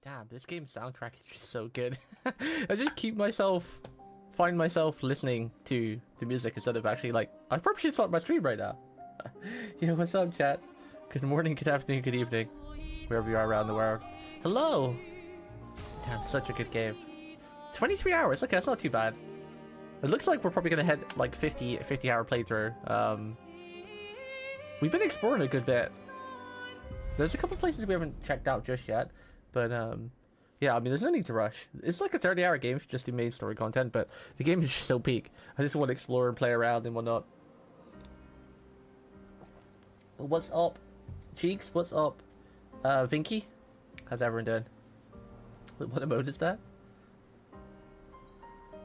Damn, this game's soundtrack is just so good. I just find myself listening to the music instead of actually like, I probably should start my stream right now. Yo, what's up, chat? Good morning, good afternoon, good evening, wherever you are around the world. Hello! Damn, such a good game. 23 hours, okay, that's not too bad. It looks like we're probably gonna hit like 50 hour playthrough. We've been exploring a good bit. There's a couple places we haven't checked out just yet, but yeah, I mean, there's no need to rush. It's like a 30-hour game if you just do main story content, but the game is just so peak. I just want to explore and play around and whatnot. But what's up? Cheeks, what's up? Vinky? How's everyone doing? What emote is that?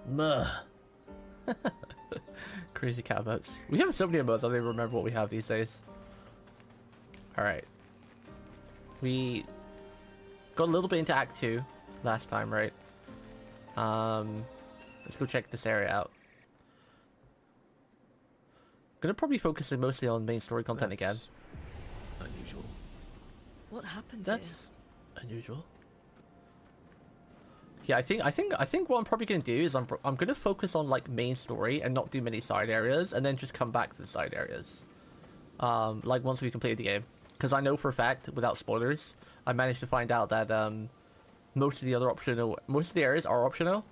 Muh. Crazy cat emotes. We have so many emotes, I don't even remember what we have these days. Alright. We got a little bit into Act 2 last time, right? Let's go check this area out. Gonna probably focus mostly on main story content again. Unusual. What happened That's unusual. Yeah, I think what I'm probably gonna do is I'm gonna focus on like main story and not do many side areas, and then just come back to the side areas. Like once we complete the game, because I know for a fact, without spoilers, I managed to find out that most of the areas are optional.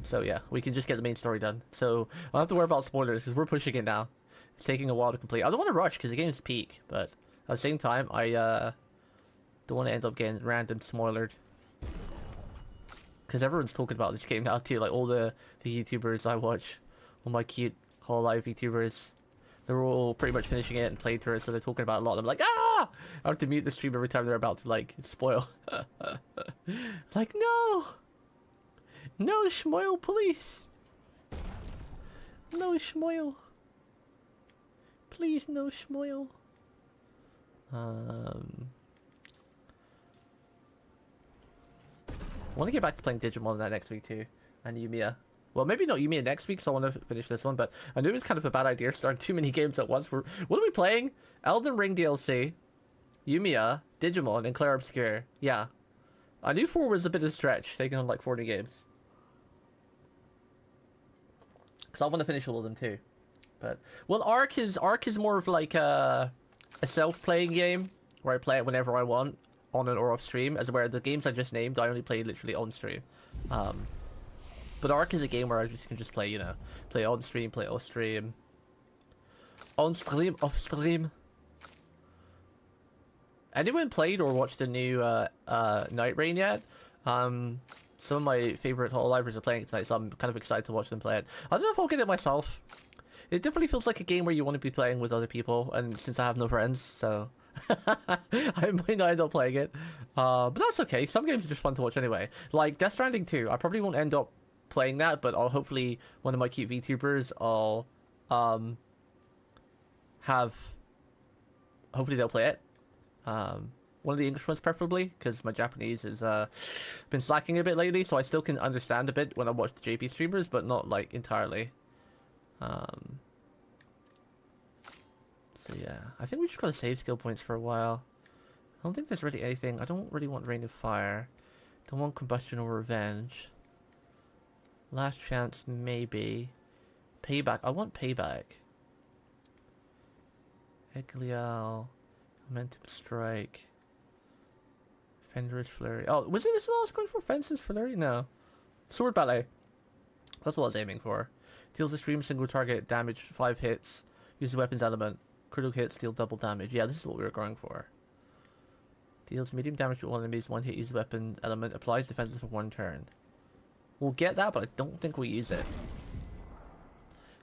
So yeah, we can just get the main story done. So I don't have to worry about spoilers because we're pushing it now. It's taking a while to complete. I don't want to rush because the game's peak, but at the same time, I don't want to end up getting random spoilered. Because everyone's talking about this game now too. Like all the YouTubers I watch, all my cute whole live YouTubers, they're all pretty much finishing it and played through it, so they're talking about a lot. I'm like, ah! I have to mute the stream every time they're about to like spoil. Like, no! No schmoil, please! No schmoil. Please, no schmoil. I want to get back to playing Digimon that next week too, and Yumiya. Well, maybe not Yumiya next week, so I want to finish this one, but I knew it was kind of a bad idea starting too many games at once. What are we playing? Elden Ring DLC, Yumiya, Digimon, and Clair Obscur. Yeah. I knew 4 was a bit of a stretch, taking on like 40 games. Because I want to finish all of them too. But, well, Ark is more of like a self-playing game, where I play it whenever I want, on and or off stream, as where the games I just named, I only play literally on stream. But Ark is a game where I can just play, you know, play on stream, play off stream. On stream, off stream. Anyone played or watched the new Night Rain yet? Some of my favorite hololivers are playing it tonight, so I'm kind of excited to watch them play it. I don't know if I'll get it myself. It definitely feels like a game where you want to be playing with other people, and since I have no friends, so I might not end up playing it. But that's okay. Some games are just fun to watch anyway. Like Death Stranding 2, I probably won't end up playing that, but I'll hopefully one of my cute VTubers, I'll hopefully they'll play it. One of the English ones preferably, because my Japanese has been slacking a bit lately, so I still can understand a bit when I watch the JP streamers, but not like entirely. So yeah, I think we just gotta save skill points for a while. I don't think there's really anything. I don't really want Rain of Fire. Don't want Combustion or Revenge. Last Chance, maybe. Payback. I want Payback. Eglial. Momentum Strike. Fender's Flurry. Oh, was it this one I was going for? Fence's Flurry? No. Sword Ballet. That's what I was aiming for. Deals extreme single target damage, 5 hits. Use the weapons element. Critical hits deal double damage. Yeah, this is what we were going for. Deals medium damage to all enemies, 1 hit, use weapon element. Applies defenses for 1 turn. We'll get that, but I don't think we'll use it.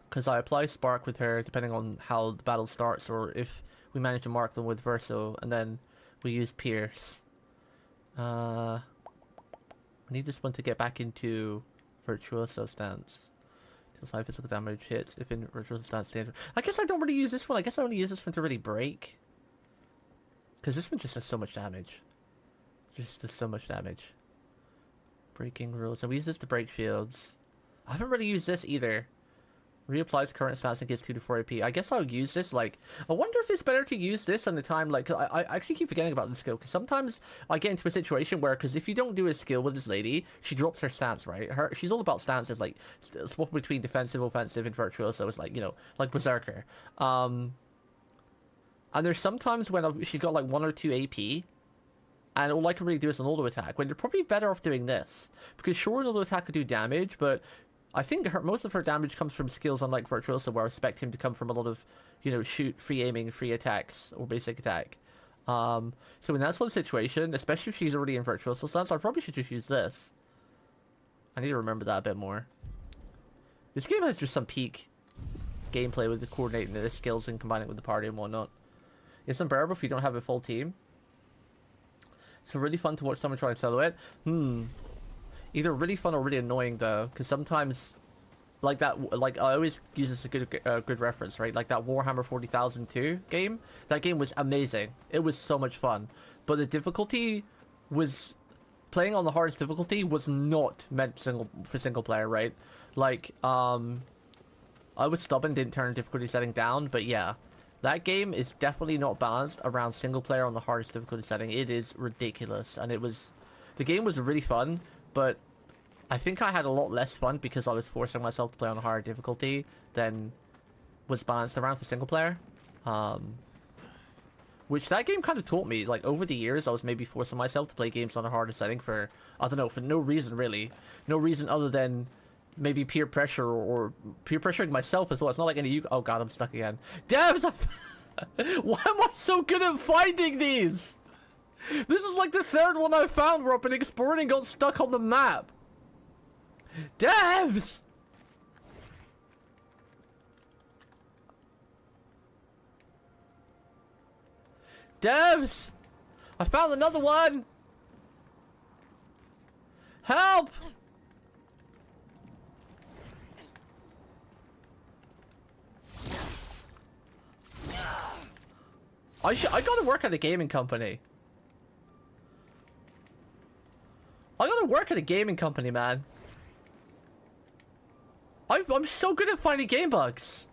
Because I apply Spark with her depending on how the battle starts, or if we manage to mark them with Verso, and then we use Pierce. I need this one to get back into Virtuoso stance. Deals 5 physical damage, hits if in Virtuoso stance standard. I guess I don't really use this one. I guess I only use this one to really break. Because this one just does so much damage. Just does so much damage. Breaking rules. And we use this to break shields. I haven't really used this either. Reapplies current stats and gets 2 to 4 AP. I guess I'll use this, like, I wonder if it's better to use this on the time, like, I actually keep forgetting about the skill, because sometimes I get into a situation where, because if you don't do a skill with this lady, she drops her stance, right? She's all about stances, like, swap between defensive, offensive, and virtuoso, it's like, you know, like Berserker. And there's sometimes when she's got, like, 1 or 2 AP, and all I can really do is an auto attack, when you're probably better off doing this, because sure, an auto attack could do damage, but I think most of her damage comes from skills unlike Virtuoso, where I expect him to come from a lot of, you know, shoot, free aiming, free attacks, or basic attack. So in that sort of situation, especially if she's already in Virtuoso stance, I probably should just use this. I need to remember that a bit more. This game has just some peak gameplay with the coordinating the skills and combining with the party and whatnot. It's unbearable if you don't have a full team. It's really fun to watch someone try and solo it. Either really fun or really annoying though, because sometimes, like that, like I always use this as a good reference, right? Like that Warhammer 40,002 game. That game was amazing. It was so much fun, but the difficulty was playing on the hardest difficulty was not meant for single player, right? Like I was stubborn, didn't turn difficulty setting down, but yeah, that game is definitely not balanced around single player on the hardest difficulty setting. It is ridiculous, and the game was really fun. But I think I had a lot less fun because I was forcing myself to play on a higher difficulty than was balanced around for single player. Which that game kind of taught me. Like, over the years, I was maybe forcing myself to play games on a harder setting for, I don't know, for no reason, really. No reason other than maybe peer pressure or peer pressuring myself as well. It's not like any of you... Oh, God, I'm stuck again. Damn! Why am I so good at finding these? This is like the third one I found where I've been exploring and got stuck on the map. Devs! Devs! I found another one! Help! I gotta work at a gaming company. I gotta work at a gaming company, man. I'm so good at finding game bugs.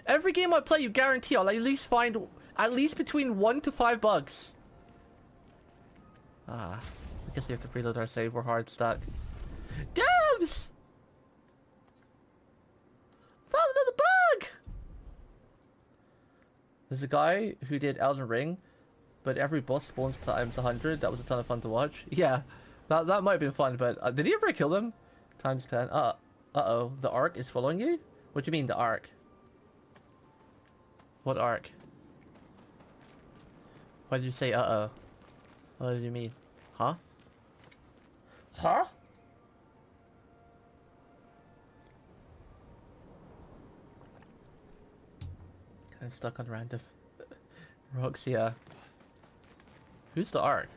Every game I play, you guarantee I'll at least find at least between 1 to 5 bugs. I guess we have to preload our save. We're hard stuck. Devs! Found another bug! There's a guy who did Elden Ring, but every boss spawns times 100. That was a ton of fun to watch. Yeah. That might have been fun, but did he ever kill them? Times 10. Uh-oh. The arc is following you? What do you mean, the arc? What arc? Why did you say uh-oh? What did you mean? Huh? Huh? Kinda stuck on random. Roxia. Who's the arc?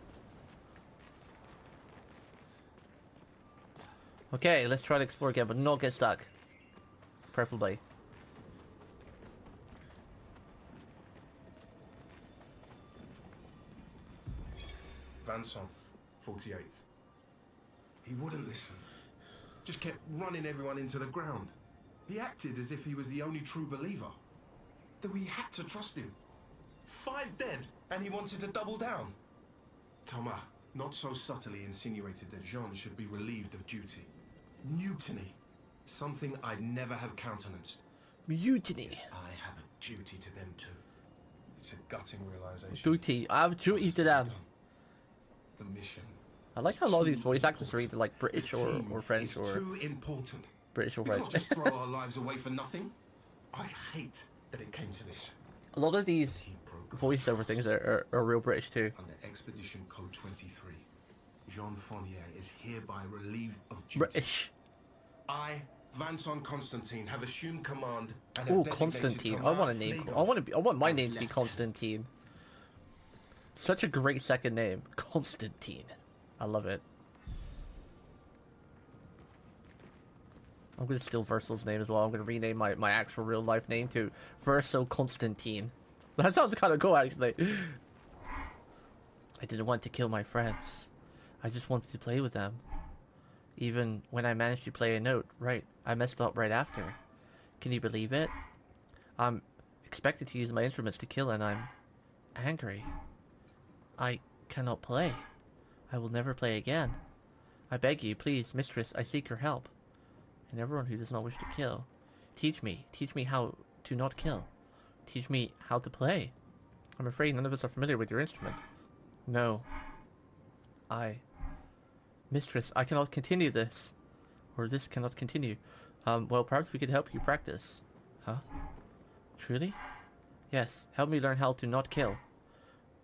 Okay, let's try to explore again, but not get stuck. Preferably. Vanson, 48th. He wouldn't listen. Just kept running everyone into the ground. He acted as if he was the only true believer. That we had to trust him. 5 dead, and he wanted to double down. Thomas not so subtly insinuated that Jean should be relieved of duty. Mutiny. Something I'd never have countenanced. Mutiny. I have a duty to them too. It's a gutting realization. Duty. I have a duty to them. The mission. I like how a lot of these voice actors are either like British or French or too important. British or We French. can't just throw our lives away for nothing. I hate that it came to this. A lot of these voiceover things are real British too. Under Expedition Code 23, Jean Fournier is hereby relieved of duty. British. I, Vanson Constantine, have assumed command and Oh, have Constantine. I Thomas want a name. Flegoff I want my as name to be lieutenant. Constantine. Such a great second name, Constantine. I love it. I'm gonna steal Versal's name as well. I'm gonna rename my actual real life name to Verso Constantine. That sounds kind of cool, actually. I didn't want to kill my friends. I just wanted to play with them. Even when I managed to play a note, right, I messed up right after. Can you believe it? I'm expected to use my instruments to kill and I'm angry. I cannot play. I will never play again. I beg you, please, mistress, I seek your help. And everyone who does not wish to kill. Teach me how to not kill. Teach me how to play. I'm afraid none of us are familiar with your instrument. No. Mistress, I cannot continue this. Or this cannot continue. Well, perhaps we could help you practice. Huh? Truly? Yes, help me learn how to not kill.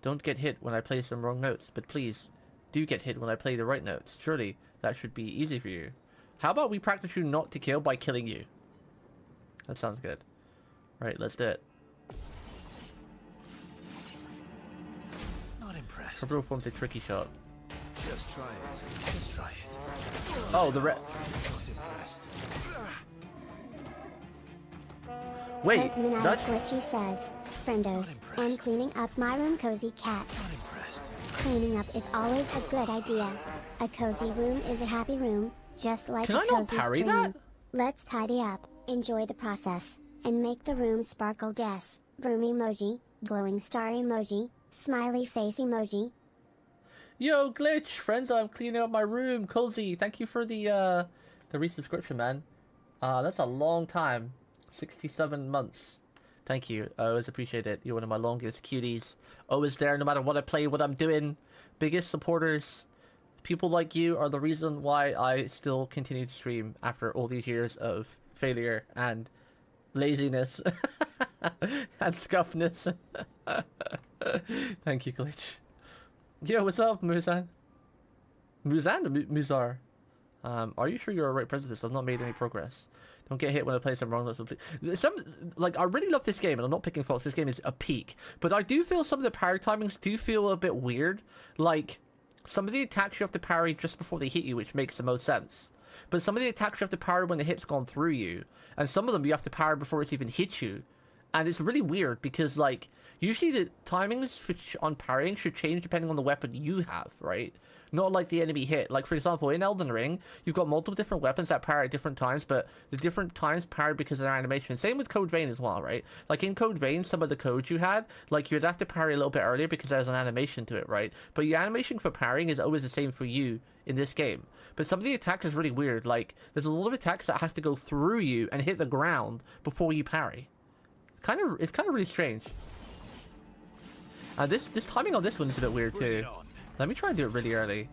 Don't get hit when I play some wrong notes, but please, do get hit when I play the right notes. Surely, that should be easy for you. How about we practice you not to kill by killing you? That sounds good. Right, let's do it. Not impressed. Purple forms a tricky shot. Just try it. Just try it. Oh, the Not impressed. Wait, Minai that's... Glitchy says, Friendos, I'm cleaning up my room, cozy cat. Not impressed. Cleaning up is always a good idea. A cozy room is a happy room, just like Can a I not cozy parry stream. that? Let's tidy up, enjoy the process, and make the room sparkle des. Broom emoji, glowing star emoji, smiley face emoji. Yo, Glitch, friends, I'm cleaning up my room. Cozy, thank you for the resubscription, man. That's a long time. 67 months. Thank you. I always appreciate it. You're one of my longest cuties. Always there no matter what I play, what I'm doing. Biggest supporters. People like you are the reason why I still continue to stream after all these years of failure and laziness and scuffness. Thank you, Glitch. Yo, what's up, Muzan? Muzan or Muzar? Are you sure you're a right precipice? I've not made any progress. Don't get hit when I play some wrong notes. I really love this game, and I'm not picking faults. This game is a peak. But I do feel some of the parry timings do feel a bit weird. Like, some of the attacks you have to parry just before they hit you, which makes the most sense. But some of the attacks you have to parry when the hit's gone through you. And some of them you have to parry before it's even hit you. And it's really weird because, like, usually the timings on parrying should change depending on the weapon you have, right? Not like the enemy hit. Like, for example, in Elden Ring, you've got multiple different weapons that parry at different times, but the different times parry because of their animation. Same with Code Vein as well, right? Like, in Code Vein, some of the codes you had, like, you'd have to parry a little bit earlier because there's an animation to it, right? But your animation for parrying is always the same for you in this game. But some of the attacks is really weird. Like, there's a lot of attacks that have to go through you and hit the ground before you parry. It's kind of really strange. This timing on this one is a bit weird too. Let me try and do it really early.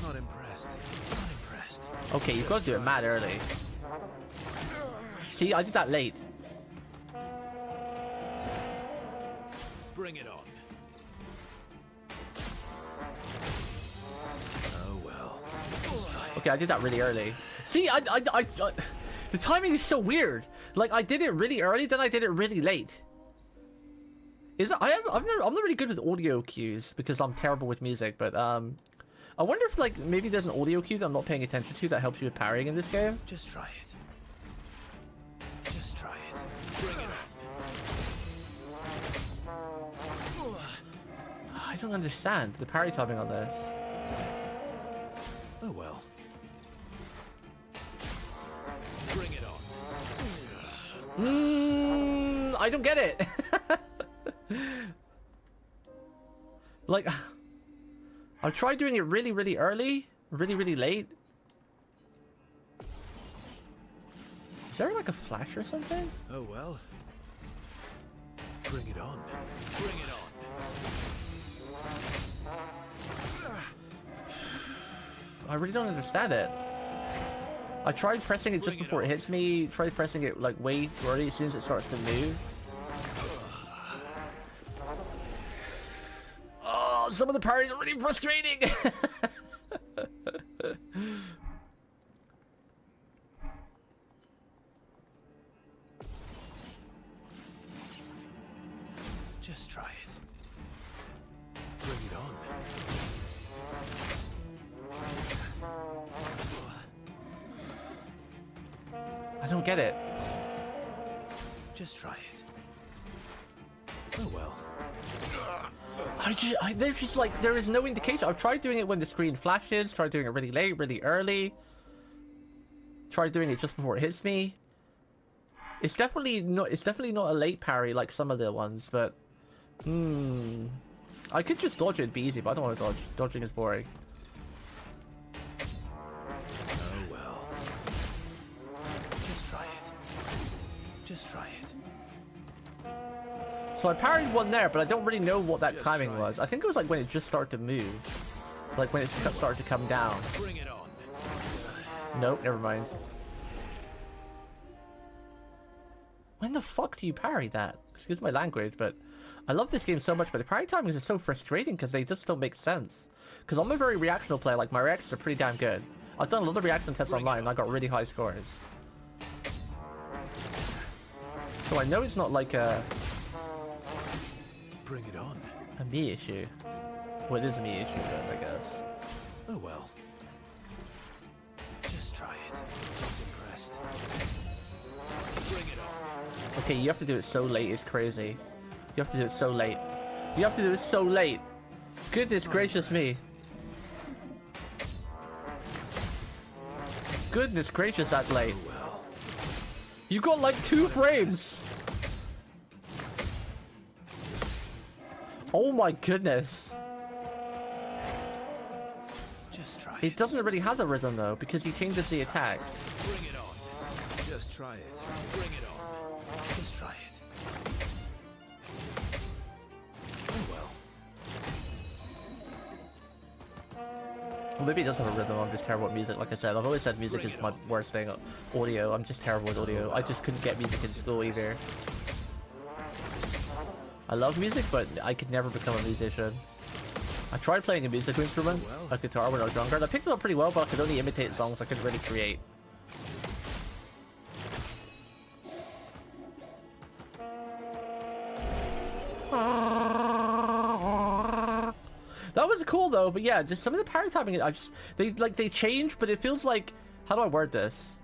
Not impressed. Not impressed. Okay, you've got to do it mad early. See, I did that late. Bring it on. Oh well. Just try it. Okay, I did that really early. See, the timing is so weird. Like, I did it really early, then I did it really late. I'm not really good with audio cues because I'm terrible with music, but I wonder if, like, maybe there's an audio cue that I'm not paying attention to that helps you with parrying in this game. Just try it. Just try it. Bring it on. I don't understand the parry timing on this. Oh well. Bring it on. I don't get it. Like, I've tried doing it really, really early, really, really late. Is there like a flash or something? Oh well. Bring it on. Bring it on. I really don't understand it. I tried pressing it just before it hits me, tried pressing it like way too early as soon as it starts to move. Oh, some of the parries are really frustrating. Just try it. Bring it on. I don't get it. Just try it. Oh well. There's just like, there is no indication. I've tried doing it when the screen flashes, tried doing it really late, really early. Tried doing it just before it hits me. It's definitely not. It's definitely not a late parry like some of the ones, but I could just dodge it. It'd be easy, but I don't want to dodge. Dodging is boring. Oh well. Just try it. Just try it. So I parried one there, but I don't really know what that Just timing try was. it. I think it was like when it just started to move, like when it started to come down. Bring it on. Nope, never mind. When the fuck do you parry that? Excuse my language, but I love this game so much, but the parry timings are so frustrating because they just don't make sense. Because I'm a very reactional player, like my reactions are pretty damn good. I've done a lot of reaction tests online and I got really high scores. So I know it's not like a Bring it on. me issue. Well, it is a me issue, but I guess. Oh well. Just try it. Not impressed. Bring it on. Okay, you have to do it so late, it's crazy. You have to do it so late. You have to do it so late. Goodness gracious me. Goodness gracious, that's late. Oh well. You got like 2 frames. Oh my goodness. Just try It doesn't really have the rhythm though, because he changes the attacks. Bring it on. Just try it. Bring it on. Just try it. Oh well. Well, maybe it does have a rhythm, I'm just terrible at music. Like I said, I've always said music is my worst thing. Audio, I'm just terrible with audio. I just couldn't get music in school either. I love music, but I could never become a musician. I tried playing a musical instrument, a guitar, when I was younger, and I picked it up pretty well, but I could only imitate songs, I couldn't really create. That was cool though, but yeah, just some of the parry timing, they change, but it feels like, how do I word this?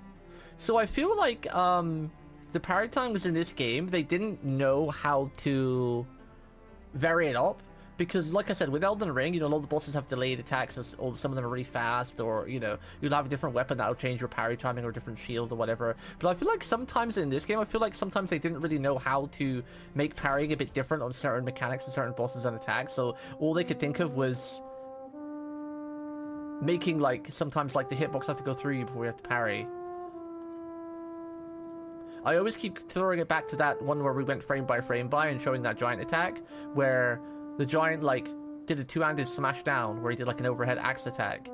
So I feel like the parry times in this game, they didn't know how to vary it up. Because, like I said, with Elden Ring, you know, a lot of the bosses have delayed attacks, or some of them are really fast, or, you know, you'll have a different weapon that'll change your parry timing, or a different shield, or whatever. But I feel like sometimes in this game, I feel like sometimes they didn't really know how to make parrying a bit different on certain mechanics and certain bosses and attacks, so all they could think of was making, like, sometimes, like, the hitbox have to go through you before you have to parry. I always keep throwing it back to that one where we went frame by and showing that giant attack, where the giant, like, did a two-handed smash down, where he did, like, an overhead axe attack.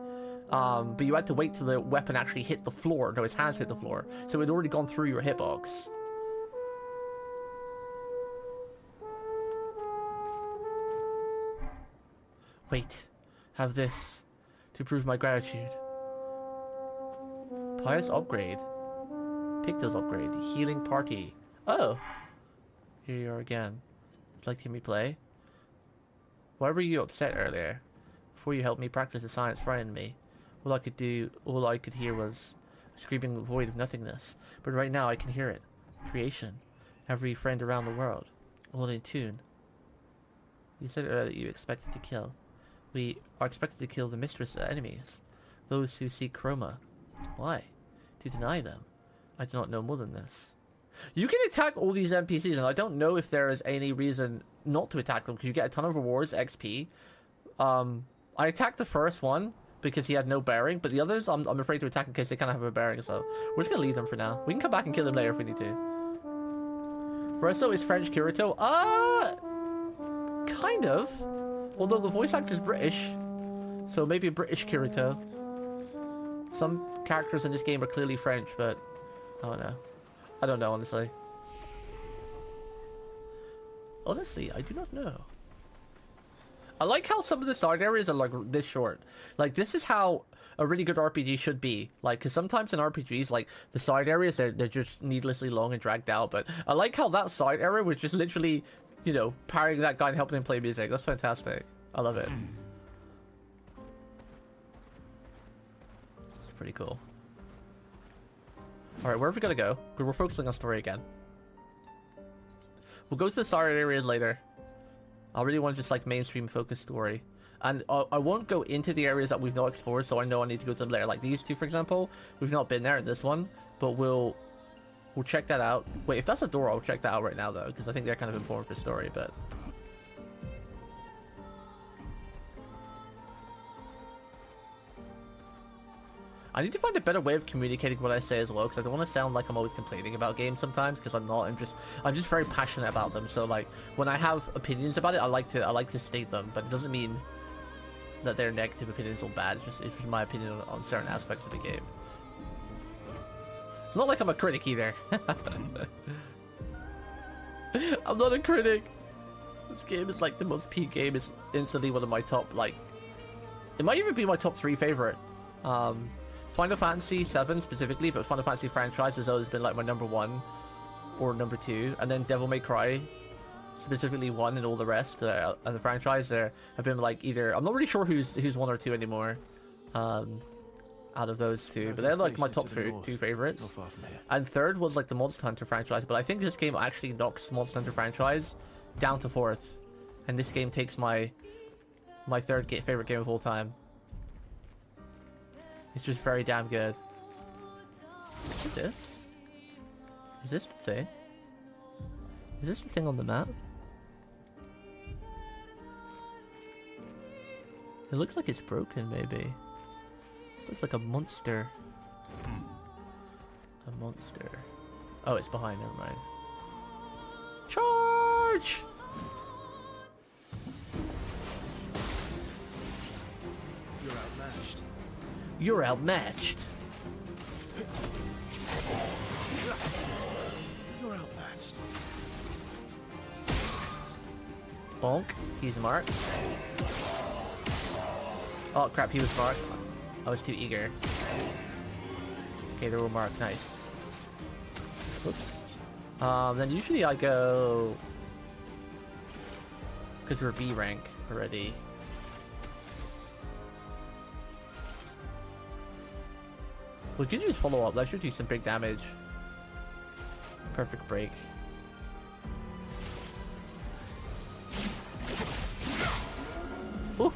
But you had to wait till the weapon actually hit the floor. No, his hands hit the floor. So it had already gone through your hitbox. Wait. Have this to prove my gratitude. Pious upgrade. Pigtails upgrade. Healing party. Oh. Here you are again. Would you like to hear me play? Why were you upset earlier? Before you helped me practice the science frightened me. All I could hear was a screaming void of nothingness. But right now I can hear it. Creation. Every friend around the world. All in tune. You said earlier that you expected to kill. We are expected to kill the mistress enemies. Those who seek Chroma. Why? To deny them. I do not know more than this. You can attack all these NPCs, and I don't know if there is any reason not to attack them, because you get a ton of rewards, XP. I attacked the first one because he had no bearing, but the others I'm afraid to attack in case they kind of have a bearing, so we're just gonna leave them for now. We can come back and kill them later if we need to. Verso is French Kirito. Kind of. Although the voice actor is British, so maybe a British Kirito. Some characters in this game are clearly French, but I don't know. I don't know, honestly. Honestly, I do not know. I like how some of the side areas are like this short. Like, this is how a really good RPG should be. Like, because sometimes in RPGs, like, the side areas, they're just needlessly long and dragged out. But I like how that side area was just literally, you know, parrying that guy and helping him play music. That's fantastic. I love it. It's pretty cool. Alright, where are we gonna go? We're focusing on story again. We'll go to the side areas later. I really want just like mainstream focused story. And I won't go into the areas that we've not explored, so I know I need to go to them later. Like these two, for example, we've not been there in this one, but we'll We'll check that out. Wait, if that's a door, I'll check that out right now, though, because I think they're kind of important for story, but... I need to find a better way of communicating what I say as well, because I don't want to sound like I'm always complaining about games sometimes, because I'm not. I'm just very passionate about them. So like when I have opinions about it, I like to state them, but it doesn't mean that they're negative opinions or bad. It's just my opinion on certain aspects of the game. It's not like I'm a critic either. I'm not a critic. This game is like the most peak game. It's instantly one of my top, like, it might even be my top 3 favorite. Final Fantasy 7 specifically, but Final Fantasy franchise has always been like my number 1 or number 2, and then Devil May Cry specifically 1, and all the rest of the franchise there have been like either, I'm not really sure who's 1 or 2 anymore, out of those two, but they're like my top 2 favorites. And third was like the Monster Hunter franchise, but I think this game actually knocks Monster Hunter franchise down to 4th, and this game takes my third favorite game of all time. It's just very damn good. Is it this? Is this the thing? Is this the thing on the map? It looks like it's broken, maybe. This looks like a monster. A monster. Oh, it's behind, never mind. Charge! You're outmatched. You're outmatched. You're outmatched. Bonk. He's marked. Oh crap, he was marked. I was too eager. Okay, they were marked. Nice. Whoops. Then usually I go... because we're B rank already. We could just follow up. That should do some big damage. Perfect break. Ooh.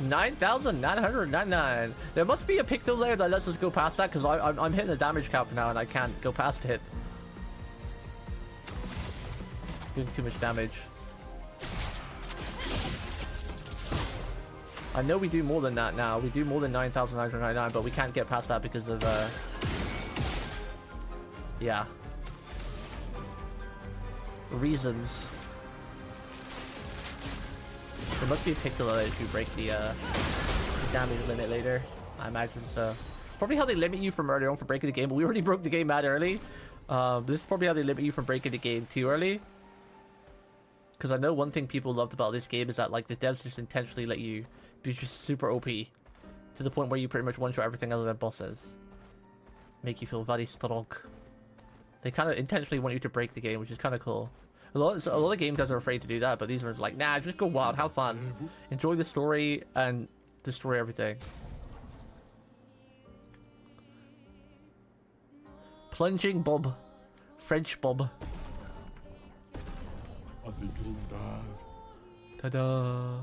9,999. There must be a picto there that lets us go past that, because I'm hitting the damage cap now and I can't go past it. Doing too much damage. I know we do more than that now. We do more than 9,999, but we can't get past that because of, yeah. Reasons. There must be a picture if you break the damage limit later. I imagine so. It's probably how they limit you from earlier on for breaking the game, but we already broke the game mad early. This is probably how they limit you from breaking the game too early. Because I know one thing people loved about this game is that like the devs just intentionally let you be just super OP to the point where you pretty much one-shot everything other than bosses. Make you feel very strong. They kind of intentionally want you to break the game, which is kind of cool. A lot of game devs are afraid to do that, but these ones are like, nah, just go wild, have fun, enjoy the story, and destroy everything. Plunging Bob, French Bob. Ta-da!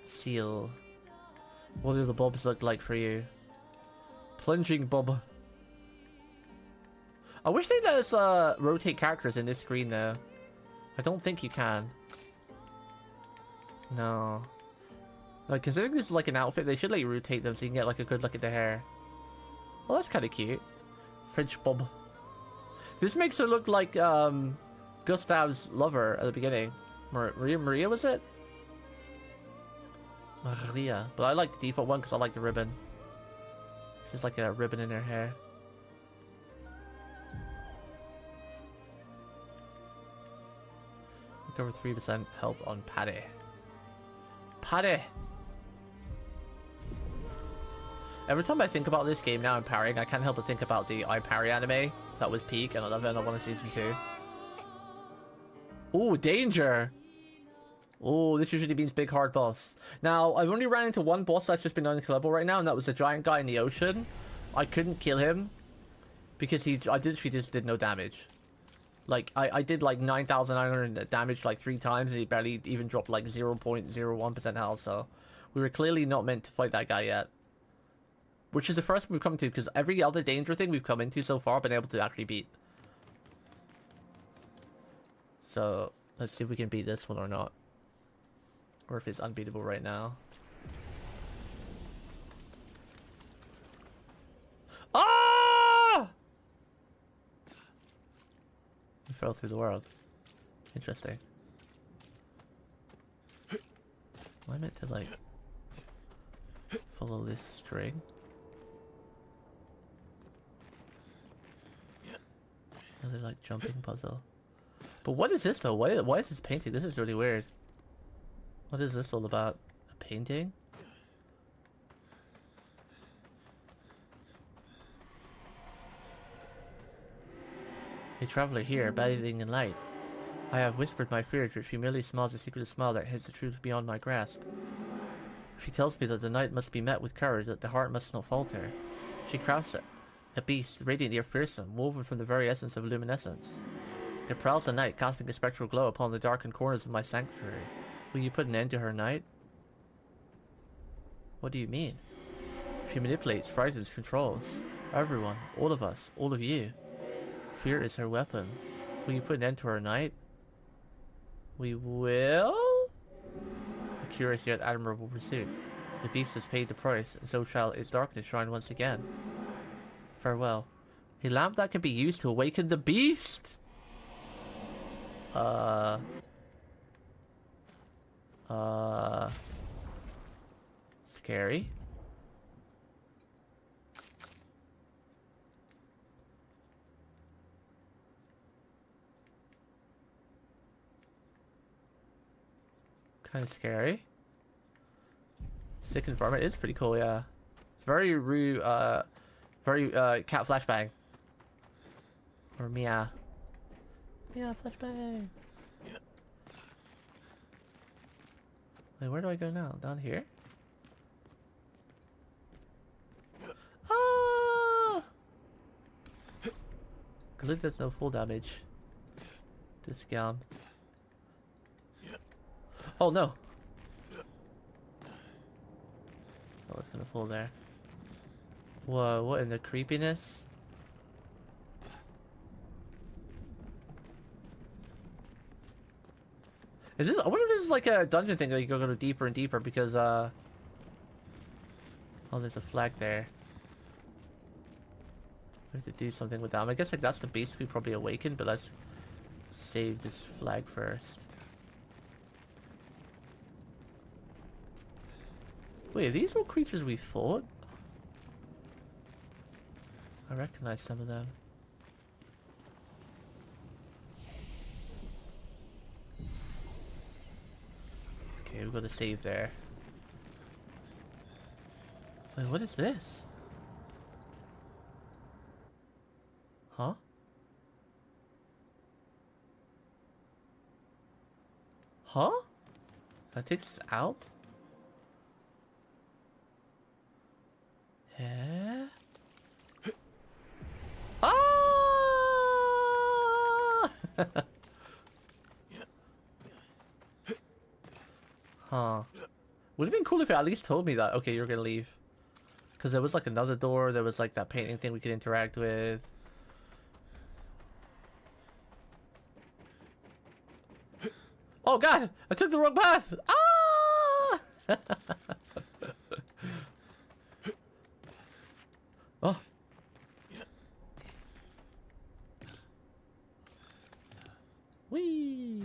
Seal. What do the bobs look like for you? Plunging Bob. I wish they let us rotate characters in this screen though. I don't think you can. No. Like, considering this is like an outfit, they should let you rotate them so you can get like a good look at the hair. Well, that's kind of cute. French Bob. This makes her look like Gustav's lover at the beginning. Maria was it? Maria. But I like the default one because I like the ribbon. She's like a ribbon in her hair. Recover 3% health on Paddy. Paddy! Every time I think about this game now and parrying, I can't help but think about the I Parry anime. That was peak, and I love it, and I want a season 2. Ooh, danger! Oh, this usually means big hard boss. Now, I've only ran into one boss that's just been unkillable right now, and that was a giant guy in the ocean. I couldn't kill him because I literally just did no damage. Like, I did like 9,900 damage like 3 times, and he barely even dropped like 0.01% health, so we were clearly not meant to fight that guy yet. which is the first we've come to, because every other danger thing we've come into so far been able to actually beat. So let's see if we can beat this one or not, or if it's unbeatable right now. Ah! We fell through the world. Interesting. Am I meant to like follow this string? Another like jumping puzzle. But what is this though? Why is this painting? This is really weird. What is this all about? A painting? A traveler here, bathing in light. I have whispered my fears, but she merely smiles a secretive smile that hides the truth beyond my grasp. She tells me that the night must be met with courage, that the heart must not falter. She crafts a beast, radiant yet fearsome, woven from the very essence of luminescence. It prowls the night, casting a spectral glow upon the darkened corners of my sanctuary. Will you put an end to her night? What do you mean? She manipulates, frightens, controls. Everyone, all of us, all of you. Fear is her weapon. Will you put an end to her night? We will? A curious yet admirable pursuit. The beast has paid the price, and so shall its darkness shine once again. Farewell. A lamp that can be used to awaken the beast! Scary. Kind of scary. Sick environment is pretty cool, yeah. It's very very cat flashbang. Or Mia. Mia flashbang. Wait, where do I go now? Down here? Ah! Glid does no full damage. Discount. Oh no! Oh, it's gonna fall there. Whoa, what in the creepiness? Is this? I wonder if this is like a dungeon thing that you go deeper and deeper because oh, there's a flag there. We have to do something with that. I guess like that's the beast we probably awakened, but let's save this flag first. Wait, are these all creatures we fought? I recognize some of them. Okay, we've got to save there. Wait, what is this? Huh? Huh? That takes us out? Yeah. Ah! Huh. Would have been cool if it at least told me that. Okay, you're gonna leave. Because there was like another door. There was like that painting thing we could interact with. Oh god! I took the wrong path! Ah! Oh. Whee!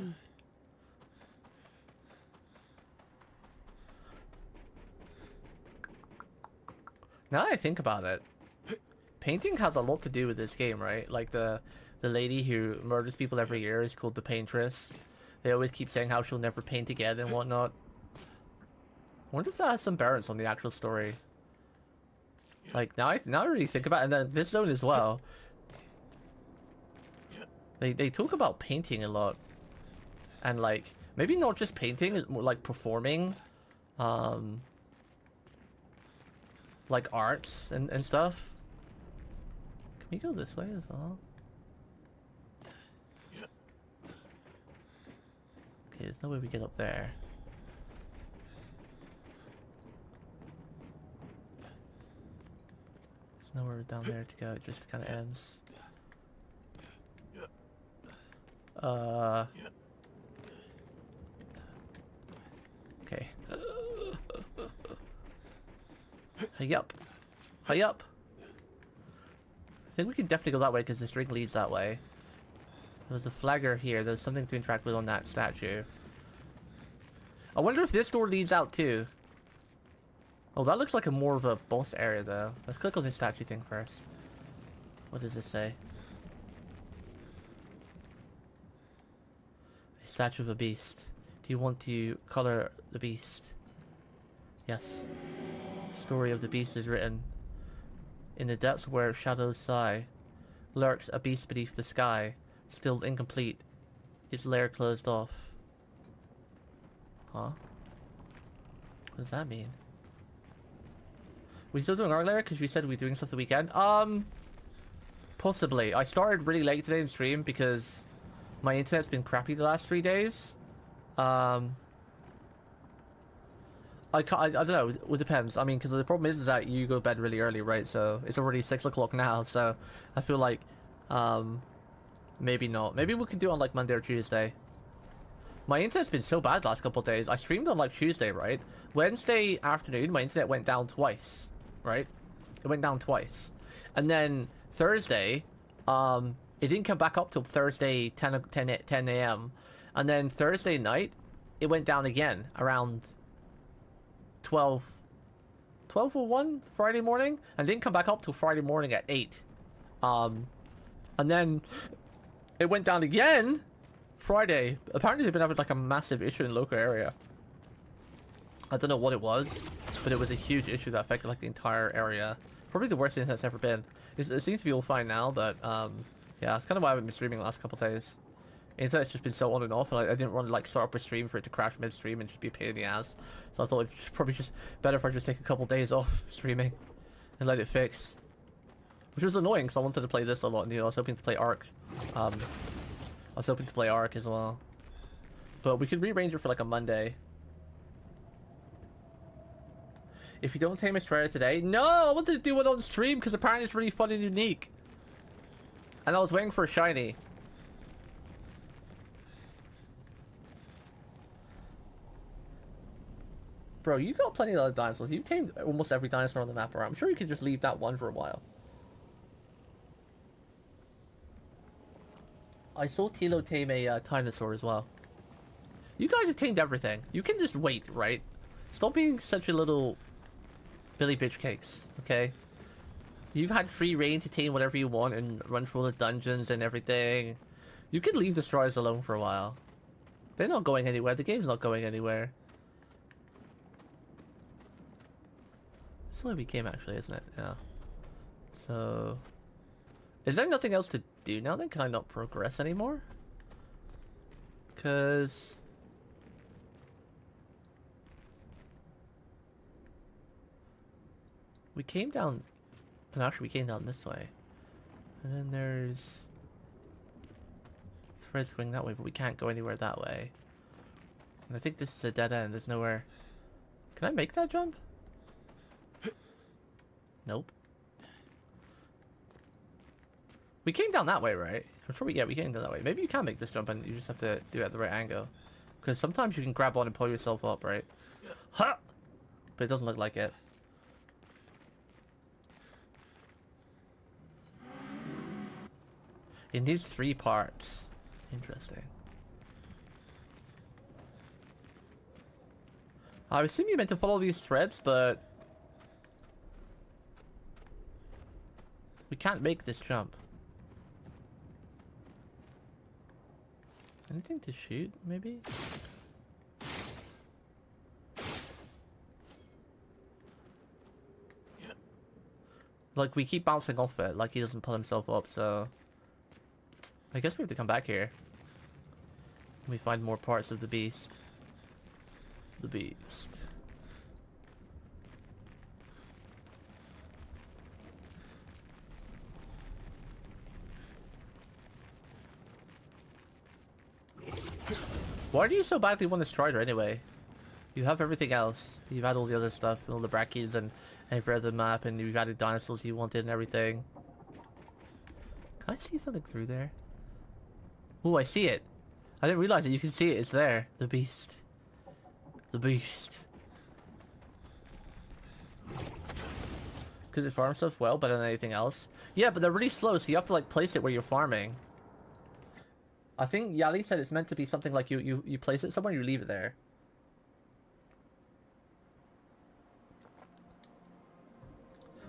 Now that I think about it, painting has a lot to do with this game, right? Like the lady who murders people every year is called the Paintress. They always keep saying how she'll never paint again and whatnot. I wonder if that has some bearings on the actual story. Like now I really think about it, and then this zone as well. They talk about painting a lot, and like maybe not just painting, more like performing, like arts and stuff. Can we go this way as well? Okay, there's no way we get up there. There's nowhere down there to go. It just kind of ends. Okay. Hurry up. Hurry up. I think we can definitely go that way because the string leads that way. There's a flagger here. There's something to interact with on that statue. I wonder if this door leads out too. Oh, that looks like a more of a boss area though. Let's click on this statue thing first. What does this say? A statue of a beast. Do you want to color the beast? Yes. The story of the beast is written. In the depths where shadows sigh, lurks a beast beneath the sky, still incomplete, its lair closed off. Huh? What does that mean? We still doing our lair because we said we were doing stuff the weekend? Possibly. I started really late today in stream because my internet's been crappy the last 3 days. I don't know. It depends. I mean, because the problem is that you go to bed really early, right? So it's already 6 o'clock now. So I feel like, maybe not. Maybe we can do it on like Monday or Tuesday. My internet's been so bad the last couple of days. I streamed on like Tuesday, right? Wednesday afternoon, my internet went down twice, right? It went down twice. And then Thursday, it didn't come back up till Thursday 10 a.m. And then Thursday night, it went down again around 12:01 Friday morning, and didn't come back up till Friday morning at 8. And then it went down again Friday. Apparently they've been having like a massive issue in the local area. I don't know what it was, but it was a huge issue that affected like the entire area. Probably the worst internet's ever been. It seems to be all fine now, but yeah, that's kind of why I haven't been streaming the last couple of days. Internet's just been so on and off, and I didn't want to like start up a stream for it to crash mid-stream and just be a pain in the ass. So I thought it'd probably just better if I just take a couple days off streaming and let it fix. Which was annoying because I wanted to play this a lot, and I was hoping to play Ark. I was hoping to play Ark as well. But we could rearrange it for like a Monday. If you don't tame a Strider today, no, I wanted to do it on stream because apparently it's really fun and unique. And I was waiting for a shiny. Bro, you got plenty of other dinosaurs. You've tamed almost every dinosaur on the map around. I'm sure you could just leave that one for a while. I saw Tilo tame a Tinosaur as well. You guys have tamed everything. You can just wait, right? Stop being such a little Billy bitch cakes, okay? You've had free reign to tame whatever you want and run through all the dungeons and everything. You can leave the Stars alone for a while. They're not going anywhere. The game's not going anywhere. It's the way we came, actually, isn't it? Yeah. So, is there nothing else to do now then? Can I not progress anymore? Because we came down, and actually we came down this way. And then there's threads going that way, but we can't go anywhere that way. And I think this is a dead end. There's nowhere. Can I make that jump? Nope. We came down that way, right? I'm sure we came down that way. Maybe you can make this jump and you just have to do it at the right angle. Because sometimes you can grab on and pull yourself up, right? Ha! But it doesn't look like it. It needs 3 parts. Interesting. I assume you meant to follow these threads, but we can't make this jump. Anything to shoot, maybe? Like, we keep bouncing off it, like he doesn't pull himself up, so I guess we have to come back here. We find more parts of the beast. The beast. Why do you so badly want a Strider anyway? You have everything else. You've had all the other stuff, and all the brackies, and every other map, and you've added dinosaurs you wanted and everything. Can I see something through there? Oh, I see it. I didn't realize that you can see it. It's there. The beast. The beast. Because it farms stuff well better than anything else. Yeah, but they're really slow, so you have to like place it where you're farming. I think Yali said it's meant to be something like you place it somewhere and you leave it there.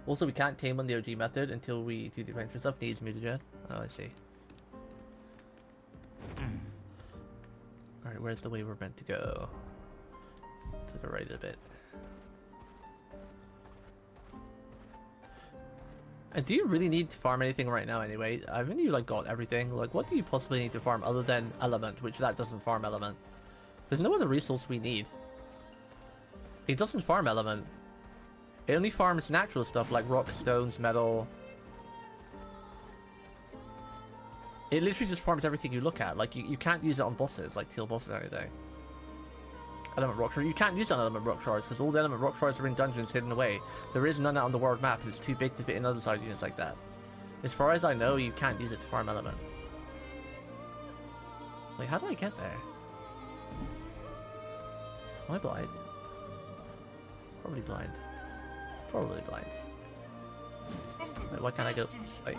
Also, we can't tame on the OG method until we do the adventure stuff. Needs mutagen. Oh, I see. Alright, where's the way we're meant to go? To the right a bit. And do you really need to farm anything right now anyway? Haven't you like got everything? Like, what do you possibly need to farm other than element, which that doesn't farm element? There's no other resource we need. It doesn't farm element. It only farms natural stuff like rock, stones, metal. It literally just farms everything you look at. Like, you can't use it on bosses, like teal bosses or anything. Element rock shard. You can't use it on element rock shards because all the element rock shards are in dungeons hidden away. There is none on the world map. It's too big to fit in other side units like that. As far as I know, you can't use it to farm element. Wait, how do I get there? Am I blind? Probably blind. Probably blind. Wait, why can't I go? Wait.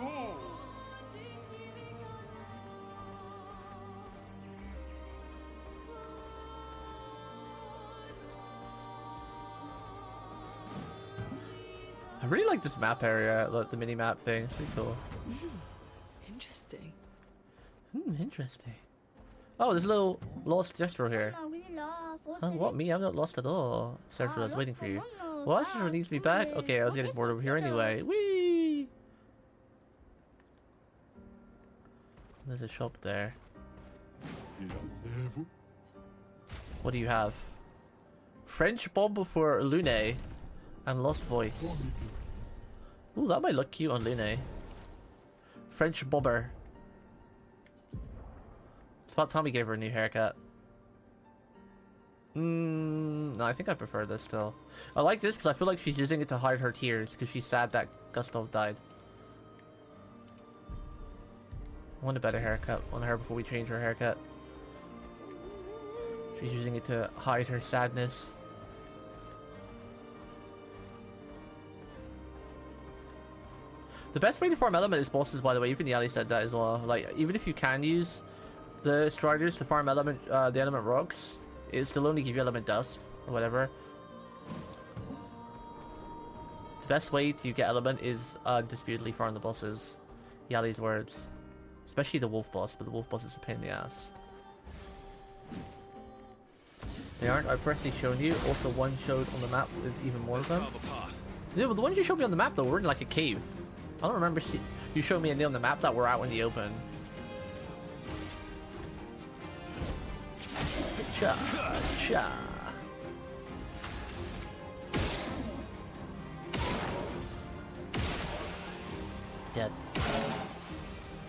I really like this map area, like the mini map thing. It's pretty cool. Interesting. Interesting. Oh, there's a little lost Destro here. Oh, what, me? I'm not lost at all. Sergio, I was waiting for you. What? Sergio needs me back? Okay, I was getting bored over here anyway. Whee! There's a shop there. What do you have? French bomb for Lune and Lost Voice. Ooh, that might look cute on Lune. French bobber. It's about time we gave her a new haircut. No, I think I prefer this still. I like this because I feel like she's using it to hide her tears because she's sad that Gustav died. I want a better haircut on her before we change her haircut. She's using it to hide her sadness. The best way to farm element is bosses, by the way. Even Yali said that as well. Like, even if you can use the striders to farm element, the element rocks, it still only give you element dust or whatever. The best way to get element is undisputedly farm the bosses. Yali's words. Especially the wolf boss, but the wolf boss is a pain in the ass. They aren't. I've personally shown you. Also, one showed on the map with even more of them. Yeah, but the ones you showed me on the map though were in like a cave. I don't remember you showed me any on the map that were out in the open. Cha, cha. Dead.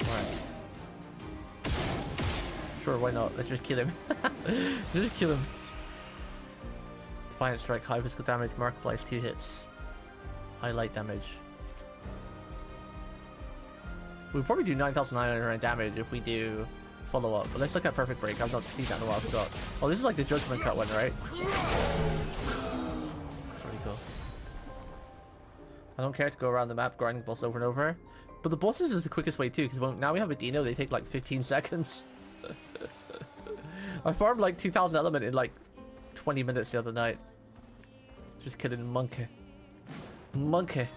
Alright. Sure, why not? Let's just kill him. Let's just kill him. Defiant strike, high physical damage, Markiplier's 2 hits. High light damage. We'll probably do 9,900 damage if we do follow up. But let's look at Perfect Break. I've not seen that in a while. I forgot. Oh, this is like the Judgment Cut one, right? Pretty cool. I don't care to go around the map grinding boss over and over. But the bosses is the quickest way too, because now we have a Dino, they take like 15 seconds. I farmed like 2,000 element in like 20 minutes the other night. Just killing monkey. Monkey.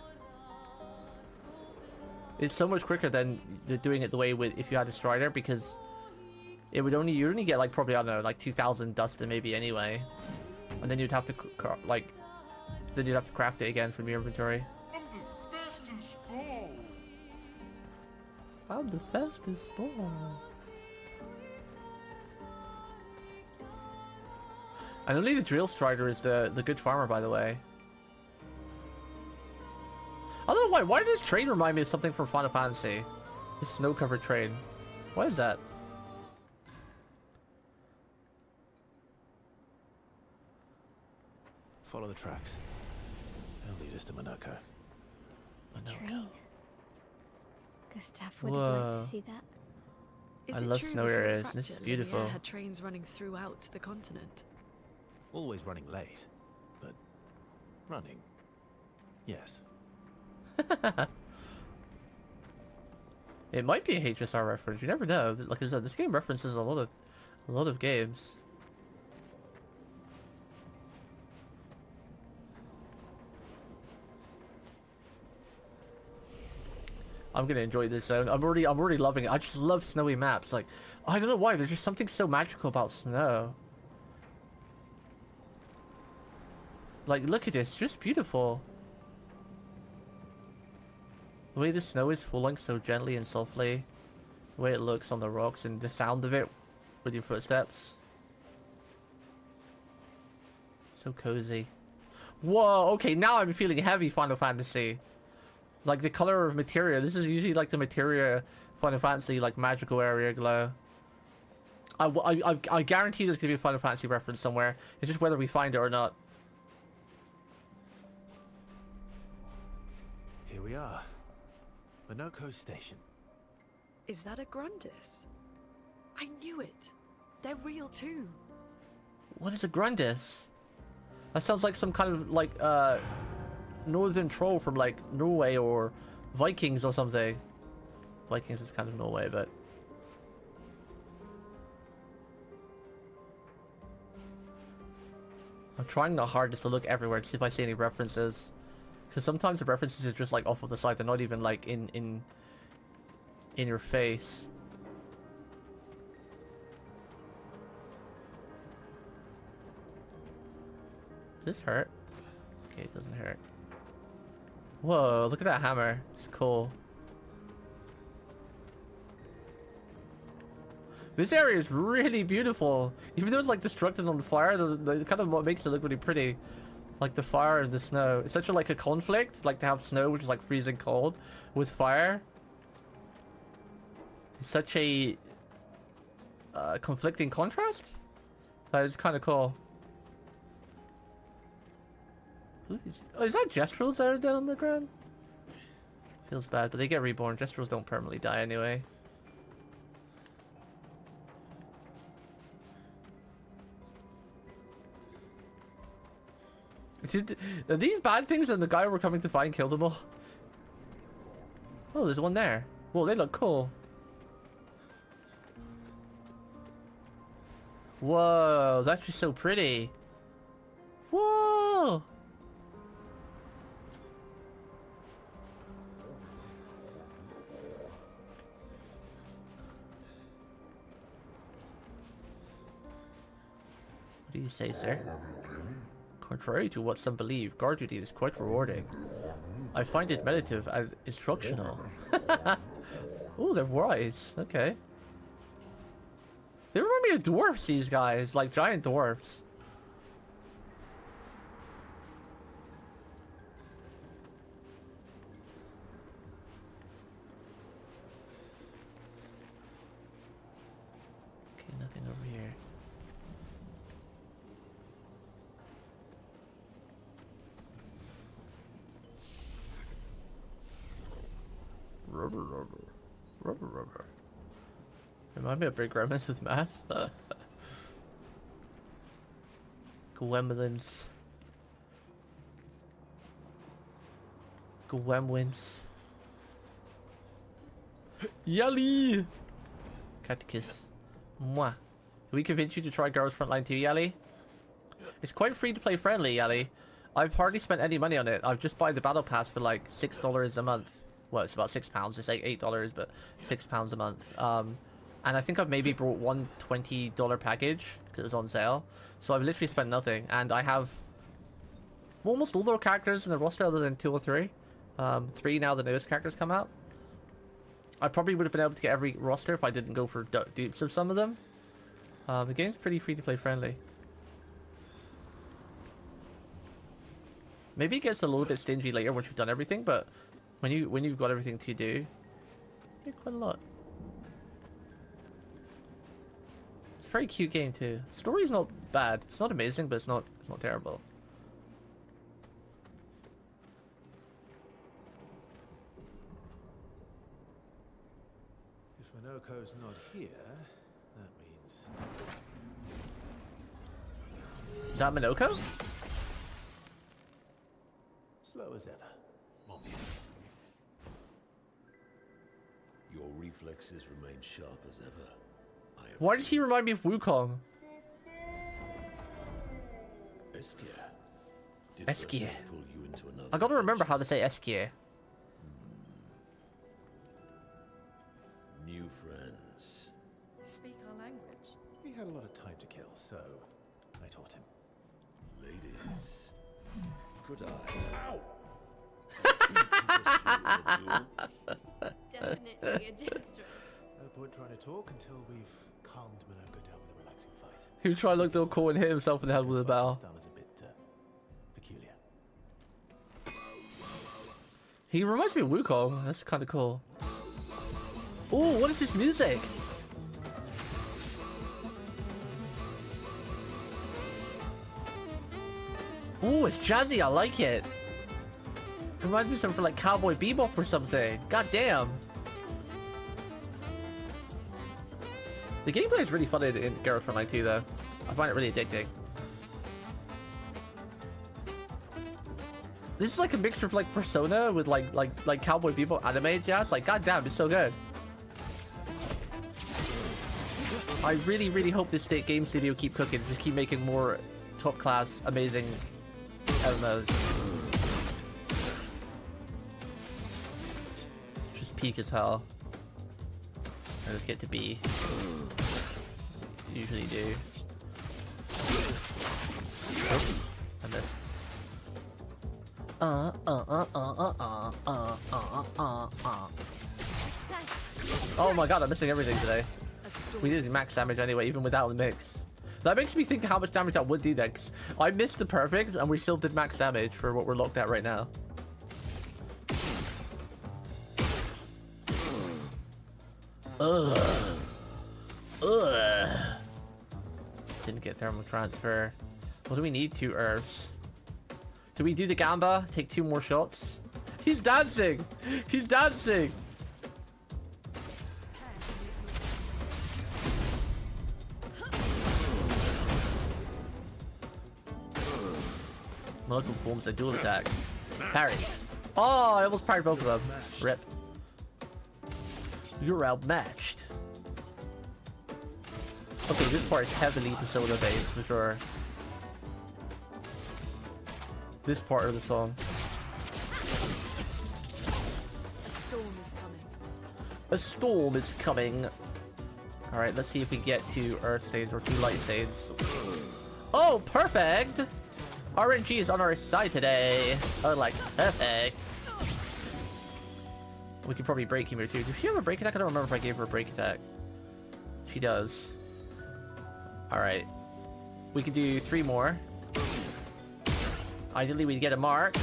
It's so much quicker than doing it the way with if you had a strider, because it would only you only get like probably I don't know like 2,000 dust maybe anyway, and then you'd have to then you'd have to craft it again from your inventory. I'm the fastest ball. And only the drill strider is the good farmer, by the way. I don't know why. Why did this train remind me of something from Final Fantasy? This snow-covered train. Why is that? Follow the tracks. They'll lead us to Monoko. Train. Gustav would have liked Whoa. to see that. Is I it love true snow before the areas. This is fracture, beautiful. Lumiere had trains running throughout the continent? Always running late, but running. Yes. It might be a HSR reference. You never know. Like I said, this game references a lot of games. I'm gonna enjoy this zone. I'm already loving it. I just love snowy maps. Like, I don't know why. There's just something so magical about snow. Like, look at this. It's just beautiful. The way the snow is falling so gently and softly. The way it looks on the rocks and the sound of it with your footsteps. So cozy. Whoa, okay, now I'm feeling heavy Final Fantasy. Like the color of materia. This is usually like the materia Final Fantasy, like magical area glow. I guarantee there's gonna be a Final Fantasy reference somewhere. It's just whether we find it or not. Here we are. Monoko Station. Is that a Grundis? I knew it. They're real too. What is a Grundis? That sounds like some kind of like northern troll from like Norway or Vikings or something. Vikings is kind of Norway, but I'm trying the hardest to look everywhere to see if I see any references, because sometimes the references are just like off of the side. They're not even like in your face. Does this hurt? Okay, it doesn't hurt. Whoa, look at that hammer. It's cool. This area is really beautiful. Even though it's like destructed on fire, the kind of what makes it look really pretty. Like the fire and the snow. It's such a like a conflict, like to have snow which is like freezing cold with fire. It's such a conflicting contrast. That is kind of cool. Oh, is that Jestrels that are down on the ground? Feels bad, but they get reborn. Jestrels don't permanently die anyway. Are these bad things and the guy we're coming to find killed them all? Oh, there's one there. Whoa, they look cool. Whoa, that's just so pretty. Whoa! What do you say, sir? Contrary to what some believe, guard duty is quite rewarding. I find it meditative and instructional. Oh, they're wise. Okay. They remind me of dwarfs, these guys. Like giant dwarfs. Okay, nothing over here. Rubber. Remind me of Big Gremlins with math. Gremlins. Gremlins. Yali! Catechus. Mwah. Do we convince you to try Girls Frontline 2, Yali? It's quite free to play friendly, Yali. I've hardly spent any money on it. I've just bought the battle pass for like $6 a month. Well, it's about £6. It's like $8, but £6 a month. And I think I've maybe brought one $20 package because it was on sale. So I've literally spent nothing, and I have almost all the characters in the roster other than 2 or 3. 3 now the newest characters come out. I probably would have been able to get every roster if I didn't go for dupes of some of them. The game's pretty free to play friendly. Maybe it gets a little bit stingy later once you've done everything, but when you've got everything to do, you get quite a lot. It's a very cute game too. Story's not bad. It's not amazing, but it's not terrible. Minoko's not here, that means... Is that Minoko? Slow as ever. More beautiful. Your reflexes remain sharp as ever. Why does he remind me of Wukong? Eskia. Did Eskia. Ursa pull you into another I gotta remember adventure? how to say Eskia. New friends. You speak our language. He had a lot of time to kill, so I taught him. Ladies. Could I? Definitely a gesture. No point trying to talk until we've calmed Minoko down with a relaxing fight. He was trying to look all cool and hit himself in the head with a His bell. style is a bit peculiar. He reminds me of Wukong. That's kind of cool. Oh, what is this music? Oh, it's jazzy. I like it. It reminds me of something like Cowboy Bebop or something. God damn. The gameplay is really fun in Girlfriend Like 2 though. I find it really addicting. This is like a mixture of like Persona with like Cowboy Bebop anime jazz. Like, god damn, it's so good. I really hope this game studio keep cooking. Just keep making more top class, amazing MMOs. Just peak as hell. I just get to B. Usually do. Oops, I missed. Oh my god, I'm missing everything today. We did max damage anyway, even without the mix. That makes me think how much damage I would do then, because I missed the perfect and we still did max damage for what we're locked at right now. Ugh. Didn't get thermal transfer. What do we need? 2 herbs. Do we do the Gamba? Take 2 more shots? He's dancing! He's dancing! Multiple forms of dual attack. Parry. Oh, I almost parried both of them. Rip. You're outmatched. Okay, this part is heavily Persona based for sure. This part of the song. A storm is coming. A storm is coming. Alright, let's see if we get 2 earth stains or 2 light stains. Oh, perfect! RNG is on our side today. Oh, like, perfect. We could probably break him here too. Does she have a break attack? I don't remember if I gave her a break attack. She does. Alright. We could do 3 more. Ideally, we'd get a mark.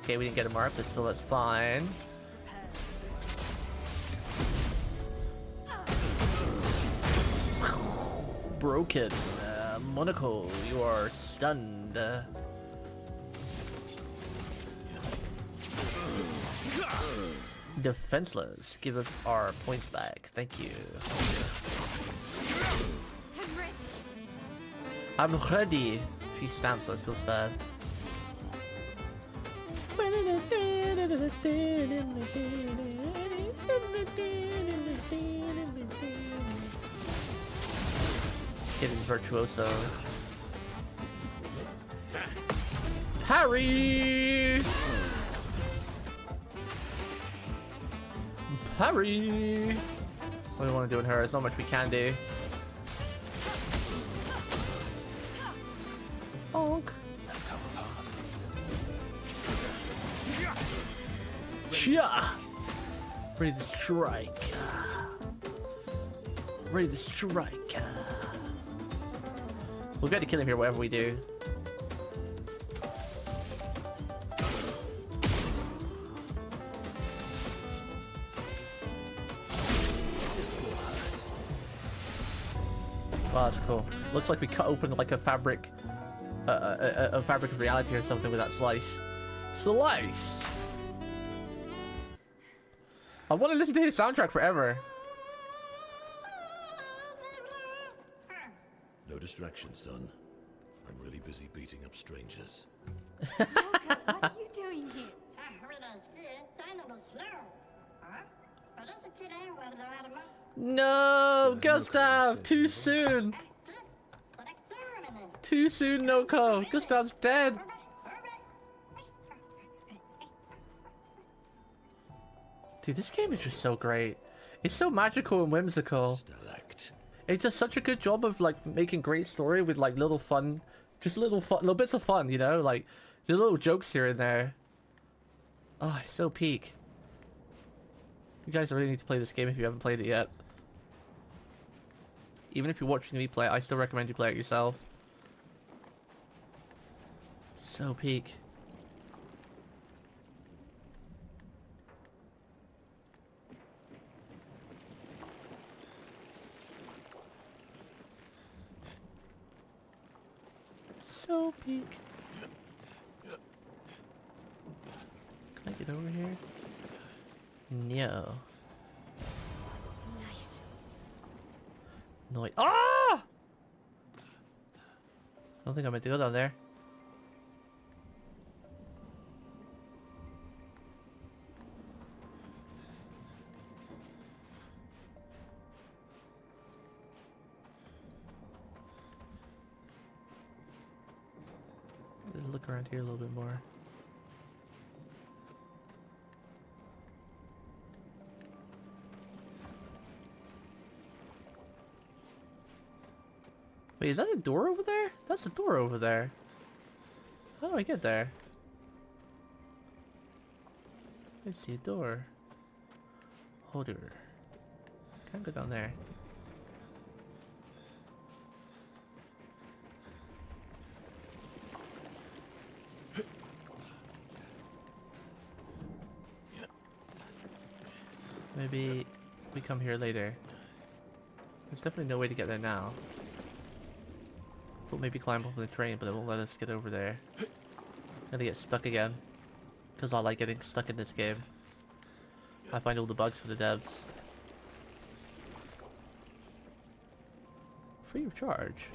Okay, we didn't get a mark, but still, that's fine. Broken. Monaco, you are stunned. Defenseless. Give us our points back. Thank you. I'm ready. She stanceless. Feels bad. Getting virtuoso. Parry! Parry! What do we want to do in her? There's not much we can do. Bonk. Let's cover path. Chia! Ready to strike. Ready to strike. We'll get to kill him here, whatever we do. Wow, that's cool. Looks like we cut open like a fabric, a fabric of reality or something with that slice. Slice. I want to listen to his soundtrack forever. distraction, son. I'm really busy beating up strangers. Yoko, what are you doing here? No, Gustav, too soon. Too soon, Noko. Gustav's dead. Dude, this game is just so great. It's so magical and whimsical. Stalact. It does such a good job of like making great story with like little fun, just little bits of fun, you know, like the little jokes here and there. Oh, it's so peak. You guys really need to play this game if you haven't played it yet. Even if you're watching me play it, I still recommend you play it yourself. So peak. So peak. Can I get over here? No. Nice. No. Ah! I don't think I meant to go down there. Let's look around here a little bit more. Wait, is that a door over there? That's a door over there. How do I get there? I see a door. Holder. Can't go down there. Maybe we come here later. There's definitely no way to get there now. Thought maybe climb up on the train, but it won't let us get over there. Gonna get stuck again. Because I like getting stuck in this game. I find all the bugs for the devs. Free of charge.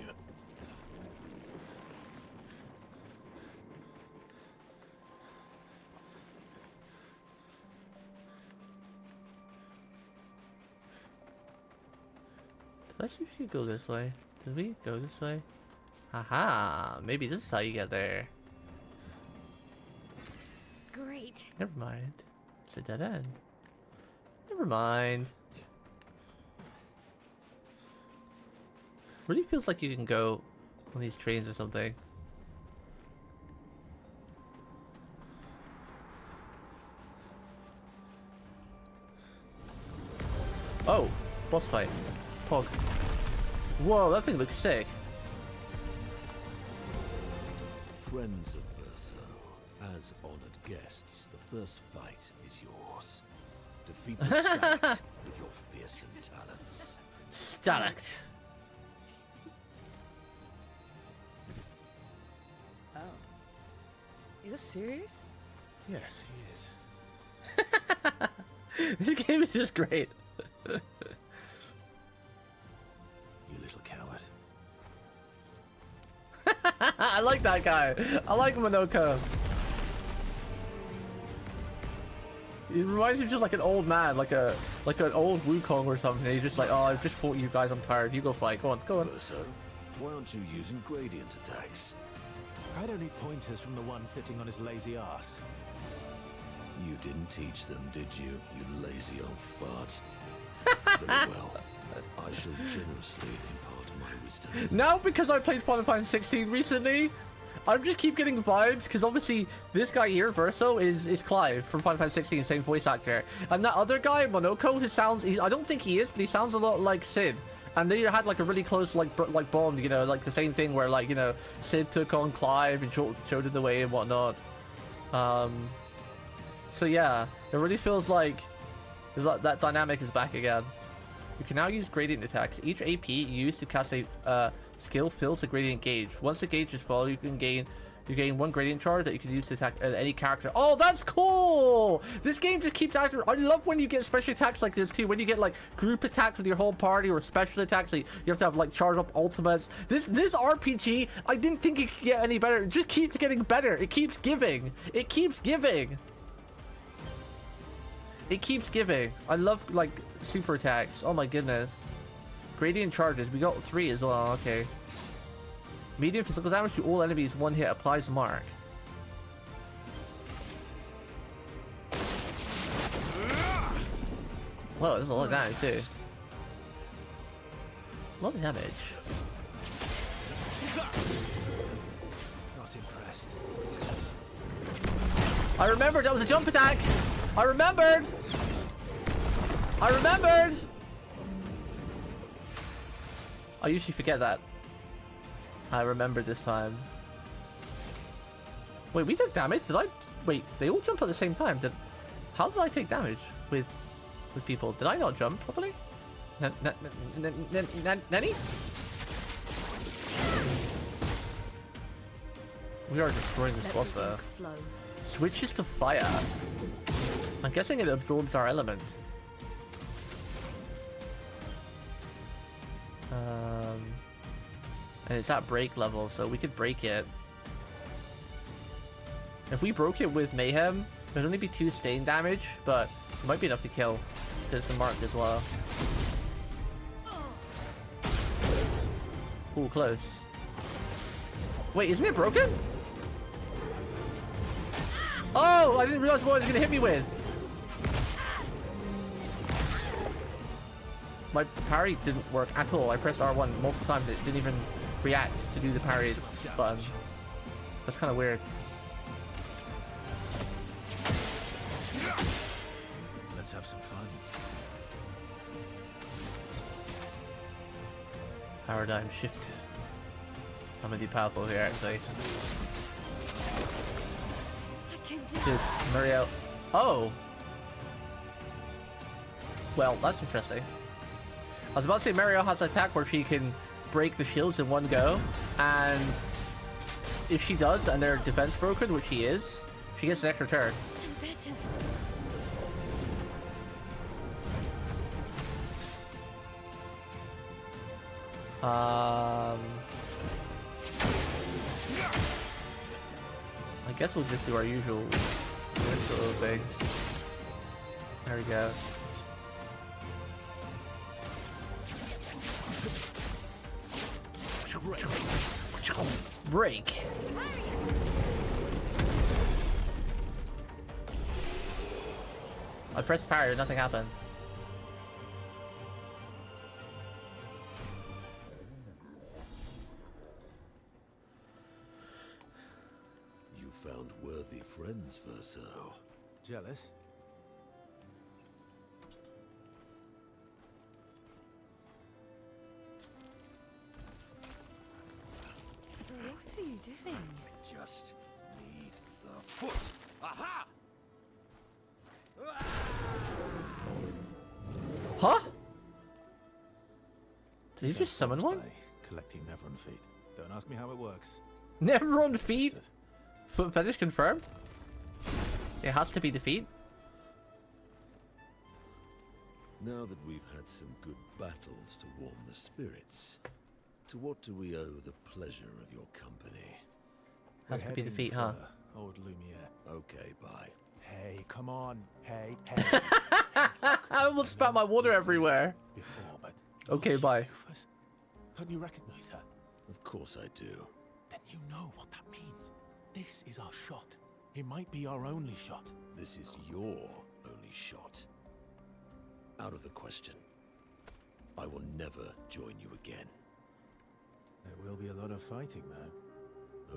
Let's see if you could go this way. Did we go this way? Haha, maybe this is how you get there. Great. Never mind. It's a dead end. Never mind. Really feels like you can go on these trains or something. Oh, boss fight. Pog. Whoa, that thing looks sick. Friends of Verso, as honored guests, the first fight is yours. Defeat the Stalact with your fearsome talents. Stalact. Oh. Is this serious? Yes, he is. This game is just great. You little coward. I like that guy. I like Monoko. He reminds me of just like an old man, like an old Wukong or something. He's just like, oh, I've just fought you guys. I'm tired. You go fight. Go on, go on. Verso, why aren't you using gradient attacks? I don't need pointers from the one sitting on his lazy ass. You didn't teach them, did you? You lazy old fart. Very well. I shall generously impart my wisdom. Now, because I played Final Fantasy 16 recently, I just keep getting vibes, because obviously this guy here, Verso, is Clive from Final Fantasy 16, same voice actor. And that other guy, Monoko, his sounds, I don't think he is, but he sounds a lot like Sid. And they had like a really close like bond, you know, like the same thing where like, you know, Sid took on Clive and showed him the way and whatnot. So yeah, it really feels like that dynamic is back again. You can now use gradient attacks. Each AP you use to cast a skill fills the gradient gauge. Once the gauge is full, you can gain You gain 1 gradient charge that you can use to attack any character. Oh, that's cool! This game just keeps acting. I love when you get special attacks like this too. When you get like group attacks with your whole party or special attacks, like you have to have like charge up ultimates. This RPG, I didn't think it could get any better. It just keeps getting better. It keeps giving. It keeps giving. It keeps giving. I love like super attacks. Oh my goodness. Gradient charges. We got 3 as well. Okay. Medium physical damage to all enemies. 1 hit applies mark. Whoa, there's a lot of damage too. A lot of damage. Not impressed. I remembered that was a jump attack. I remembered. I remembered. I usually forget that. I remember this time. Wait, we took damage? Did I? Wait, they all jump at the same time. How did I take damage with people? Did I not jump properly? Nanny? We are destroying this boss though. Switches to fire. I'm guessing it absorbs our element. And it's at break level, so we could break it. If we broke it with Mayhem, there'd only be 2 stain damage, but it might be enough to kill. Because it's marked as well. Ooh, close. Wait, isn't it broken? Oh, I didn't realize what it was gonna hit me with. My parry didn't work at all. I pressed R1 multiple times. It didn't even react to do the parry button. That's kind of weird. Let's have some fun. Paradigm shift. I'm gonna be powerful here actually. Dude, Mario. Oh! Well, that's interesting. I was about to say Mario has an attack where she can break the shields in one go, and if she does and their defense broken, which she is, she gets an extra turn. I guess we'll just do our usual little things. There we go. Break. I pressed parry, nothing happened. You found worthy friends, Verso. Jealous? What are you doing? We just need the foot. Aha! Huh? Did he just summon one? Collecting Nevron feet. Don't ask me how it works. Nevron feet? Foot fetish confirmed? It has to be the feet. Now that we've had some good battles to warm the spirits, to what do we owe the pleasure of your company? Has to be the feet, huh? Old Lumiere. Okay, bye. Hey, come on. Hey, hey. I almost spat my water everywhere. Before, but Okay, bye. Doofus. Don't you recognize her? Of course I do. Then you know what that means. This is our shot. It might be our only shot. This is your only shot. Out of the question. I will never join you again. There will be a lot of fighting, though.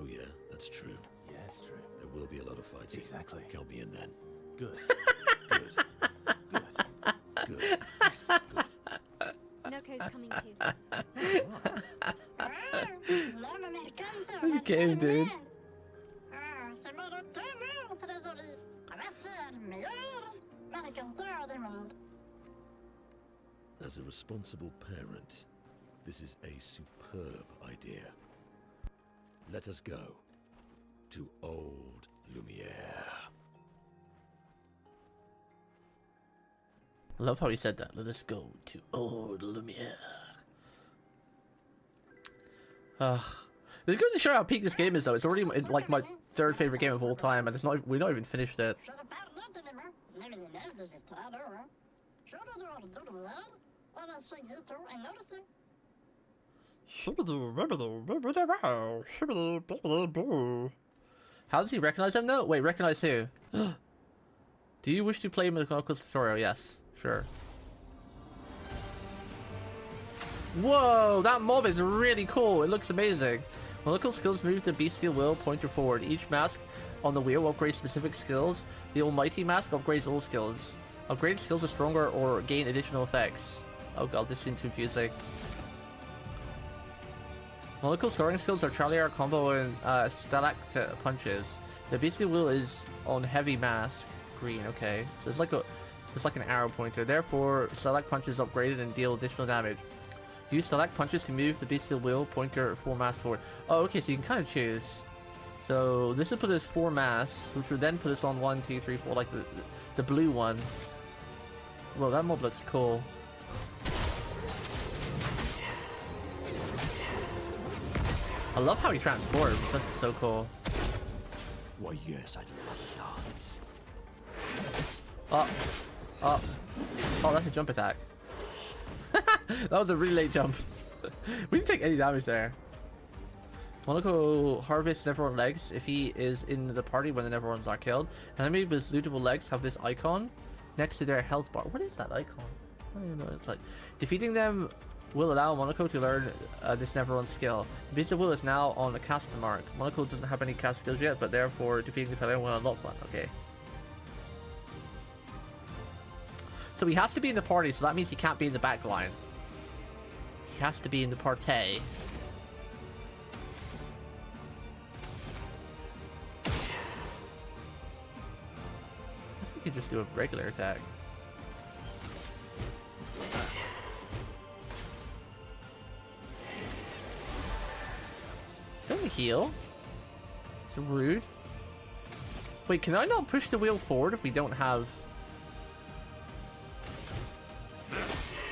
Oh yeah, that's true. Yeah, it's true. There will be a lot of fighting. Exactly. Count me in then. Good. Good. Good. Good. Yes, good. Noko's coming too. Okay, dude. As a responsible parent, this is a superb idea. Let us go. to old Lumiere. I love how he said that. Let us go to old Lumiere. It's good to show how peak this game is, though. It's already like my third favorite game of all time, and it's not. We're not even finished it. How does he recognize them though? Wait, recognize who? Do you wish to play Mechanical tutorial? Yes, sure. Whoa, that mob is really cool. It looks amazing. Molecular skills move the bestial will pointer forward. Each mask on the wheel upgrades specific skills. The almighty mask upgrades all skills. Upgraded skills are stronger or gain additional effects. Oh god, this seems confusing. Molecular scoring skills are Charlier combo and stalactite punches. The bestial will is on heavy mask. Green, okay. So it's like an arrow pointer. Therefore, select punches upgraded and deal additional damage. Use select punches to move the bestial will pointer 4 mass forward. Oh, okay, so you can kind of choose. So this will put us 4 mass, which would then put us on 1, 2, 3, 4, like the blue one. Well, that mob looks cool. I love how he transforms. That's so cool. Why, yes, I'd love a dance. Oh, that's a jump attack. That was a really late jump. We didn't take any damage there. Monaco harvests Neverone legs if he is in the party when the Neverones are killed. Enemy with lootable legs have this icon next to their health bar. What is that icon? I don't even know what it's like. Defeating them will allow Monaco to learn this Neverone skill. The Beast of Will is now on the cast mark. Monaco doesn't have any cast skills yet, but therefore defeating the player will unlock one. Okay. So he has to be in the party, so that means he can't be in the back line. He has to be in the party. I guess we could just do a regular attack. Don't heal. It's rude. Wait, can I not push the wheel forward if we don't have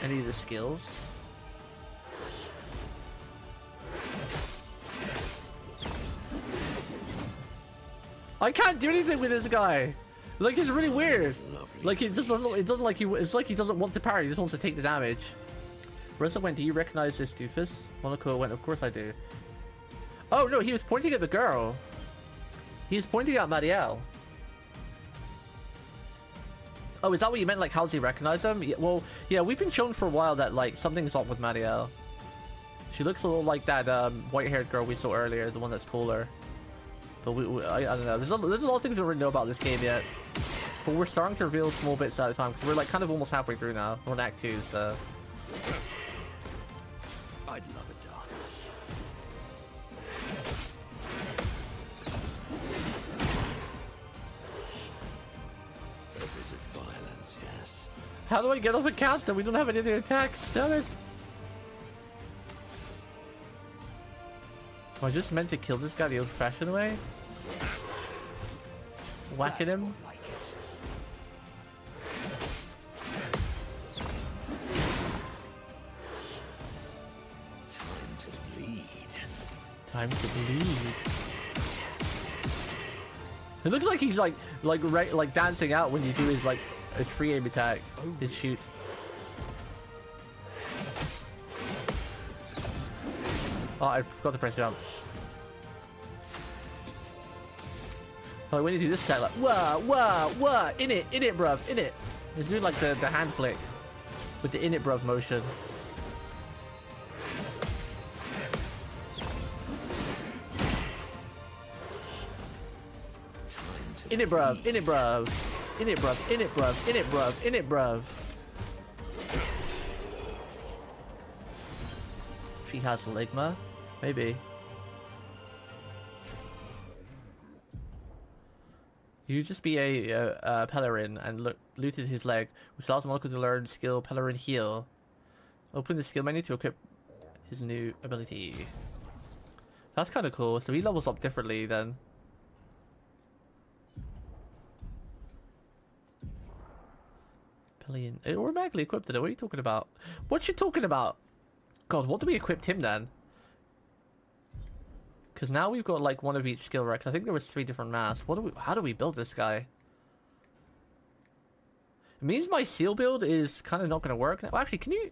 any of the skills? I can't do anything with this guy. Like, it's really weird. Like, it doesn't like it's like he doesn't want to parry. He just wants to take the damage. Marissa went, do you recognize this doofus? Monaco went, of course I do. Oh no, he was pointing at the girl. He was pointing at Marielle. Oh, is that what you meant? Like, how does he recognize him? Yeah, well, yeah, we've been shown for a while that, like, something's up with Marielle. She looks a little like that white-haired girl we saw earlier, the one that's taller. But I don't know. There's a lot of things we don't really know about this game yet. But we're starting to reveal small bits at a time. We're, like, kind of almost halfway through now. We're on Act 2, so... I'd love a dance. Violence, yes. How do I get off a caster? We don't have any other attacks. Damn it. Am I just meant to kill this guy the old-fashioned way? Whacking him? Like it. Time to bleed. Time to bleed. It looks like he's like dancing out when you do his his free aim attack, his shoot. Oh, I forgot to press jump. Oh, when you do this guy, like wah, in it, bruv, in it. He's doing like the hand flick with the in it, bruv motion. In it, bruv, in it, bruv, in it, bruv, in it, bruv, in it, bruv, in it, bruv. She has Ligma, maybe. You just be a Pellerin and looted his leg, which allows Monaco to learn skill Pellerin Heal. Open the skill menu to equip his new ability. That's kind of cool. So he levels up differently then. automatically equipped it. What are you talking about? What you talking about? God, what do we equip him then? Because now we've got like one of each skill, right? 'Cause I think there was 3 different masks. How do we build this guy? It means my seal build is kind of not going to work. Well, actually, can you...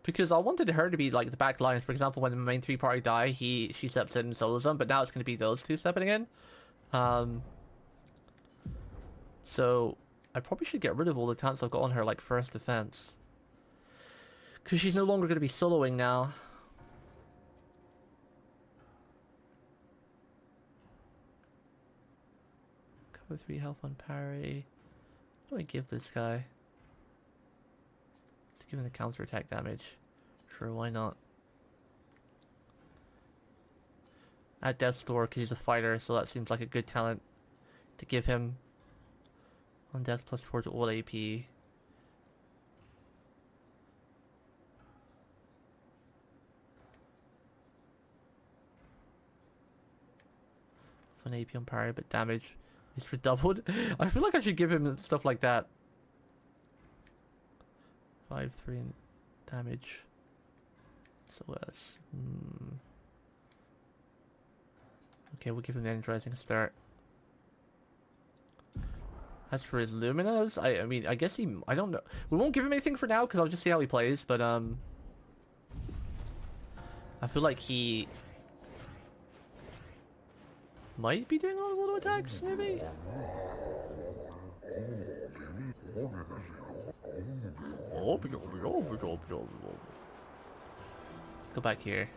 Because I wanted her to be like the back lines. For example, when the main 3 party die, she steps in and solos them. But now it's going to be those 2 stepping in. So I probably should get rid of all the talents I've got on her, like first defense. Because she's no longer going to be soloing now. Cover 3 health on parry. What do I give this guy? Let's give him the counter attack damage. Sure, why not? At Death's Door because he's a fighter, so that seems like a good talent to give him. On Death plus 4 to all AP. One AP on parry, but damage is redoubled. I feel like I should give him stuff like that. 5-3 in damage. SOS. Okay, we'll give him the energizing start. As for his Luminas, I mean, I guess I don't know. We won't give him anything for now because I'll just see how he plays. But I feel like he might be doing a lot of auto attacks, maybe. Let's go back here.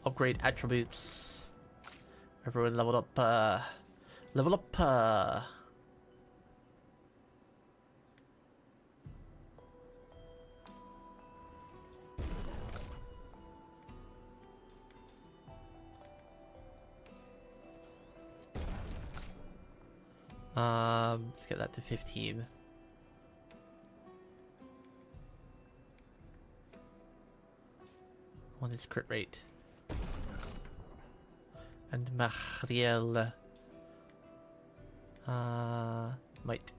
Upgrade attributes. Everyone leveled up. Level up. Let's get that to 15. On his crit rate. And Marielle. Might.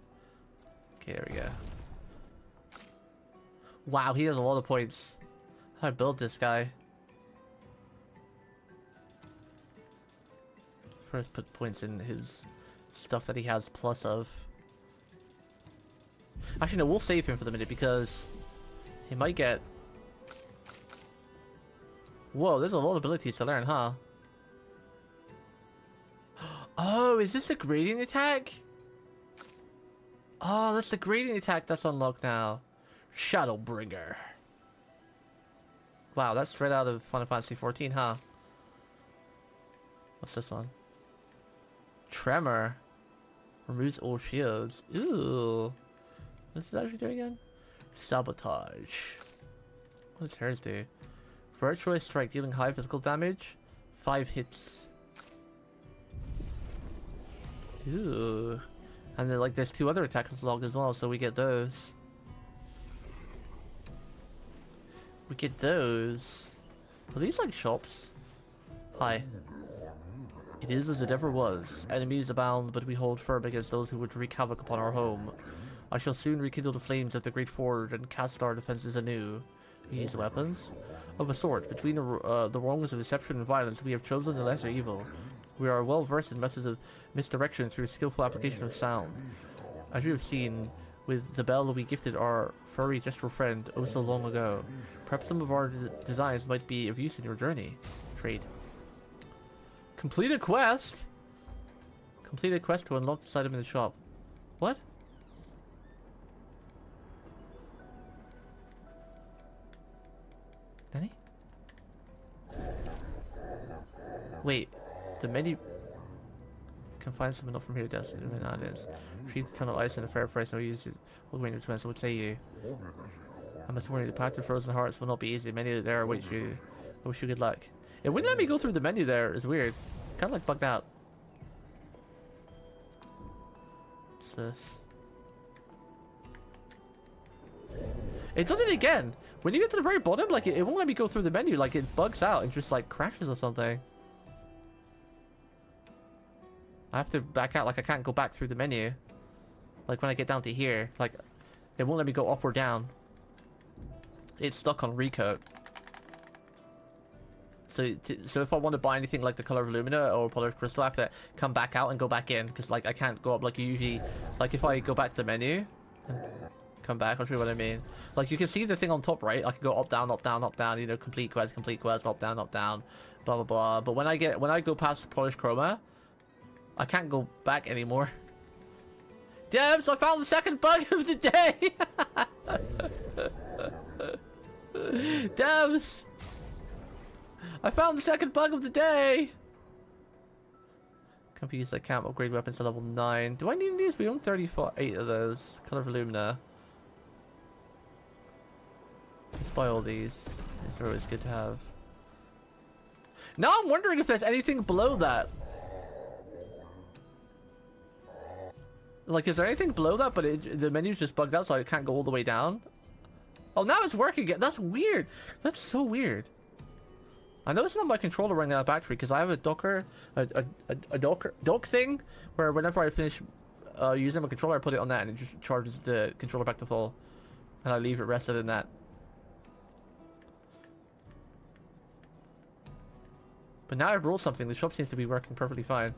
Okay, there we go. Wow, he has a lot of points. How do I build this guy? First put points in his stuff that he has plus of. Actually, no, we'll save him for the minute because he might get... Whoa, there's a lot of abilities to learn, huh? Oh, is this the gradient attack? Oh, that's the gradient attack that's unlocked now. Shadowbringer. Wow, that's straight out of Final Fantasy 14, huh? What's this one? Tremor. Removes all shields. Ooh. What's it actually doing again? Sabotage. What does hers do? Virtuous strike, dealing high physical damage. 5 hits. Ooh. And then, like, there's 2 other attacks logged as well, so we get those. We get those. Are these like shops? Hi. It is as it ever was. Enemies abound, but we hold firm against those who would wreak havoc upon our home. I shall soon rekindle the flames of the Great Forge and cast our defenses anew. We use weapons? Of a sort. Between the wrongs of deception and violence, we have chosen the lesser evil. We are well versed in methods of misdirection through skillful application of sound. As you have seen, with the bell we gifted our furry gestural friend oh so long ago. Perhaps some of our designs might be of use in your journey. Trade. Complete a quest? Complete a quest to unlock this item in the shop. What? Nanny? Wait. The menu... Can find some enough from here to destiny. Retrieve the tunnel ice and a fair price. No use it. We'll wait to so what say you? I must warn you, the path to Frozen Hearts will not be easy. Many there await you. I wish you good luck. It wouldn't let me go through the menu there. It's weird. Kind of like bugged out. What's this? It does it again. When you get to the very bottom, like it won't let me go through the menu. Like it bugs out and just like crashes or something. I have to back out. Like I can't go back through the menu. Like when I get down to here, like it won't let me go up or down. It's stuck on recode. So if I want to buy anything like the Color of Lumina or Polished Crystal, I have to come back out and go back in because like I can't go up like usually. Like if I go back to the menu and come back, I'll show you what I mean. Like you can see the thing on top, right? I can go up, down, up, down, up, down. You know, complete quest, up, down, blah blah blah. But when I go past Polished Chroma, I can't go back anymore. Damn! So I found the second bug of the day. Damn! I found the second bug of the day! Computers that can't upgrade weapons to level 9. Do I need these? We own 38 of those. Color of Lumina. Let's buy all these. These are always good to have. Now I'm wondering if there's anything below that. Like, is there anything below that? But the menu's just bugged out, so I can't go all the way down. Oh, now it's working again. That's weird. That's so weird. I know it's not my controller running out of battery because I have a dock thing where whenever I finish using my controller, I put it on that and it just charges the controller back to full, and I leave it rested in that. But now I've rolled something. The shop seems to be working perfectly fine.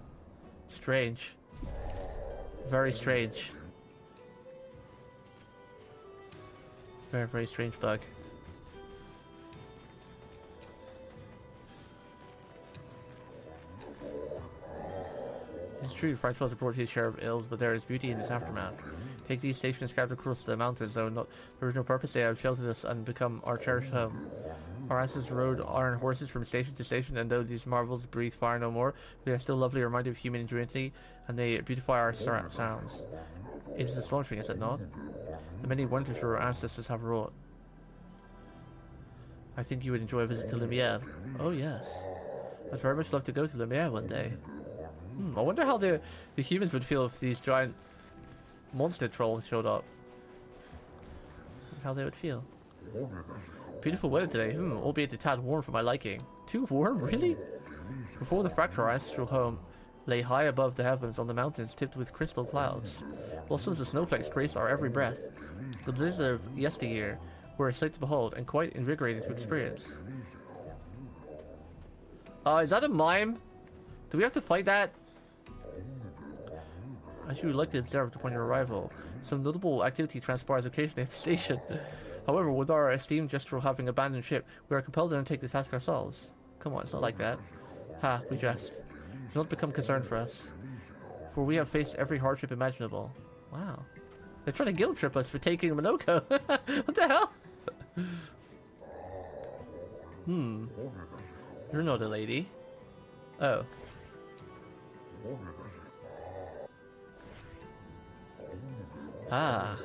Strange. Very strange. Very, very strange bug. It's true, French was brought his share of ills, but there is beauty in its aftermath. Take these stations scattered across the mountains, though there was no purpose, they have sheltered us and become our cherished home. Our ancestors rode iron horses from station to station, and though these marvels breathe fire no more, they are still lovely reminder of human ingenuity, and they beautify our sounds. It is astonishing, is it not? The many wonders our ancestors have wrought. I think you would enjoy a visit to Lumiere. Oh yes. I'd very much love to go to Lumiere one day. I wonder how the humans would feel if these giant monster trolls showed up. How they would feel. Beautiful weather today, albeit a tad warm for my liking. Too warm, really? Before the fracture, our ancestral home lay high above the heavens on the mountains tipped with crystal clouds. Blossoms of snowflakes graced our every breath. The blizzard of yesteryear were a sight to behold and quite invigorating to experience. Is that a mime? Do we have to fight that? As you likely observed upon your arrival, some notable activity transpires occasionally at the station. However, with our esteemed gestural having abandoned ship, we are compelled to undertake the task ourselves. Come on, it's not like that. Ha, we jest. Do not become concerned for us, for we have faced every hardship imaginable. Wow. They're trying to guilt trip us for taking Minoko. What the hell? You're not a lady. Oh. Ah.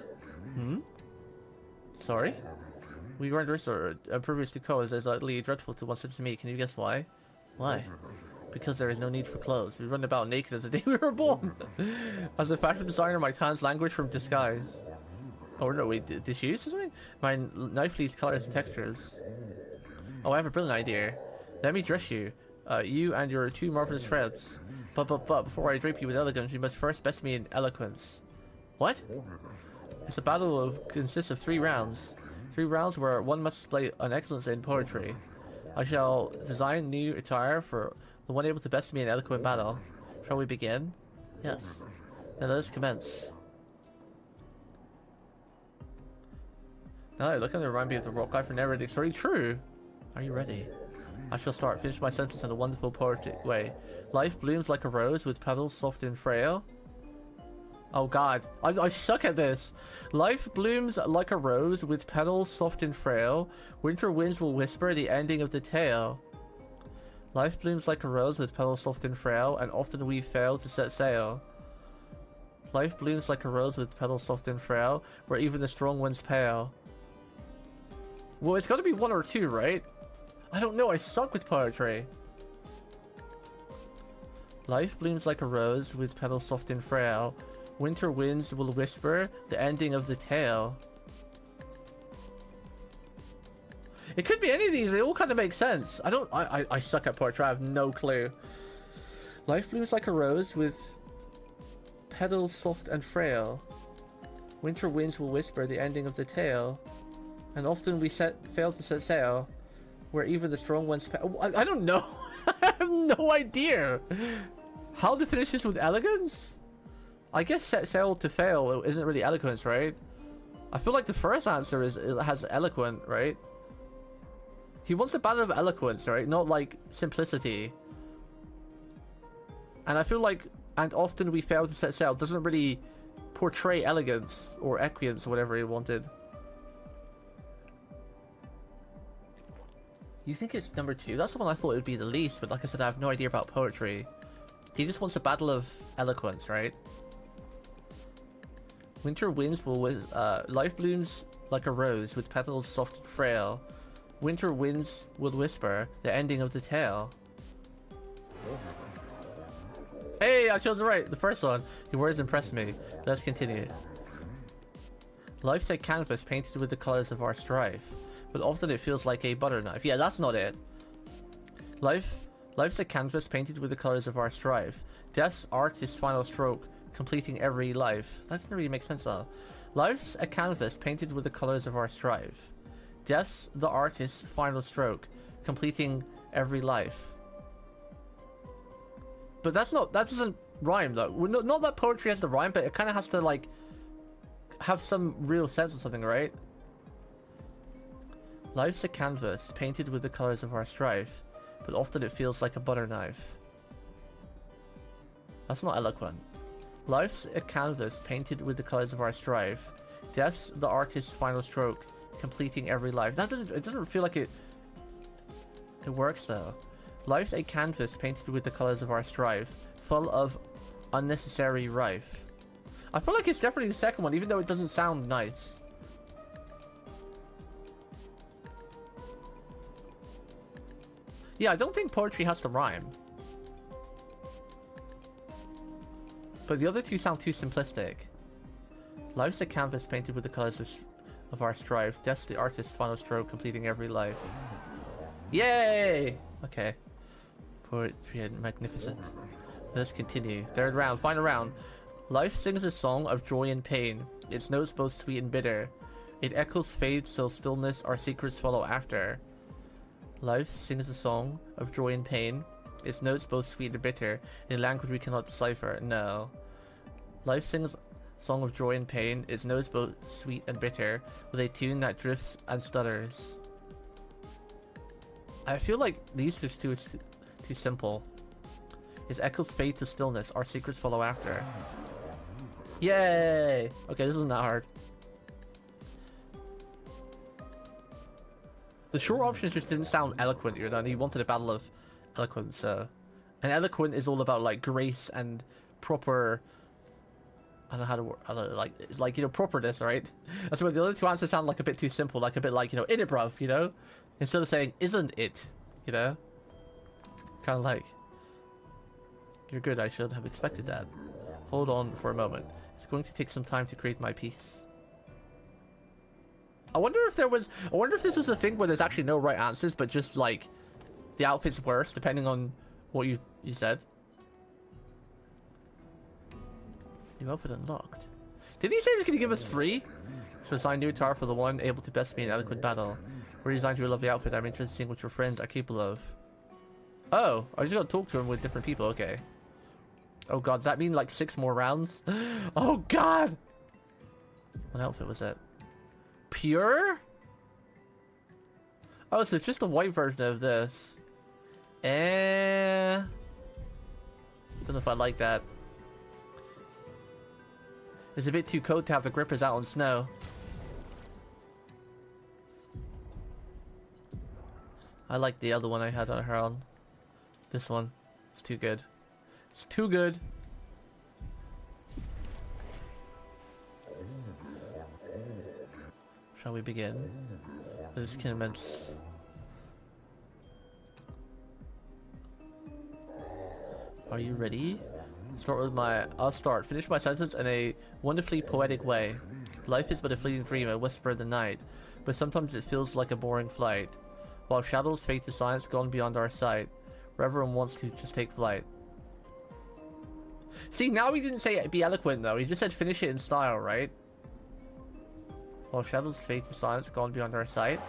Sorry? We weren't restored previously cause as utterly dreadful to one such as me. Can you guess why? Why? Because there is no need for clothes. We run about naked as the day we were born. As a fashion designer, my hands languish from disguise. Oh no, wait, did she use something? My knife leaves colors and textures. Oh, I have a brilliant idea. Let me dress you. You and your two marvelous friends. But before I drape you with elegance, you must first best me in eloquence. What? It's a battle consists of 3 rounds. 3 rounds where one must display an excellence in poetry. I shall design new attire for the one able to best me in eloquent battle. Shall we begin? Yes. Then let us commence. Now I look at the remind me of the rock guy for narrating story. True. Are you ready? I shall start. Finish my sentence in a wonderful poetic way. Life blooms like a rose with petals soft and frail. Oh god, I suck at this. Life blooms like a rose with petals soft and frail. Winter winds will whisper the ending of the tale. Life blooms like a rose with petals soft and frail, and often we fail to set sail. Life blooms like a rose with petals soft and frail, where even the strong winds pale. Well, it's gotta be 1 or 2, right? I don't know, I suck with poetry. Life blooms like a rose with petals soft and frail. Winter winds will whisper the ending of the tale. It could be any of these. They all kind of make sense. I suck at poetry. I have no clue. Life blooms like a rose with petals soft and frail. Winter winds will whisper the ending of the tale. And often we fail to set sail, where even the strong ones... I don't know. I have no idea. How to finish this with elegance? I guess set sail to fail isn't really eloquence, right? I feel like the first answer has eloquent, right? He wants a battle of eloquence, right? Not like simplicity. And I feel like, and often we fail to set sail doesn't really portray elegance or equiance or whatever he wanted. You think it's number 2? That's the one I thought it would be the least, but like I said, I have no idea about poetry. He just wants a battle of eloquence, right? Winter winds will life blooms like a rose with petals soft and frail. Winter winds will whisper the ending of the tale. Hey, I chose it right. The first one. Your words impressed me. Let's continue. Life's a canvas painted with the colors of our strife, but often it feels like a butter knife. Yeah, that's not it. Life's a canvas painted with the colors of our strife. Death's artist's final stroke, completing every life. That doesn't really make sense though. Life's a canvas painted with the colors of our strife. Death's the artist's final stroke, completing every life. But that doesn't rhyme though. Not that poetry has to rhyme, but it kind of has to like have some real sense or something, right? Life's a canvas painted with the colors of our strife, but often it feels like a butter knife. That's not eloquent. Life's a canvas painted with the colors of our strife. Death's the artist's final stroke, completing every life. It doesn't feel like it works though. Life's a canvas painted with the colors of our strife, full of unnecessary rife. I feel like it's definitely the second one, even though it doesn't sound nice. Yeah, I don't think poetry has to rhyme. But the other two sound too simplistic. Life's a canvas painted with the colors of our strife. Death's the artist's final stroke, completing every life. Yay! Okay. Poetry and magnificent. Let's continue. Third round, final round. Life sings a song of joy and pain. Its notes both sweet and bitter. It echoes fade, so stillness our secrets follow after. Life sings a song of joy and pain. Its notes both sweet and bitter. In a language we cannot decipher. No. Life sings a song of joy and pain. Its notes both sweet and bitter. With a tune that drifts and stutters. I feel like these two is too simple. Its echoes fade to stillness. Our secrets follow after. Yay! Okay, this isn't that hard. The short options just didn't sound eloquent, you know, he wanted a battle of eloquence, so... And eloquent is all about, like, grace and proper... I don't know how to... I don't know, like, it's like, you know, properness, right? That's why the other two answers sound like a bit too simple, like a bit like, you know, in it, bruv, you know? Instead of saying, isn't it, you know? Kind of like... You're good, I should have expected that. Hold on for a moment. It's going to take some time to create my piece. I wonder if this was a thing where there's actually no right answers, but just like the outfit's worse depending on what you said. New outfit unlocked. Did he say he was going to give us 3? Should assign new attire for the one able to best me in eloquent battle. Redesigned your lovely outfit. I'm interested in seeing what your friends are capable of. Oh, I just got to talk to him with different people. Okay. Oh god, does that mean like 6 more rounds? Oh god! What outfit was that? Pure? Oh, so it's just a white version of this. Don't know if I like that. It's a bit too cold to have the grippers out on snow. I like the other one I had on her on. This one. It's too good. It's too good. Shall we begin? Let's commence. Are you ready? I'll start. Finish my sentence in a wonderfully poetic way. Life is but a fleeting dream, a whisper in the night. but sometimes it feels like a boring flight. While shadows fade to silence gone beyond our sight, where everyone wants to just take flight. See, now he didn't say be eloquent though, he just said finish it in style, right? While shadows fade to silence gone beyond our sight.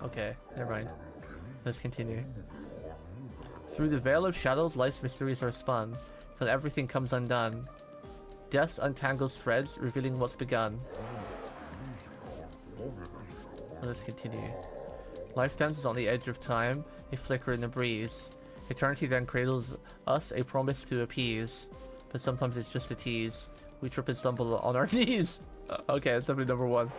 Okay, never mind. Let's continue. Through the veil of shadows, life's mysteries are spun, till everything comes undone. Death untangles threads, revealing what's begun. Let's continue. Life dances on the edge of time, a flicker in the breeze. Eternity then cradles us, a promise to appease. But sometimes it's just a tease. We trip and stumble on our knees. Okay, that's definitely number one.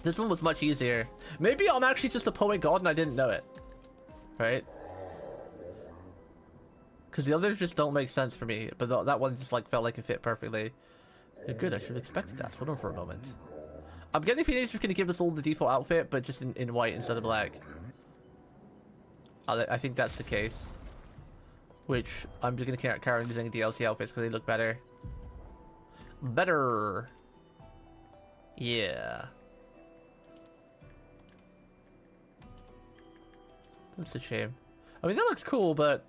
This one was much easier. Maybe I'm actually just a poet god and I didn't know it. Right? Because the others just don't make sense for me. But that one just like felt like it fit perfectly. Good, I should have expected that. Hold on for a moment. I'm getting the feeling he's just going to give us all the default outfit, but just in white instead of black. I think that's the case. Which, I'm just going to carry on using DLC outfits because they look better. Better! Yeah. That's a shame. I mean, that looks cool, but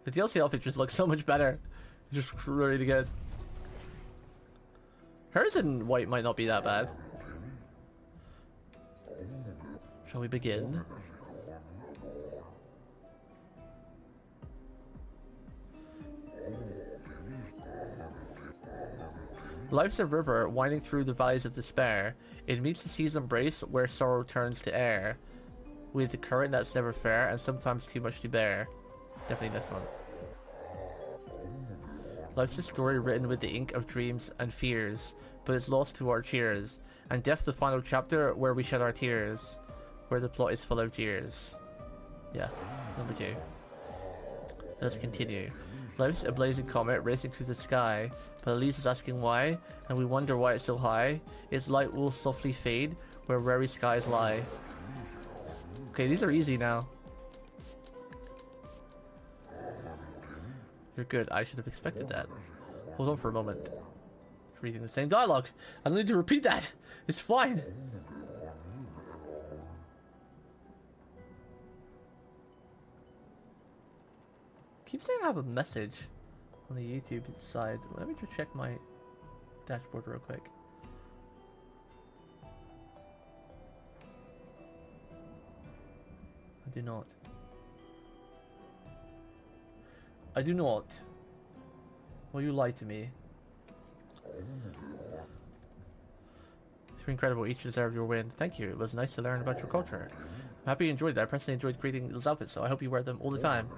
the DLC outfit just looks so much better. Just really good. Hers in white might not be that bad. Shall we begin? Life's a river winding through the valleys of despair. It meets the sea's embrace where sorrow turns to air. With the current that's never fair and sometimes too much to bear. Definitely this one. Life's a story written with the ink of dreams and fears, but it's lost to our cheers. And death the final chapter where we shed our tears. Where the plot is full of jeers. Yeah, number 2. Let's continue. Life's a blazing comet racing through the sky, but it leaves us asking why, and we wonder why it's so high. Its light will softly fade where weary skies lie. Okay, these are easy now. You're good. I should have expected that. Hold on for a moment. Reading the same dialogue. I don't need to repeat that. It's fine. Keep saying I have a message on the YouTube side. Let me just check my dashboard real quick. I do not. I do not. Well, you lied to me. It's incredible. Each deserved your win. Thank you. It was nice to learn about your culture. I'm happy you enjoyed that. I personally enjoyed creating those outfits, so I hope you wear them all the time.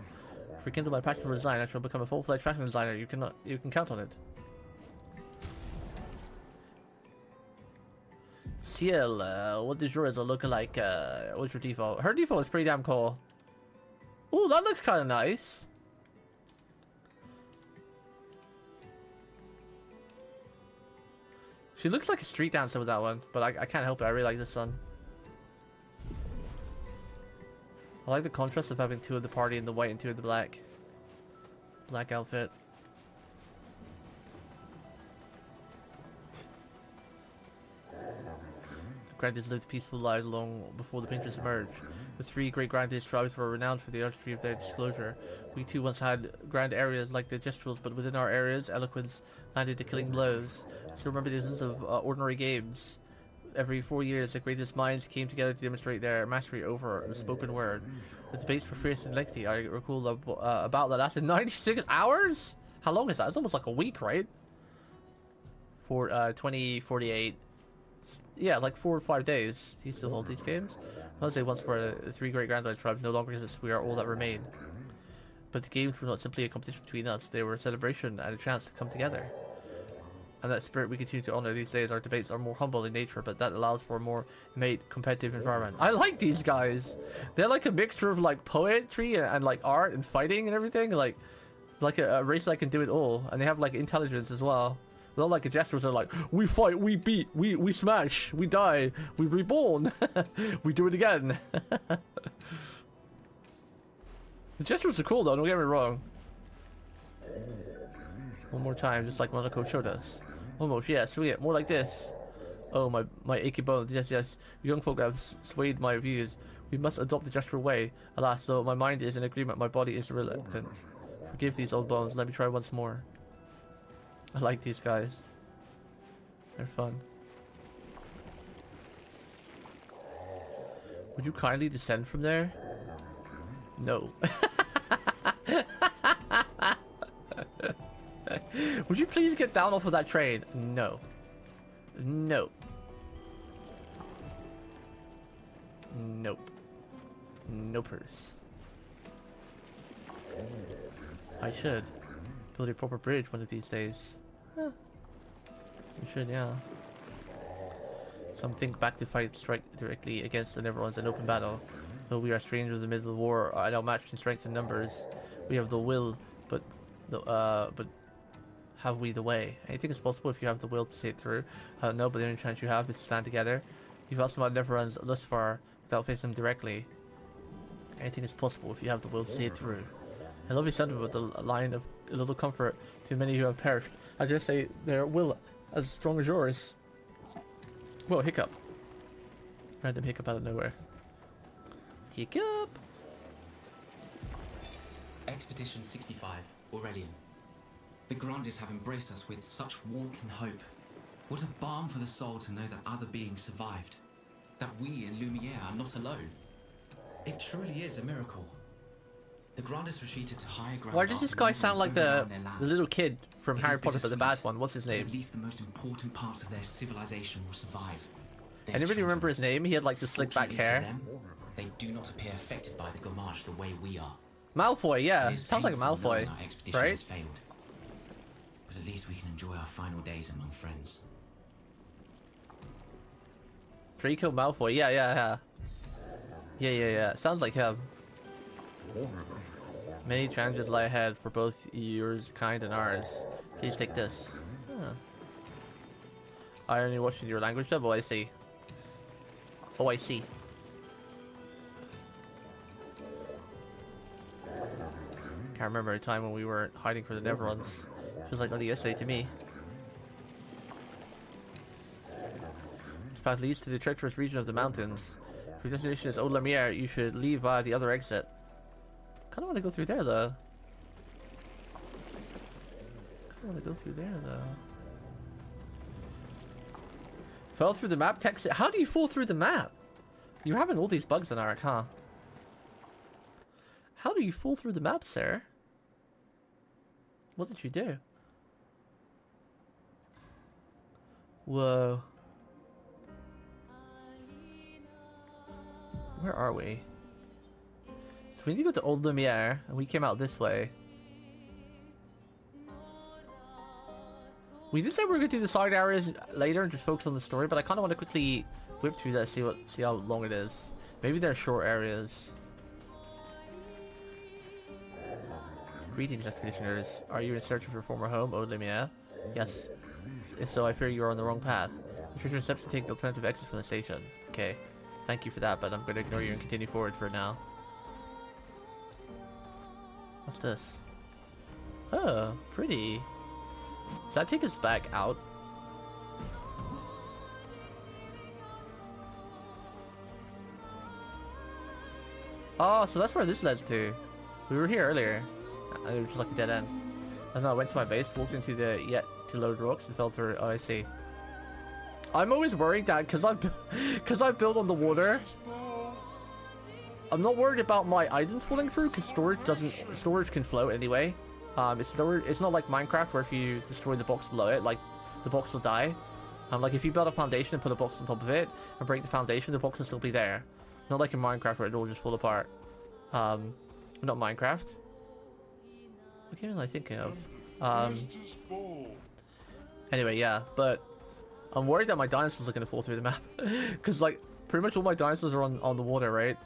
If you rekindle my passion for design, I shall become a full-fledged fashion designer. You can count on it. Ciel, what does yours look like? What's your default? Her default is pretty damn cool. Ooh, that looks kind of nice. She looks like a street dancer with that one, but I can't help it. I really like this one. I like the contrast of having 2 of the party in the white and 2 of the black. Black outfit. The Grandies lived peaceful lives long before the painters emerged. The 3 great Grandies tribes were renowned for the artistry of their disclosure. We too once had grand areas like the Gestrals, but within our areas, eloquence landed the killing blows. So remember the essence of ordinary games. Every 4 years, the greatest minds came together to demonstrate their mastery over the spoken word. The debates were fierce and lengthy. I recall about that lasted 96 hours? How long is that? It's almost like a week, right? For 2048. Yeah, like 4 or 5 days. Do you still hold these games? I'll say once were the 3 great Grandies tribes no longer exist. We are all that remain. But the games were not simply a competition between us. They were a celebration and a chance to come together. And that spirit we continue to honor these days. Our debates are more humble in nature, but that allows for a more innate competitive environment. I like these guys. They're like a mixture of like poetry and like art and fighting and everything. Like a race that can do it all. And they have like intelligence as well. Not like the Jesters are like, we fight, we beat, we smash, we die, we reborn, we do it again. The Jesters are cool though, don't get me wrong. One more time, just like Monaco showed us. Almost, yeah, sweet. More like this. Oh, my achy bones. Yes, yes. Young folk have swayed my views. We must adopt the gesture way. Alas, though my mind is in agreement, my body is reluctant. Forgive these old bones. Let me try once more. I like these guys. They're fun. Would you kindly descend from there? No. Would you please get down off of that train? No. No. Nope. Nopers. I should build a proper bridge one of these days. Huh. You should, yeah. Some think back to fight strike directly against the Neverlands in open battle. Though we are strangers in the middle of the war, I don't match in strength and numbers. We have the will, but have we the way? Anything is possible if you have the will to see it through. I don't know, but the only chance you have is to stand together. You've asked about Neverlands thus far without facing them directly. Anything is possible if you have the will to see it through. I love your sentiment with the line of a little comfort to many who have perished. I just say their will as strong as yours. Whoa, hiccup. Random hiccup out of nowhere. Hiccup! Expedition 65, Aurelian. The Grandes have embraced us with such warmth and hope. What a balm for the soul to know that other beings survived. That we in Lumiere are not alone. It truly is a miracle. The Grandes retreated to higher ground. Why does this guy sound like the little kid from Harry Potter, but the bad one? What's his name? At least the most important parts of their civilization will survive. Anybody remember his name? He had like the slick back hair. Them, they do not appear affected by the Gommage the way we are. Malfoy, yeah. Sounds like a Malfoy, right? Has failed. But at least we can enjoy our final days among friends. Draco Malfoy, yeah. Yeah. Sounds like him. Many challenges lie ahead for both yours kind and ours. Please take this. Huh. I only watched your language dub. Oh, I see. Oh, I see. Can't remember a time when we weren't hiding for the Neverlands. Feels like only yesterday to me. This path leads to the treacherous region of the mountains. If your destination is Old Lumiere, you should leave via the other exit. I don't want to go through there though. Fell through the map text. How do you fall through the map? You're having all these bugs in Arik, huh? How do you fall through the map, sir? What did you do? Whoa. Where are we? So we need to go to Old Lumiere, and we came out this way. We did say we were going to do the side areas later and just focus on the story, but I kind of want to quickly whip through that, see how long it is. Maybe they're short areas. Greetings, expeditioners. Are you in search of your former home, Old Lumiere? Yes. If so, I fear you are on the wrong path. Be sure to steps to take the alternative exit from the station. Okay. Thank you for that, but I'm going to ignore you and continue forward for now. What's this? Oh, pretty. Does that take us back out? Oh, so that's where this leads to. We were here earlier. It was just like a dead end. And then I went to my base, walked into the yet to load rocks, and fell through. Oh, I see. I'm always worried that because I built on the water. I'm not worried about my items falling through because storage can float anyway. It's not like Minecraft where if you destroy the box below it, like the box will die. Like if you build a foundation and put a box on top of it and break the foundation, the box will still be there. Not like in Minecraft where it all just fall apart. Not Minecraft. What game am I thinking of? Anyway, yeah, but I'm worried that my dinosaurs are gonna fall through the map because like pretty much all my dinosaurs are on the water, right?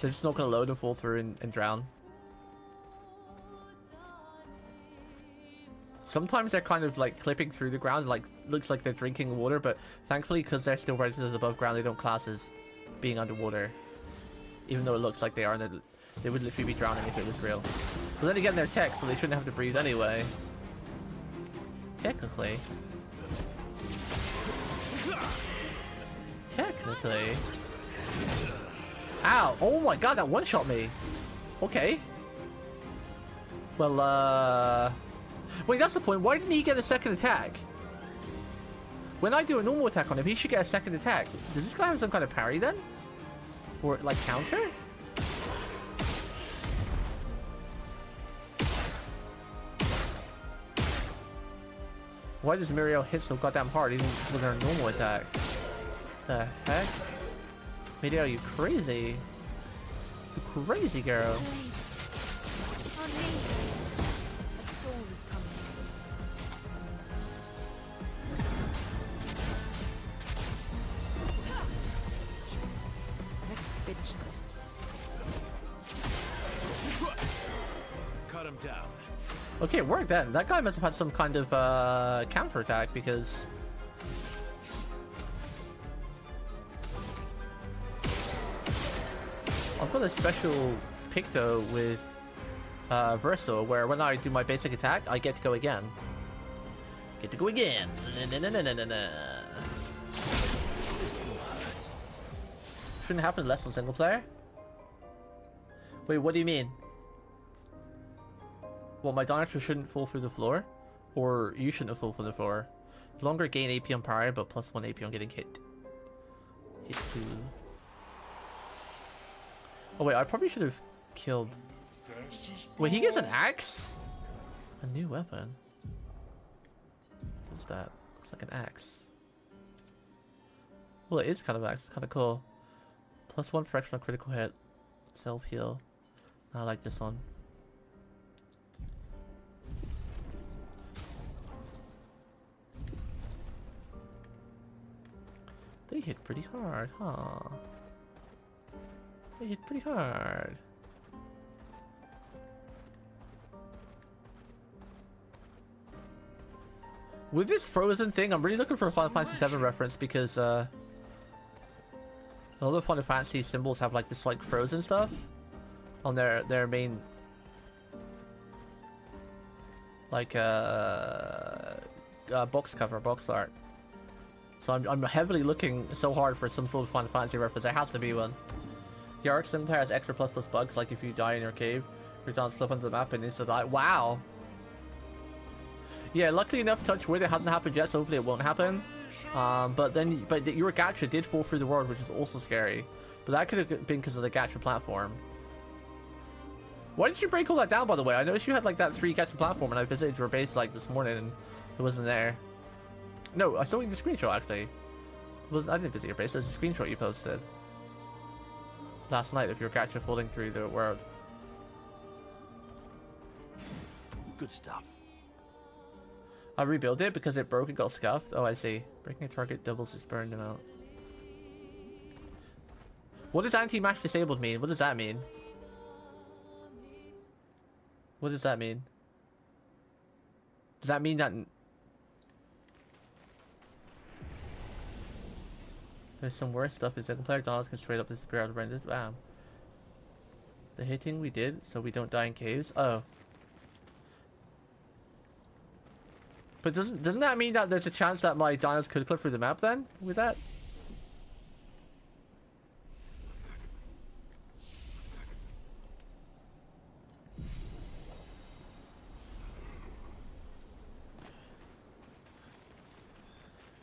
They're just not gonna load and fall through and drown. Sometimes they're kind of like clipping through the ground, like looks like they're drinking water, but thankfully because they're still registered above ground, they don't class as being underwater. Even though it looks like they are, they would literally be drowning if it was real. But then again, they're tech, so they shouldn't have to breathe anyway. Technically. Technically. Ow! Oh my god, that one-shot me! Okay. Well, wait, that's the point. Why didn't he get a second attack? When I do a normal attack on him, he should get a second attack. Does this guy have some kind of parry then? Or, like, counter? Why does Muriel hit so goddamn hard even with her normal attack? The heck? Muriel, you crazy. You crazy girl. On me. A storm is coming. Let's finish this. Cut him down. Okay, it worked then. That guy must have had some kind of counter attack because I've got a special pick though with Verso where when I do my basic attack, I get to go again. Get to go again. Shouldn't happen unless on single player. Wait, what do you mean? Well, my dinosaur shouldn't fall through the floor, or you shouldn't have fallen through the floor. Longer gain AP on parry, but plus 1 AP on getting hit. Hit 2. Oh wait, I probably should have killed. Wait, he gets an axe? A new weapon? What's that? Looks like an axe. Well, it is kind of an axe. It's kind of cool. Plus 1 fraction on critical hit. Self heal. I like this one. They hit pretty hard, huh? They hit pretty hard. With this Frozen thing, I'm really looking for a Final Fantasy VII reference because a lot of Final Fantasy symbols have like this like Frozen stuff on their main like box cover, box art. So I'm heavily looking so hard for some sort of Final Fantasy reference. There has to be one. The Arc single player has extra plus bugs, like if you die in your cave, your downs flip onto the map and insta die. Wow. Yeah, luckily enough, touch wood, it hasn't happened yet, so hopefully it won't happen. But your gacha did fall through the world, which is also scary. But that could have been because of the gacha platform. Why did you break all that down, by the way? I noticed you had like that 3 gacha platform, and I visited your base like this morning, and it wasn't there. No, I saw you in the screenshot actually. I didn't visit your base. It was a screenshot you posted last night of your gacha falling through the world. Good stuff. I rebuilt it because it broke and got scuffed. Oh, I see. Breaking a target doubles its burned amount. What does anti-match disabled mean? What does that mean? What does that mean? Does that mean that there's some worse stuff? Is single player dollars can straight up disappear out of rendered? Wow. The hitting we did so we don't die in caves? Oh. But doesn't that mean that there's a chance that my dinos could clip through the map then? With that?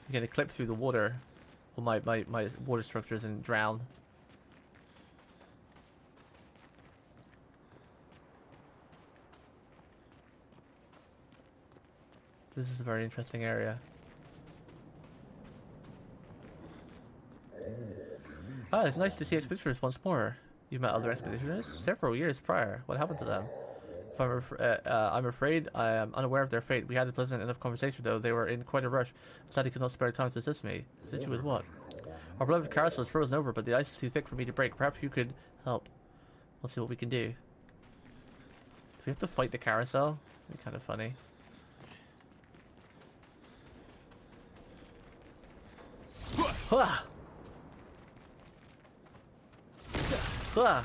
You're gonna clip through the water. Well, my water structures and drown. This is a very interesting area. Ah, it's nice to see expeditioners once more. You've met other expeditioners? Several years prior. What happened to them? If I'm afraid I am unaware of their fate. We had a pleasant enough conversation though. They were in quite a rush. Sadly could not spare time to assist me. Assist you with what? Our beloved carousel is frozen over, but the ice is too thick for me to break. Perhaps you could help. Let's see what we can do. Do we have to fight the carousel? That'd be kind of funny. Hua! Hua!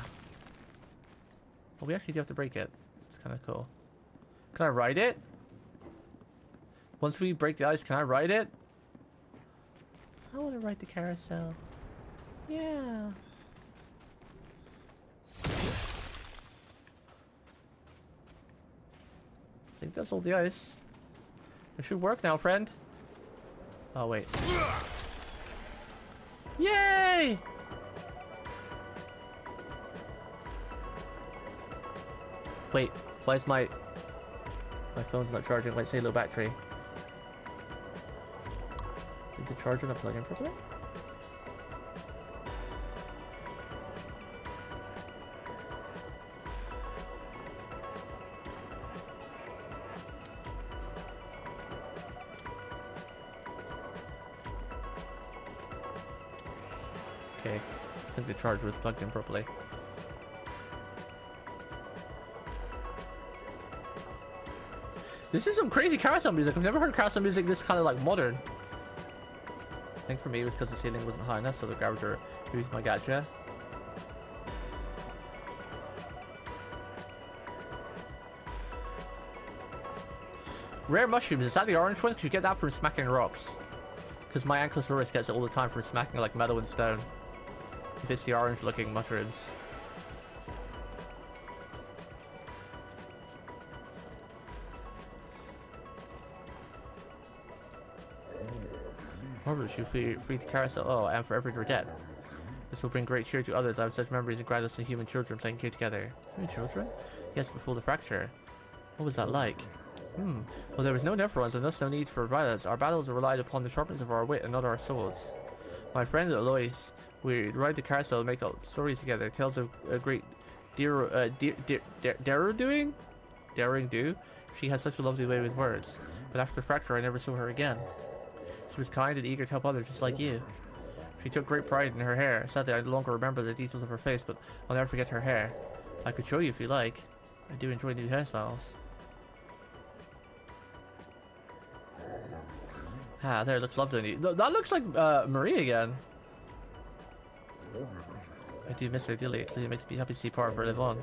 Well, we actually do have to break it. It's kind of cool. Can I ride it? Once we break the ice, can I ride it? I want to ride the carousel. Yeah. I think that's all the ice. It should work now, friend. Oh, wait. Yay! Wait, why is my phone's not charging? Let's say low battery. Did the charger not plug in properly? Okay, I think the charger was plugged in properly. This is some crazy carousel music. I've never heard carousel music this kind of like modern. I think for me it was because the ceiling wasn't high enough, so the garager used my gacha. Rare mushrooms, is that the orange one? Because you get that from smacking rocks. Because my Ankylosaurus gets it all the time from smacking like metal and stone. If it's the orange looking mushrooms. Marvelous, you free the carousel. Oh, and forever your debt. This will bring great cheer to others. I have such memories and grant us the human children playing here together. Human children? Yes, before the fracture. What was that like? Well, there was no Nephros and thus no need for violence. Our battles relied upon the sharpness of our wit and not our swords. My friend Alois, we ride the carousel and make up stories together. Tales of a great daring do. She had such a lovely way with words. But after the fracture, I never saw her again. She was kind and eager to help others, just like you. She took great pride in her hair. Sadly, I no longer remember the details of her face, but I'll never forget her hair. I could show you if you like. I do enjoy new hairstyles. Ah, there, it looks lovely on you. That looks like Marie again. I do miss her dearly. It clearly makes me happy to see part of her live on.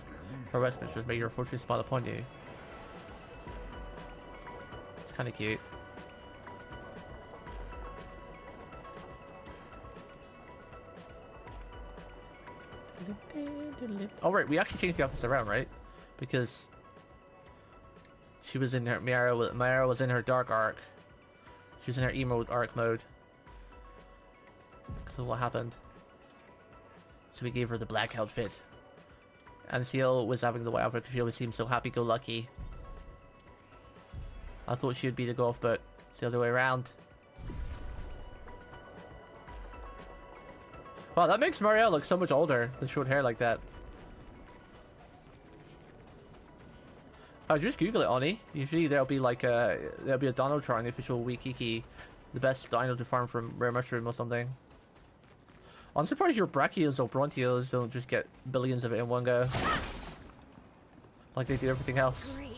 Her Westminsters may your fortune smile upon you. It's kind of cute. Oh right, we actually changed the office around, right? Because she was in her Mayara was in her dark arc. She was in her emo arc mode. So what happened? So we gave her the black outfit. And Seal was having the white outfit because she always seemed so happy-go-lucky. I thought she would be the golf, but it's the other way around. Wow, that makes Marielle look so much older than short hair like that. Oh, just Google it, Oni. Usually there'll be like there'll be a dino chart on the official Wikiki, the best dino to farm from rare mushroom or something. I'm surprised your brachios or bronchios don't just get billions of it in one go, like they do everything else. Great.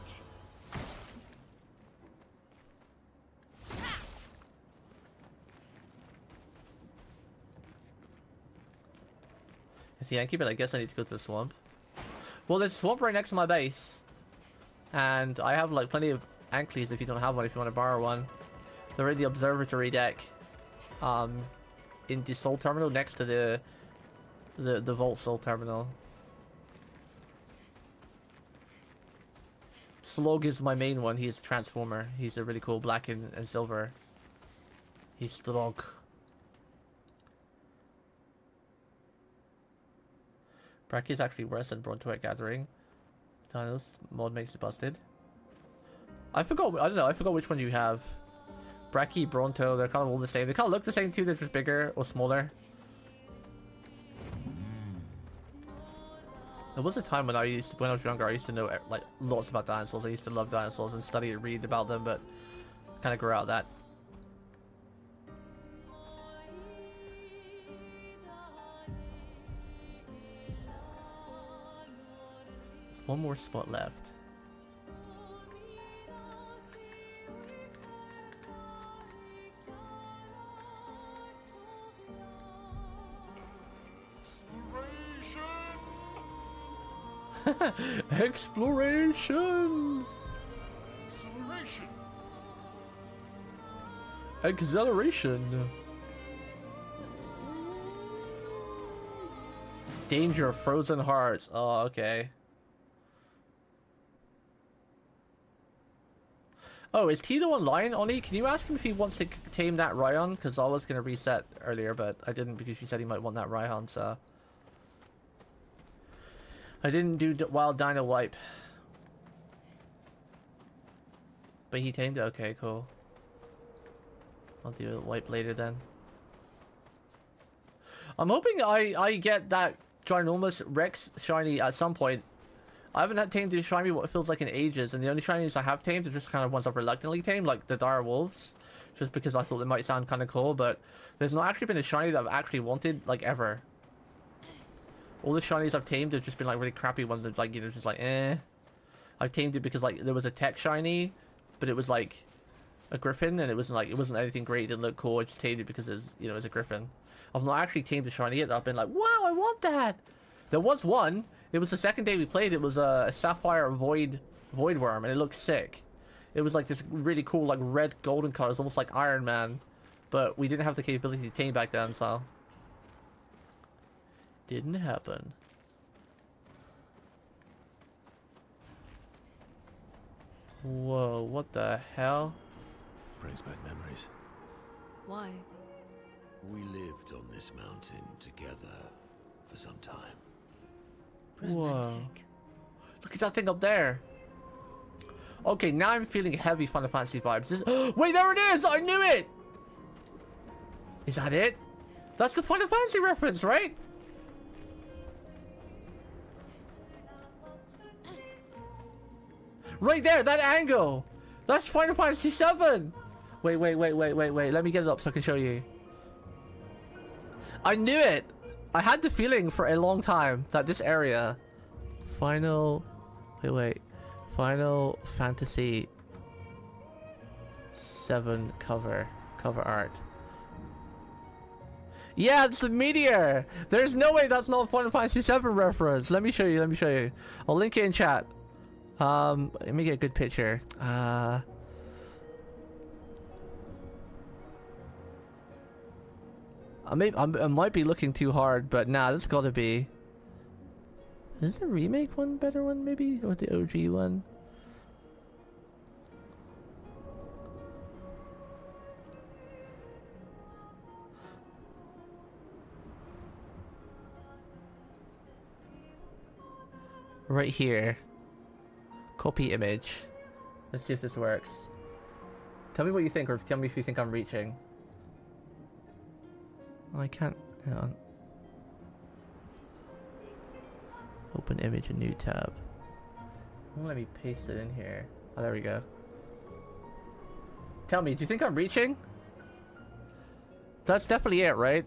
It's Yankee, but I guess I need to go to the swamp. Well, there's a swamp right next to my base. And I have like plenty of Ankles if you don't have one, if you want to borrow one. They're in the observatory deck. In the soul terminal next to the vault soul terminal. Slug is my main one. He's a transformer. He's a really cool black and silver. He's Slug. Bracky is actually worse than Bronto at Gathering. Dinos mod makes it busted. I don't know, I forgot which one you have. Bracky, Bronto, they're kind of all the same. They kind of look the same too, they're just bigger or smaller. There was a time when I was younger, I used to know like lots about dinosaurs. I used to love dinosaurs and study and read about them, but I kind of grew out of that. One more spot left. Exploration! Acceleration! Danger, frozen hearts. Oh, okay. Oh, is Tito online, Oni? Can you ask him if he wants to tame that Ryan? Because I was going to reset earlier, but I didn't because you said he might want that Ryan, so... I didn't do Wild Dino Wipe. But he tamed it? Okay, cool. I'll do a wipe later then. I'm hoping I get that ginormous Rex shiny at some point. I haven't had tamed the shiny what it feels like in ages, and the only shinies I have tamed are just kind of ones I've reluctantly tamed, like the Dire Wolves, just because I thought they might sound kind of cool, but there's not actually been a shiny that I've actually wanted, like, ever. All the shinies I've tamed have just been, like, really crappy ones that, like, you know, just like, eh. I've tamed it because, like, there was a tech shiny, but it was, like, a griffin, and it wasn't anything great, it didn't look cool, I just tamed it because it was, you know, it was a griffin. I've not actually tamed a shiny yet that I've been like, wow, I want that! There was one. It was the second day we played. It was a Sapphire Void Worm, and it looked sick. It was like this really cool, like red golden color. It's almost like Iron Man, but we didn't have the capability to tame back then, so didn't happen. Whoa! What the hell? Brings back memories. Why? We lived on this mountain together for some time. Whoa. Look at that thing up there. Okay, now I'm feeling heavy Final Fantasy vibes. Wait, there it is! I knew it! Is that it? That's the Final Fantasy reference, right? Right there, that angle! That's Final Fantasy 7! Wait. Let me get it up so I can show you. I knew it! I had the feeling for a long time that this area... Final Fantasy 7 cover art. Yeah, it's the meteor! There's no way that's not a Final Fantasy 7 reference! Let me show you. I'll link it in chat. Let me get a good picture. I might be looking too hard, but nah, this gotta be... Is the remake one better one, maybe? Or the OG one? Right here. Copy image. Let's see if this works. Tell me what you think, or tell me if you think I'm reaching. I can't. Hang on. Open image, a new tab. Let me paste it in here. Oh, there we go. Tell me, do you think I'm reaching? That's definitely it, right?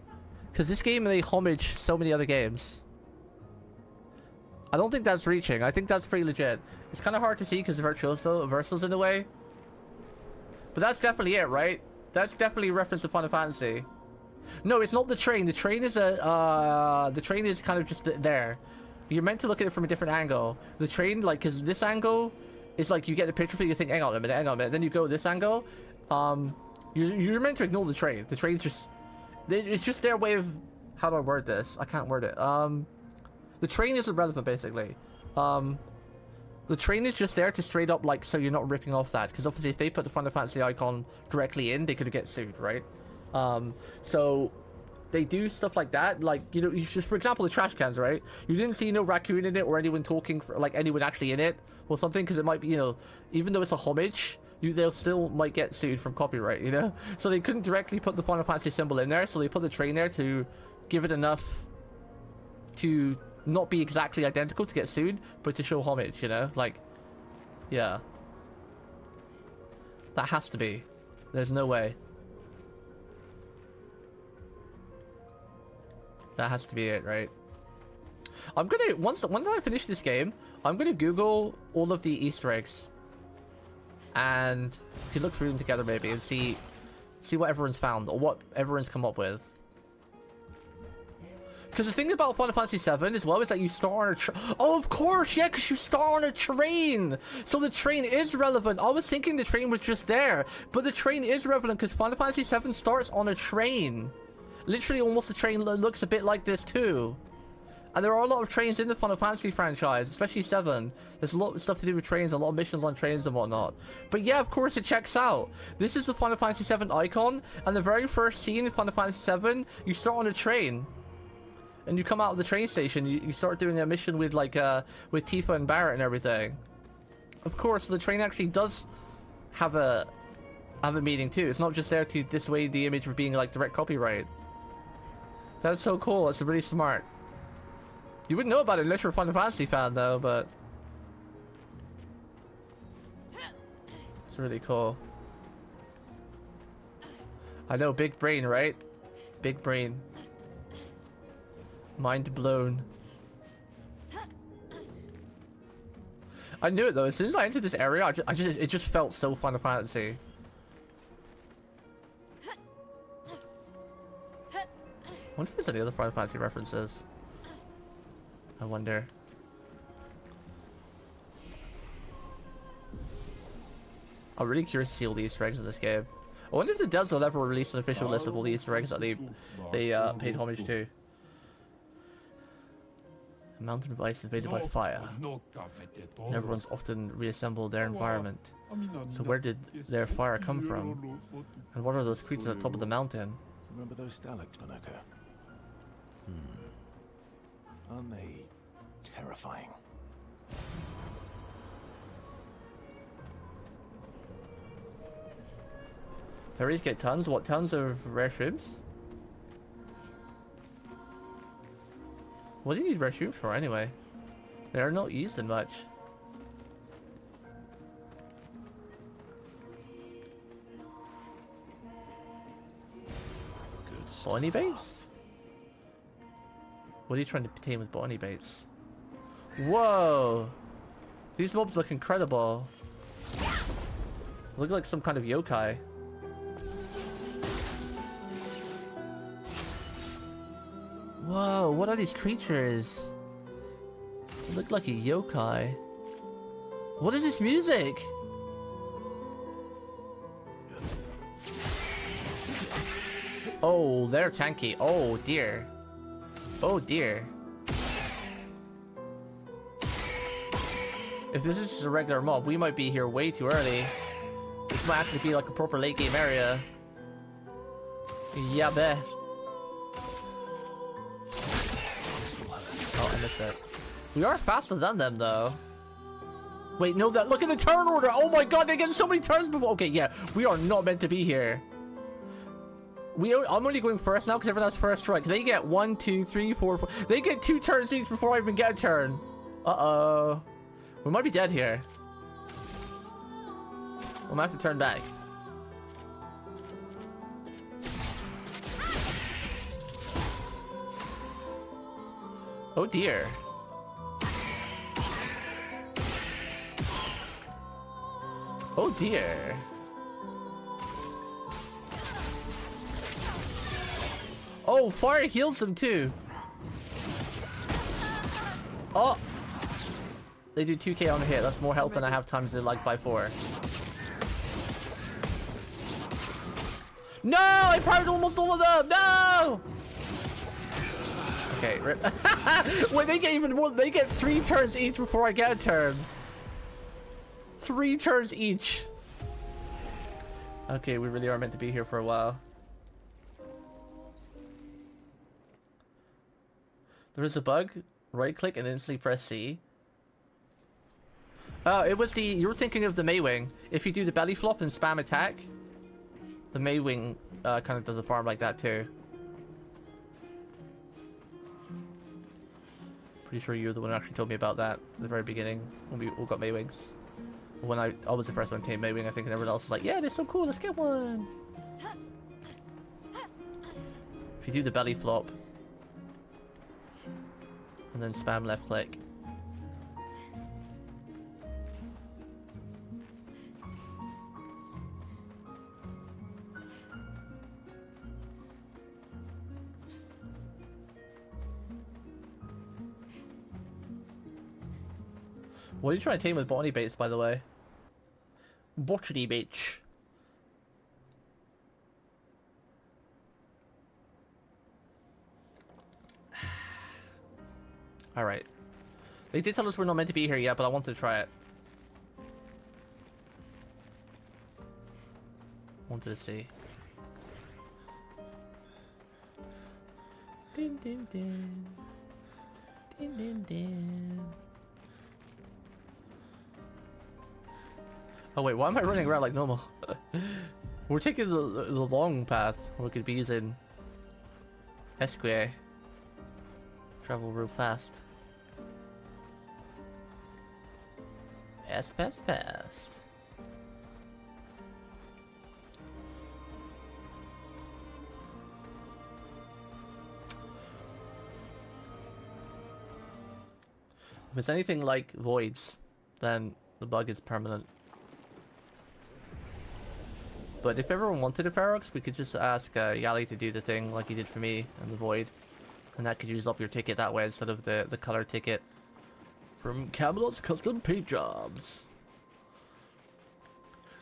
Because this game, they homage so many other games. I don't think that's reaching. I think that's pretty legit. It's kind of hard to see because Virtuoso's in the way. But that's definitely it, right? That's definitely a reference to Final Fantasy. No, it's not the train. The train is the train is kind of just there. You're meant to look at it from a different angle. The train, like, because this angle is like you get the picture for you think, hang on a minute. Then you go this angle. You're meant to ignore the train. The train's just, it's just their way of, how do I word this? I can't word it. The train isn't relevant, basically. The train is just there to straight up, like, so you're not ripping off that. Because obviously if they put the Final Fantasy icon directly in, they could get sued, right? So they do stuff like that, like, you know, you just, for example, the trash cans, right? You didn't see no raccoon in it or anyone talking, like anyone actually in it or something, because it might be, you know, even though it's a homage, they'll still might get sued from copyright, you know? So they couldn't directly put the Final Fantasy symbol in there, so they put the train there to give it enough to not be exactly identical to get sued, but to show homage, you know? Like, yeah. That has to be. There's no way. That has to be it, right? I'm gonna, once I finish this game, I'm gonna Google all of the Easter eggs. And we can look through them together maybe and see what everyone's found or what everyone's come up with. Because the thing about Final Fantasy 7 as well is that you start on a oh, of course, yeah, because you start on a train. So the train is relevant. I was thinking the train was just there, but the train is relevant because Final Fantasy 7 starts on a train. Literally, almost the train looks a bit like this too. And there are a lot of trains in the Final Fantasy franchise, especially 7. There's a lot of stuff to do with trains, a lot of missions on trains and whatnot. But yeah, of course it checks out. This is the Final Fantasy 7 icon, and the very first scene in Final Fantasy 7, you start on a train. And you come out of the train station, you start doing a mission with like with Tifa and Barrett and everything. Of course, the train actually does have a meaning too. It's not just there to dissuade the image from being like direct copyright. That's so cool. That's really smart. You wouldn't know about it unless you're a Final Fantasy fan though, but it's really cool. I know, big brain, right? Big brain. Mind blown. I knew it though. As soon as I entered this area, it just felt so Final Fantasy. I wonder if there's any other Final Fantasy references. I wonder. I'm really curious to see all the Easter eggs in this game. I wonder if the devs will ever release an official list of all the Easter eggs that they paid homage to. A mountain of ice invaded by fire. And everyone's often reassembled their environment. So where did their fire come from? And what are those creatures at the top of the mountain? Remember those stalactites, Monoko? Aren't they terrifying? Fairies get tons? What, tons of rare shrooms? What do you need rare shrooms for anyway? They're not used in much. Bonnie baits? What are you trying to tame with Bonnie baits? Whoa! These mobs look incredible. Look like some kind of yokai. Whoa, what are these creatures? They look like a yokai. What is this music? Oh, they're tanky. Oh dear. Oh dear. If this is just a regular mob, we might be here way too early. This might actually be like a proper late game area. Yeah, bet. Oh, I missed that. We are faster than them though. Wait, no, that look at the turn order. Oh my god, they get so many turns before. Okay, yeah, we are not meant to be here. I'm only going first now because everyone has first strike. They get 1, 2, 3, 4, 4. They get 2 turns each before I even get a turn. Uh-oh. We might be dead here. I'm gonna have to turn back. Oh dear. Oh dear. Oh, fire heals them too. Oh! They do 2k on a hit. That's more health than I have times it like by 4. No! I parried almost all of them! No! Okay, rip. Wait, they get even more. They get 3 turns each before I get a turn. 3 turns each. Okay, we really are meant to be here for a while. There is a bug. Right click and instantly press C. Oh, it was the... You were thinking of the Maywing. If you do the belly flop and spam attack, the Maywing kind of does a farm like that too. Pretty sure you're the one who actually told me about that at the very beginning when we all got Maywings. When I was the first one to take Maywing, I think, and everyone else was like, yeah, they're so cool, let's get one. If you do the belly flop and then spam left click. What are you trying to tame with botany baits, by the way? Botany baits. Alright. They did tell us we're not meant to be here yet, but I wanted to try it. Wanted to see. Din din din. Din din din. Oh wait, why am I running around like normal? We're taking the long path. We could be using Esquire. Travel real fast. Fast, fast, fast. If it's anything like Voids, then the bug is permanent. But if everyone wanted a Ferox, we could just ask Yali to do the thing like he did for me in the Void. And that could use up your ticket that way instead of the color ticket from Camelot's Custom Paint Jobs.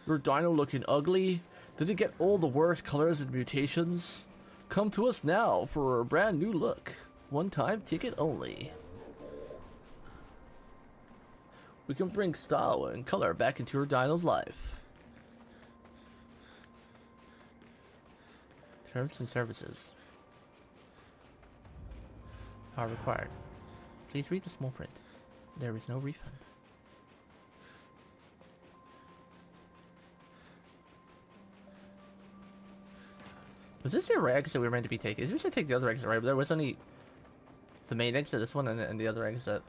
Your dino looking ugly? Did it get all the worst colors and mutations? Come to us now for a brand new look. One-time ticket only. We can bring style and color back into your dino's life. Terms and services are required. Please read the small print. There is no refund. Was this the right exit we were meant to be taking? Did you say take the other exit, right? But there was only the main exit, this one, and the other exit.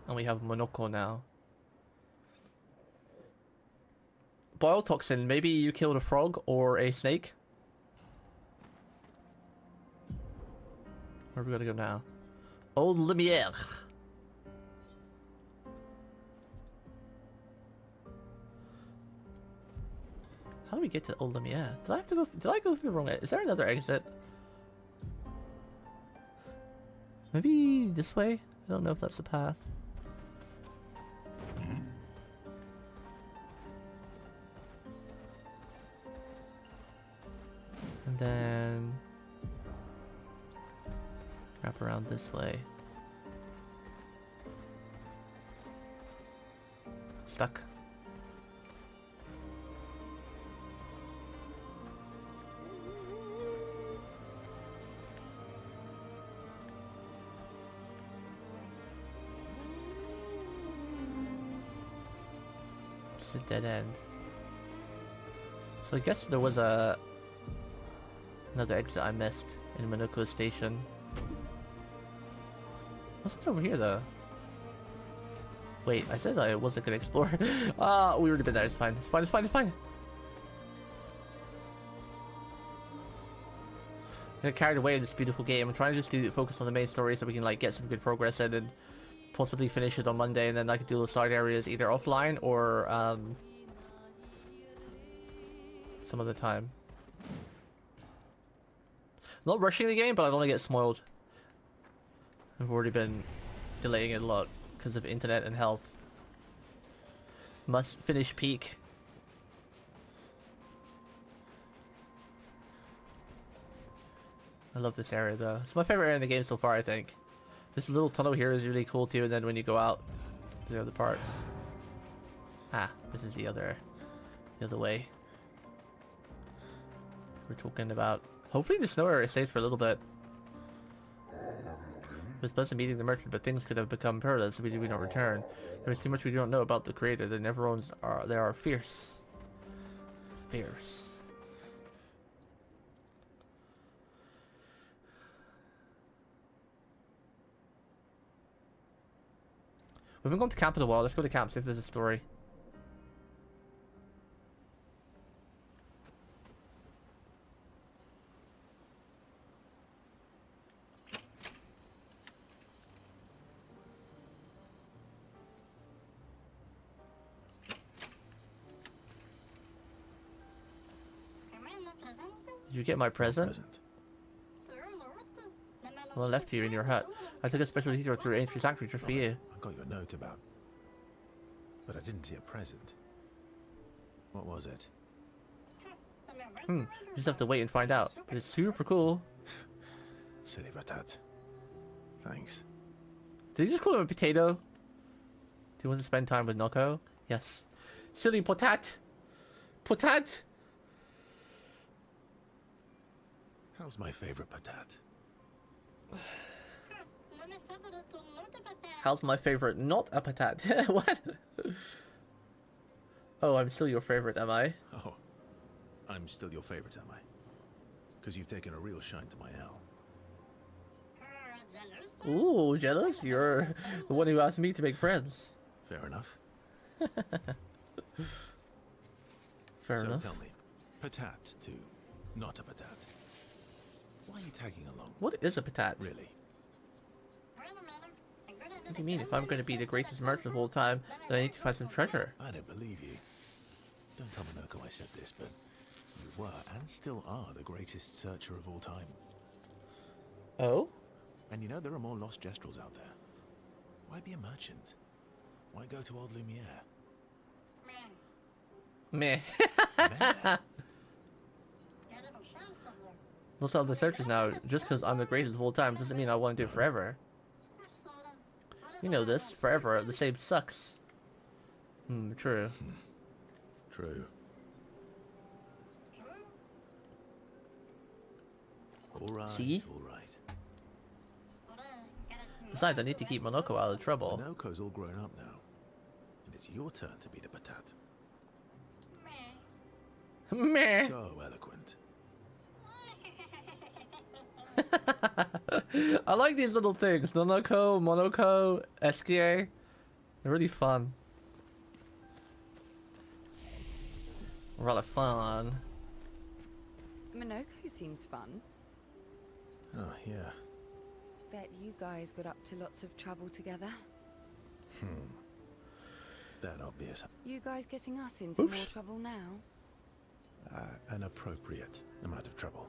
And we have Monoko now. Boil toxin. Maybe you killed a frog or a snake. Where are we gonna go now? Old Lumiere. How do we get to Old Lumiere? Did I have to go? Did I go through the wrong exit? Is there another exit? Maybe this way? I don't know if that's the path. And then wrap around this way. Stuck. It's a dead end. So I guess there was another exit I missed in Monoko Station. What's this over here though? Wait, I said I wasn't gonna explore. We already been there, it's fine. It's fine, it's fine, it's fine. I got carried away in this beautiful game. I'm trying to just focus on the main story so we can like get some good progress in and possibly finish it on Monday, and then I can do the side areas either offline or some other time. Not rushing the game, but I don't want to get spoiled. I've already been delaying it a lot because of internet and health. Must finish peak. I love this area though. It's my favorite area in the game so far, I think. This little tunnel here is really cool too, and then when you go out to the other parts. Ah, this is the other way. We're talking about. Hopefully the snow area stays for a little bit. It was pleasant meeting the merchant, but things could have become perilous if we do not return. There is too much we don't know about the creator. The Neverons are fierce. Fierce. We haven't gone to camp in a while. Let's go to camp, see if there's a story. Did you get my present? Well, I left you in your hut. I took a special detour through ancient sanctuary just for you. I got your note about, but I didn't see a present. What was it? You just have to wait and find out. But it's super cool. Silly Ratat. Thanks. Did you just call him a potato? Do you want to spend time with Noko? Yes. Silly potat. Potat. How's my favorite patat? How's my favorite not a patat? What? Oh, I'm still your favorite, am I? Oh, I'm still your favorite, am I? Because you've taken a real shine to my owl. Ooh, jealous? You're the one who asked me to make friends. Fair enough. Fair enough. So tell me, patat to not a patat. Why are you tagging along? What is a patat? Really? What do you mean? If I'm going to be the greatest merchant of all time, then I need to find some treasure. I don't believe you. Don't tell Minoko I said this, but you were and still are the greatest searcher of all time. Oh? And you know there are more lost Gestrels out there. Why be a merchant? Why go to old Lumiere? Meh. Meh. Most of the searches now, just because I'm the greatest of all time, doesn't mean I want to do it forever. You know this. Forever, the same sucks. True. True. Alright, See? alright. Besides, I need to keep Monoko out of trouble. Minoko's all grown up now. And it's your turn to be the patat. Meh. So eloquent. I like these little things. Nonoko, Monoko, Eskie. They're really fun. Rather fun. Minoko seems fun. Oh, yeah. Bet you guys got up to lots of trouble together. That obvious. You guys getting us into Oops. more trouble now? An appropriate amount of trouble.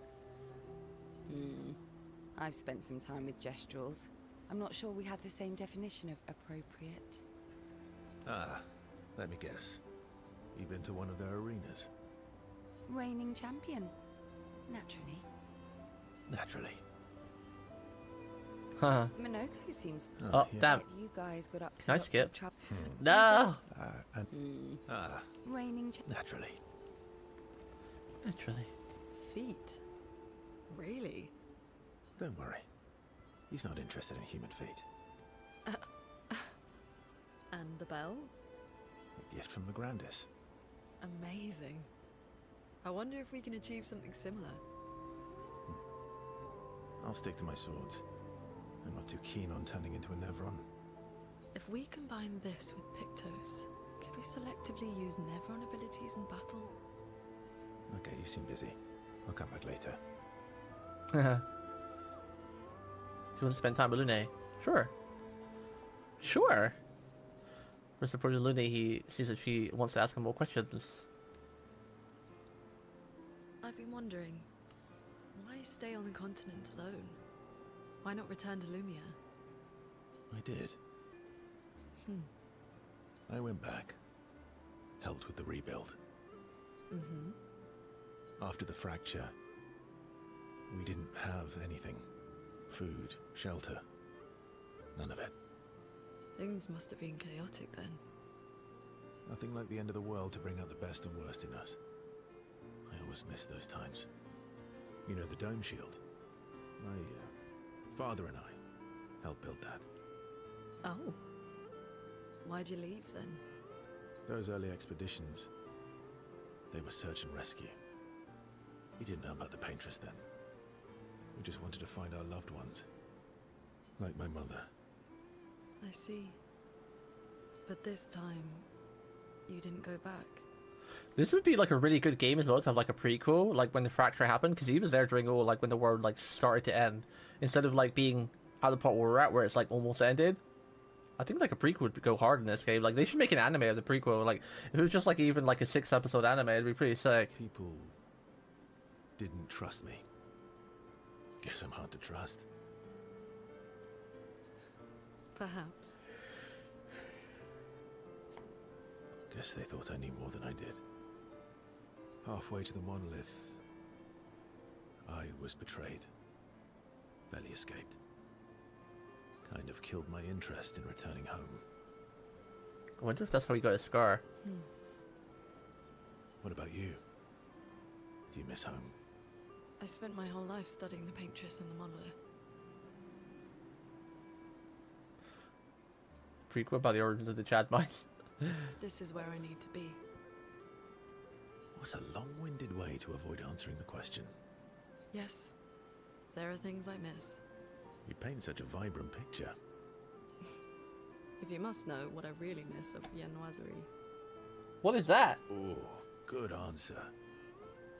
I've spent some time with Gestrels. I'm not sure we had the same definition of appropriate. Ah, let me guess. You've been to one of their arenas? Reigning champion. Naturally. Naturally. Huh. Minoko seems... Oh, yeah. damn. Bet you guys got up to Can I lots skip? of trouble. No! Reigning Naturally. Naturally. Feet? Really? Don't worry. He's not interested in human feet. And the bell? A gift from the Grandis. Amazing. I wonder if we can achieve something similar. I'll stick to my swords. I'm not too keen on turning into a Nevron. If we combine this with Pictos, could we selectively use Nevron abilities in battle? Okay, you seem busy. I'll come back later. Do you want to spend time with Lune? Sure. Sure. First approaching Lune, he sees that she wants to ask him more questions. I've been wondering, why stay on the continent alone? Why not return to Lumia? I did. I went back. Helped with the rebuild. After the fracture, we didn't have anything. Food, shelter. None of it. Things must have been chaotic then. Nothing like the end of the world to bring out the best and worst in us. I always miss those times. You know the dome shield? My father and I helped build that. Oh. Why'd you leave then? Those early expeditions, they were search and rescue. We didn't know about the Paintress then. We just wanted to find our loved ones. Like my mother. I see. But this time, you didn't go back. This would be like a really good game as well to have like a prequel, like when the fracture happened, because he was there during all like when the world like started to end, instead of like being at the part where we're at where it's like almost ended. I think like a prequel would go hard in this game. Like they should make an anime of the prequel. Like if it was just like even like a 6-episode anime, it'd be pretty sick. People didn't trust me. Guess I'm hard to trust. Perhaps. Guess they thought I knew more than I did. Halfway to the monolith, I was betrayed. Barely escaped. Kind of killed my interest in returning home. I wonder if that's how he got his scar. What about you? Do you miss home? I spent my whole life studying the paintress and the monolith. Prequel about the origins of the Chad mines. This is where I need to be. What a long-winded way to avoid answering the question. Yes, there are things I miss. You paint such a vibrant picture. If you must know what I really miss of Viennoiserie. What is that? Oh, good answer.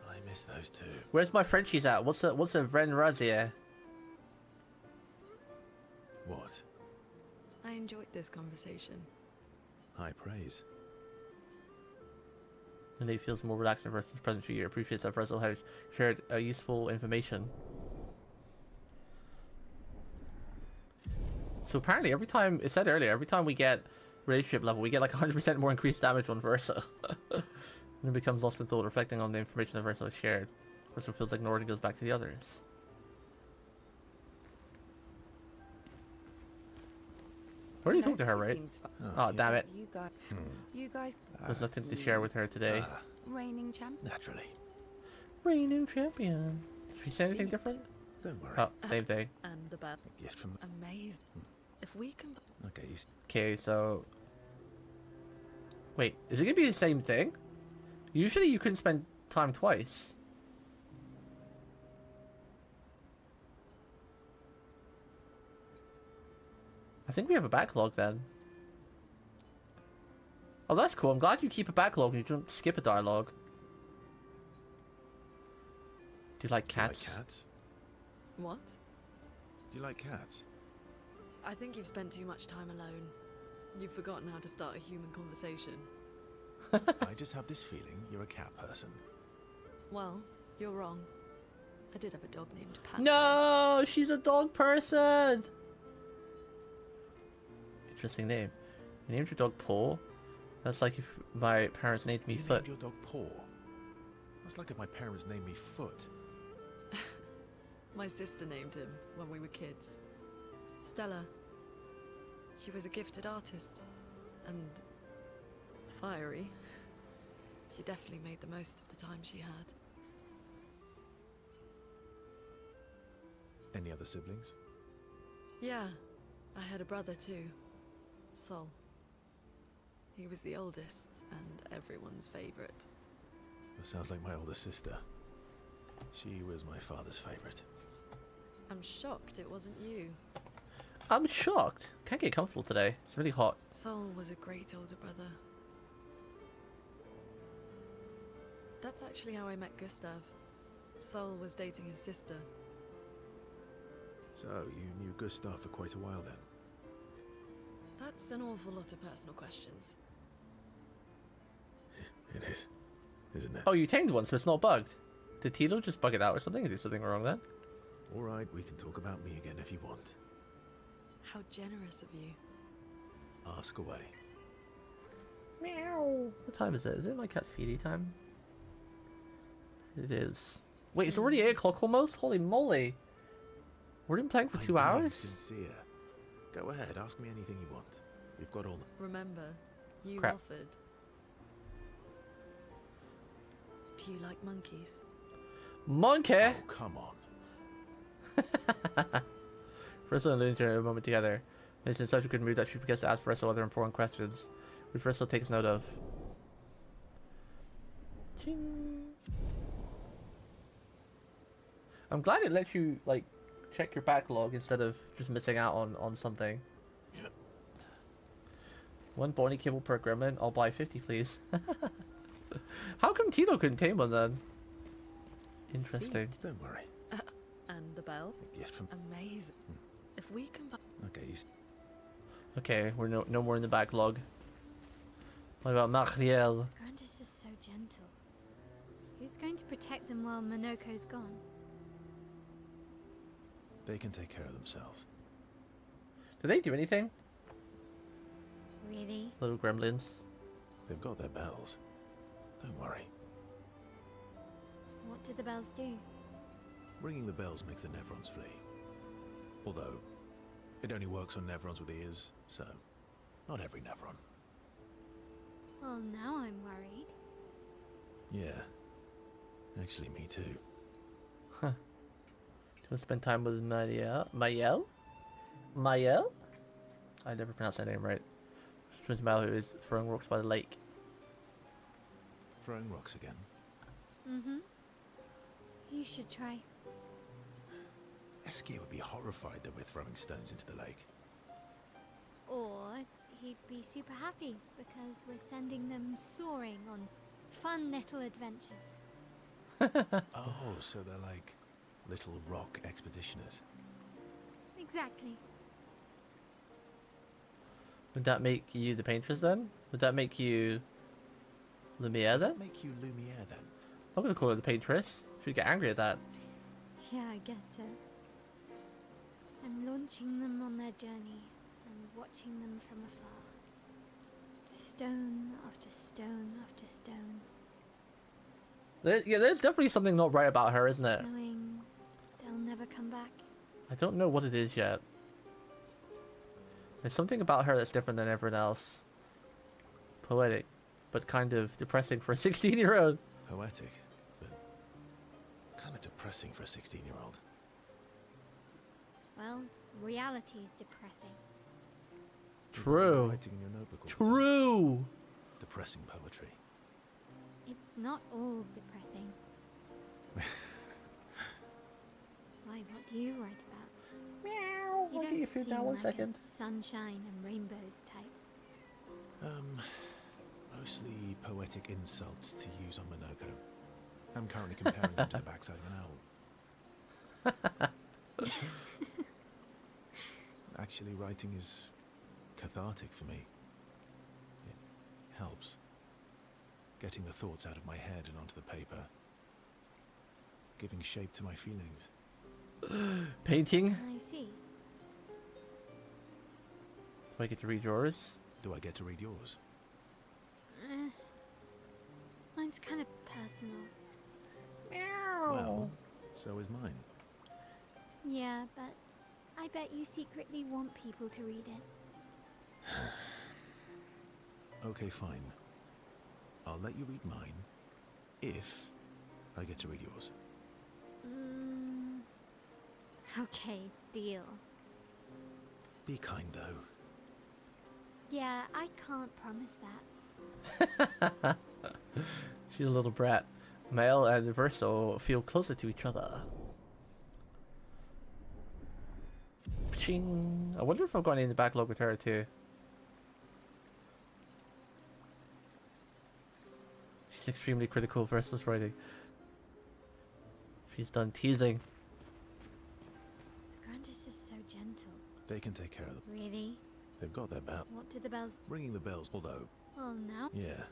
I miss those too. Where's my Frenchies at? What's a Vren Razier? What? I enjoyed this conversation. High praise. And he feels more relaxed in versus present year. Appreciates that Russell has shared useful information. So apparently every time, it said earlier, every time we get relationship level, we get like 100% more increased damage on Versa. And it becomes lost in thought, reflecting on the information that Versa has shared. Versa feels ignored and goes back to the others. Where do you talk to her, right? Oh, damn it. You guys. There's nothing to share with her today. Reigning champ. Naturally. Reigning champion. Should we say anything different? Don't worry. Oh, same thing. And the bad. A gift from... Amazing. If we can... Okay, you... Okay, so... Wait, is it gonna be the same thing? Usually you can spend time twice. I think we have a backlog then. Oh, that's cool. I'm glad you keep a backlog and you don't skip a dialogue. Do you like cats? Do you like cats? What? Do you like cats? I think you've spent too much time alone. You've forgotten how to start a human conversation. I just have this feeling you're a cat person. Well, you're wrong. I did have a dog named Pat. No, she's a dog person. Interesting name. You named your dog Paul? That's like if my parents named me You Foot. named your dog Paw? That's like if my parents named me Foot. My sister named him when we were kids. Stella. She was a gifted artist. And... fiery. She definitely made the most of the time she had. Any other siblings? Yeah, I had a brother too. Sol. He was the oldest and everyone's favorite. That sounds like my older sister. She was my father's favorite. I'm shocked it wasn't you. I'm shocked. Can't get comfortable today. It's really hot. Sol was a great older brother. That's actually how I met Gustav. Sol was dating his sister. So, you knew Gustav for quite a while then? That's an awful lot of personal questions. It is, isn't it? Oh, you tamed one, so it's not bugged. Did Tilo just bug it out or something? Is there something wrong then? Alright, we can talk about me again if you want. How generous of you. Ask away. Meow. What time is it? Is it my cat feedy time? It is. Wait, it's already 8 o'clock almost? Holy moly. We've been playing for 2 hours? Sincere. Go ahead, ask me anything you want. We've got all the... Remember, you Crap. offered. Do you like monkeys? Monkey! Oh, come on. Frizzle and Looney share a moment together. It's in such a good mood that she forgets to ask Frizzle other important questions, which Frizzle takes note of. Ching. I'm glad it lets you, like, check your backlog instead of just missing out on something. Yep. 1 bony kibble per gremlin. I'll buy 50, please. How come Tito couldn't tame one then? Interesting. Don't worry. And the bell? A gift from... Amazing. If we combine... Okay, you... Okay, we're no more in the backlog. What about Marielle? Grandis is so gentle. Who's going to protect them while Monoko's gone? They can take care of themselves. Do they do anything? Really? Little gremlins. They've got their bells. Don't worry. What do the bells do? Ringing the bells makes the Nevrons flee. Although, It only works on Nevrons with ears, so not every Nevron. Well, now I'm worried. Yeah. Actually, me too. Huh. Do you want to spend time with Mayel? Mayel? I never pronounced that name right. Twins Mal, who is throwing rocks by the lake. Throwing rocks again? Mm-hmm. You should try. Eskia would be horrified that we're throwing stones into the lake. Or he'd be super happy because we're sending them soaring on fun little adventures. Oh, so they're like little rock expeditioners. Exactly. Would that make you the paintress then? Would that make you Lumiere then? Make you Lumiere then? I'm gonna call her the paintress. She'd get angry at that. Yeah, I guess so. I'm launching them on their journey and watching them from afar. Stone after stone after stone. There's definitely something not right about her, isn't it? Knowing they'll never come back. I don't know what it is yet. There's something about her that's different than everyone else. Poetic, but kind of depressing for a 16-year-old. Poetic, but kind of depressing for a 16-year-old. Well, reality's depressing. True. Writing in your notebook all the True. time. Depressing poetry. It's not all depressing. Why, what do you write about? Meow. You I'll get your don't food seem now, one like second. a sunshine and rainbows type. Mostly poetic insults to use on Minoko. I'm currently comparing them to the backside of an owl. Actually, writing is cathartic for me. It helps. Getting the thoughts out of my head and onto the paper. Giving shape to my feelings. Painting. I see. Do I get to read yours? Do I get to read yours? Mine's kind of personal. Well, so is mine. Yeah, but I bet you secretly want people to read it. Okay, fine. I'll let you read mine if I get to read yours. Okay, deal. Be kind, though. Yeah, I can't promise that. She's a little brat. Male and Verso feel closer to each other. Ching. I wonder if I've gone in the backlog with her too. She's extremely critical of Verso's writing. She's done teasing. Grandis is so gentle. They can take care of them. Really? They've got their bell. What do the bells... Ringing the bells, although... Well, now? Yeah.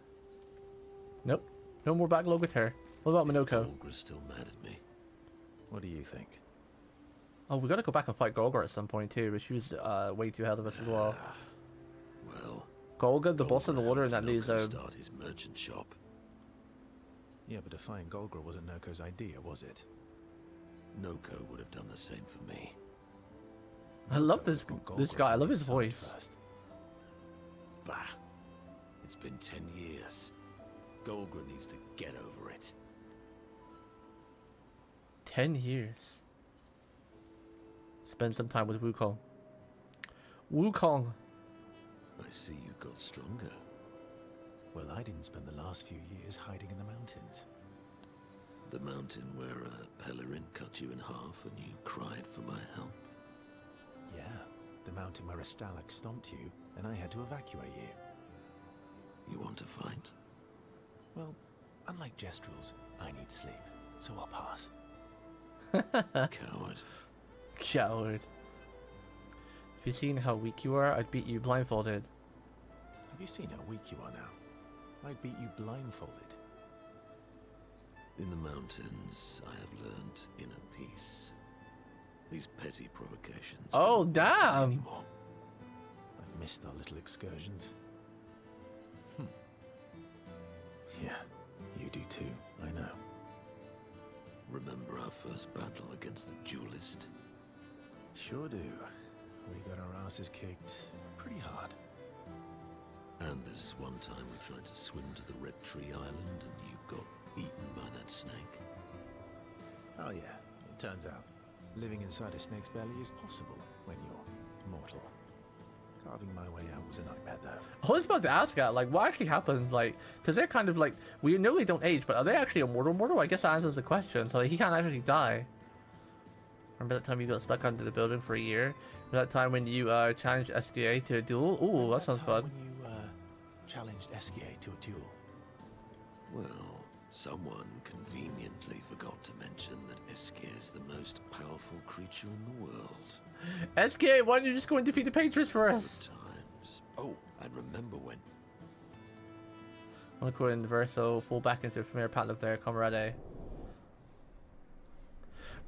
Nope. No more backlog with her. What about Minoko? Golgra's still mad at me. What do you think? Oh, we gotta go back and fight Golgar at some point too, but she was way too ahead of us as well. Well, Golgar, the boss in the water in that new zone. Start his merchant shop. Yeah, but defying Golgra wasn't Noko's idea, was it? Noko would have done the same for me. I love this guy. I love his voice. First. Bah. It's been 10 years. Golgra needs to get over it. 10 years. Spend some time with Wukong. Wukong. I see you got stronger. Well, I didn't spend the last few years hiding in the mountains. The mountain where a Pelerin cut you in half and you cried for my help. Yeah, the mountain where a Stalak stomped you and I had to evacuate you. You want to fight? Well, unlike Gestrels, I need sleep, so I'll pass. Coward. Coward. If you've seen how weak you are, I'd beat you blindfolded. Have you seen how weak you are now? I'd beat you blindfolded. In the mountains, I have learned inner peace. These petty provocations. Oh, don't bother me damn! anymore. I've missed our little excursions. Yeah, you do too, I know. Remember our first battle against the duelist? Sure do. we got our asses kicked pretty hard. And this one time we tried to swim to the Red Tree Island and you got eaten by that snake. Oh yeah, it turns out living inside a snake's belly is possible when you're mortal. Carving my way out was a nightmare though. I was about to ask that, like, what actually happens, like, because they're kind of like, we know they don't age, but are they actually immortal? I guess that answers the question. So like, he can't actually die. Remember that time you got stuck under the building for a year? Remember that time when you challenged SQA to a duel? Ooh, that sounds fun. When you challenged SQA to a duel. Well, someone conveniently forgot to mention that Eske is the most powerful creature in the world. SQA, why don't you just go and defeat the Patriots for us? Good times. Oh, and remember when... I'm going to Verso, fall back into a familiar pattern of their camarade.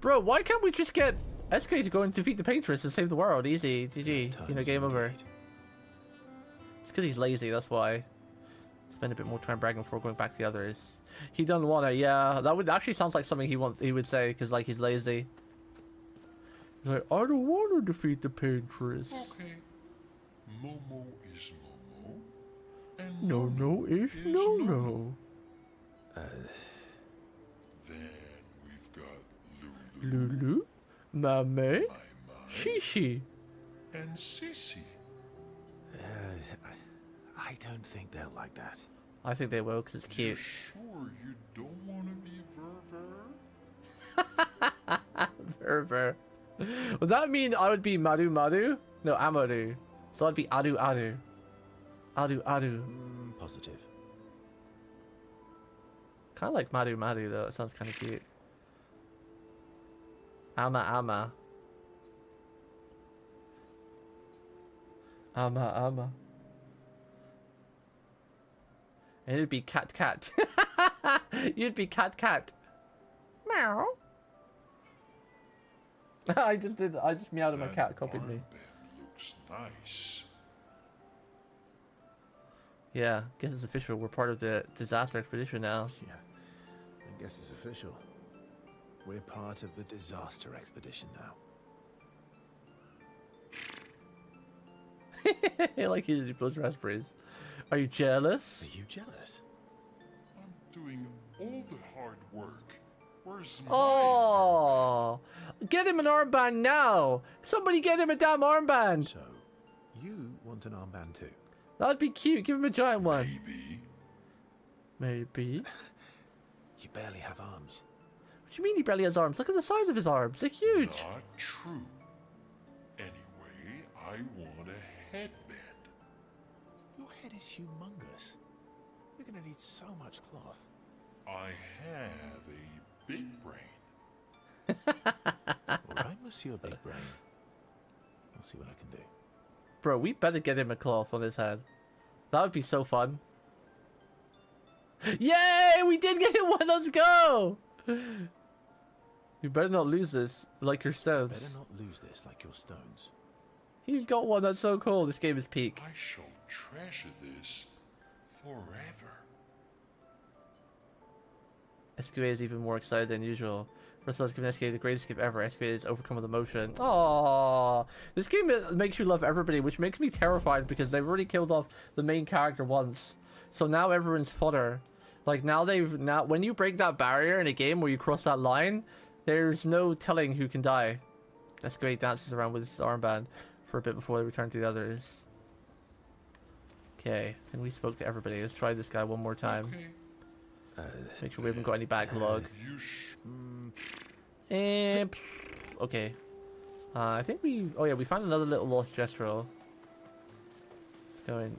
Bro, why can't we just get SQA to go and defeat the Patriots and save the world? Easy, GG. You know, game over. It's because he's lazy, that's why. Spend a bit more time bragging before going back to the others. He doesn't want to, yeah. That would actually sounds like something he would say, because like he's lazy. He's like, I don't want to defeat the Patriots. Okay. Momo is Momo. And No is no. Then we've got Lulu, Lulu, Mame, Mai, Shishi. and Sissy. I don't think they'll like that. I think they will, because it's You cute. sure you don't want to be Ver? Ver. Would that mean I would be Madu? No, Amaru. So I'd be Adu. Positive. Kind of like Madu though. It sounds kind of cute. Ama. And it'd be cat. You'd be cat. Meow. I just meowed at my cat, copied me. Armband looks nice. Yeah, guess it's official. We're part of the disaster expedition now. Yeah, I guess it's official. We're part of the disaster expedition now. Like he blows raspberries. Are you jealous? Are you jealous? I'm doing all the hard work. Where's my Oh, get him an armband now! Somebody get him a damn armband! So, you want an armband too? That'd be cute. Give him a giant one. Maybe? You barely have arms. What do you mean he barely has arms? Look at the size of his arms. They're huge. Not true. Anyway, I want a headband. Your head is humongous. You're gonna need so much cloth. I have a big brain. Alright, Monsieur Big Brain. I'll see what I can do. Bro, we better get him a cloth on his head. That would be so fun. Yay! We did get him one! Let's go! You better not lose this like your stones. Better not lose this like your stones. He's got one. That's so cool. This game is peak. I shall treasure this forever. SQA is even more excited than usual. First of all, it's given SQA the greatest gift ever. SQA is overcome with emotion. Aww. This game makes you love everybody, which makes me terrified because they've already killed off the main character once. So now everyone's fodder. Like now when you break that barrier in a game where you cross that line, there's no telling who can die. SQA dances around with his armband for a bit before they return to the others. Okay, I think we spoke to everybody. Let's try this guy one more time. Okay. Make sure we haven't got any backlog. And okay. I think we found another little lost gestural. Let's go and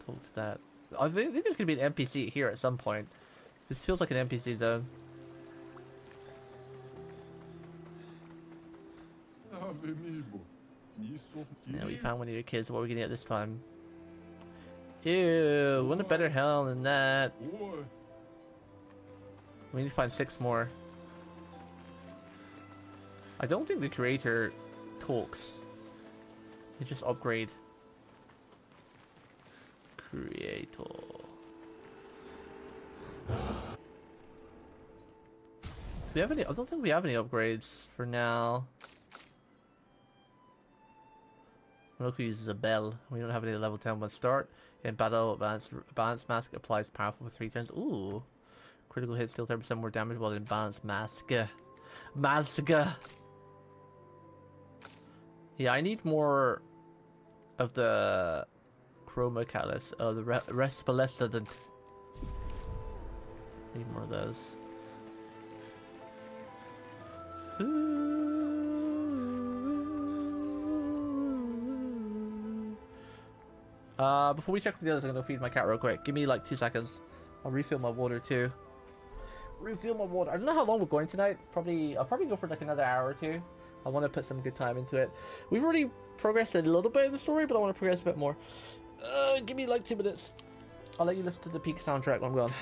talk to that. I think there's gonna be an NPC here at some point. This feels like an NPC zone. Yeah, we found one of your kids. What are we gonna get this time? Ew, want a better helm than that. We need to find 6 more. I don't think the creator talks. They just upgrade. Creator. Do we have any? I don't think we have any upgrades for now. Roku uses a bell. We don't have any level 10 when start. In battle, balance mask applies powerful for 3 turns. Ooh. Critical hits deal 30% more damage while in balance mask. Mask. Yeah, I need more of the Chroma Callus. Oh, the Respalescent. Need more of those. Before we check for the others, I'm gonna feed my cat real quick. Give me like 2 seconds. I'll refill my water too. Refill my water. I don't know how long we're going tonight. I'll probably go for like another hour or two. I want to put some good time into it. We've already progressed a little bit in the story, but I want to progress a bit more. Give me like 2 minutes. I'll let you listen to the peak soundtrack when I'm gone.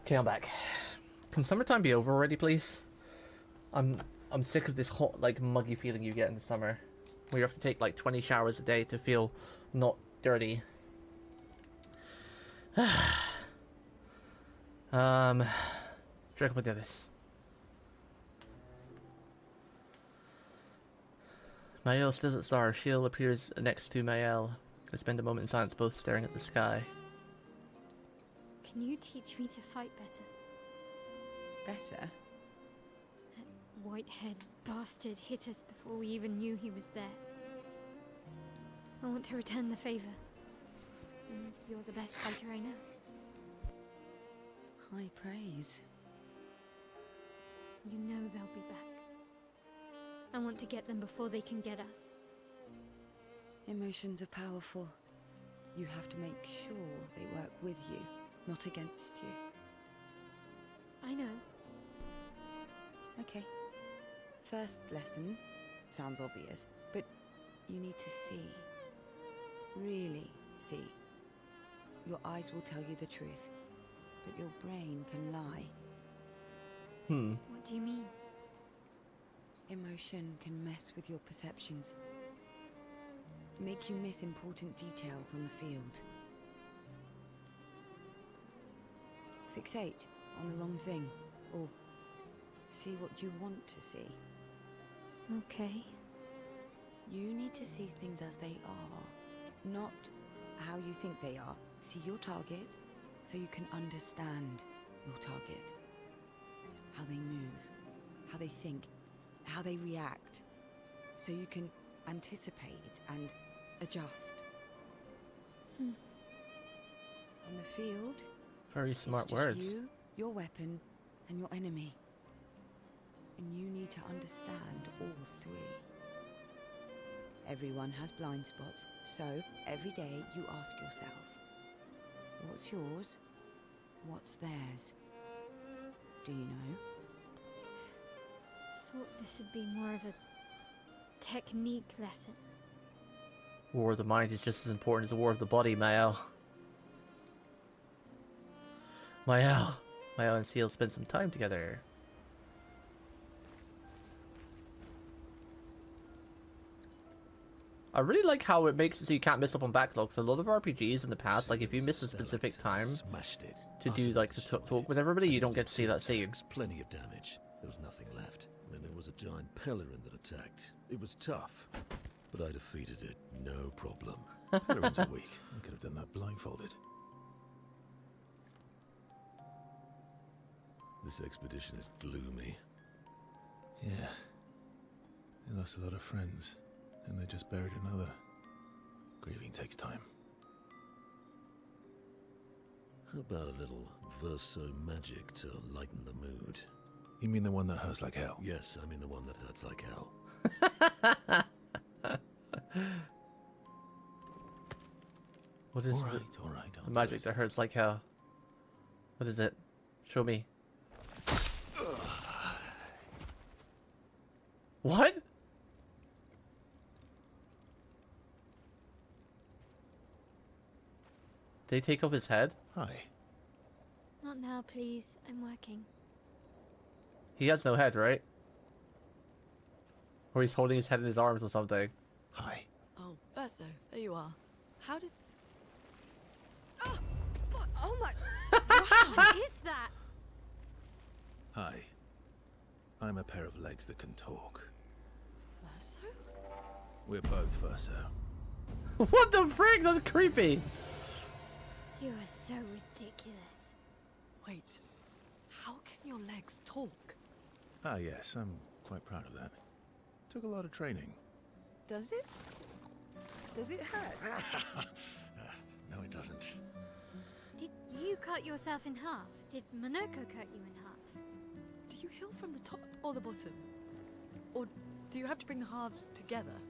Okay, I'm back. Can summertime be over already, please? I'm sick of this hot, like, muggy feeling you get in the summer, where you have to take like 20 showers a day to feel not dirty. Drink with this. Mael stares at Star. Shield appears next to Mael. They spend a moment in silence, both staring at the sky. Can you teach me to fight better? Better? That white-haired bastard hit us before we even knew he was there. I want to return the favor. And you're the best fighter I know. High praise. You know they'll be back. I want to get them before they can get us. Emotions are powerful. You have to make sure they work with you, not against you. I know. Okay. First lesson sounds obvious, but you need to see. Really see. Your eyes will tell you the truth, but your brain can lie. What do you mean? Emotion can mess with your perceptions. Make you miss important details on the field. Fixate on the wrong thing, or see what you want to see. Okay. You need to see things as they are, not how you think they are. See your target, so you can understand your target. How they move, how they think, how they react, so you can anticipate and adjust. On the field, Very smart it's just words. you, your weapon, and your enemy. And you need to understand all three. Everyone has blind spots, so every day you ask yourself, what's yours? What's theirs? Do you know? Thought this would be more of a technique lesson. War of the mind is just as important as the war of the body, Mael. Mael and Seal spent some time together. I really like how it makes it so you can't miss up on backlogs. A lot of RPGs in the past, like if you miss a specific time to do like the talk with everybody, you don't get to see that scene. Plenty of damage. There was nothing left. Then there was a giant Pelerin that attacked. It was tough, but I defeated it, no problem. Pelerin's are weak. I could have done that blindfolded. This expedition is gloomy. Yeah. They lost a lot of friends, and they just buried another. Grieving takes time. How about a little verso magic to lighten the mood? You mean the one that hurts like hell? Yes, I mean the one that hurts like hell. What is all right. the magic that hurts like hell? What is it? Show me. What? Did they take off his head? Hi. Not now, please. I'm working. He has no head, right? Or he's holding his head in his arms or something. Hi. Oh, Verso, there you are. How did... Oh my... What is that? Hi. I'm a pair of legs that can talk. Verso? We're both Verso. What the frick? That's creepy. You are so ridiculous. Wait, how can your legs talk? Ah, yes, I'm quite proud of that. Took a lot of training. Does it? Does it hurt? No, it doesn't. Did you cut yourself in half? Did Monoko cut you in half? Do you heal from the top or the bottom? Or do you have to bring the halves together?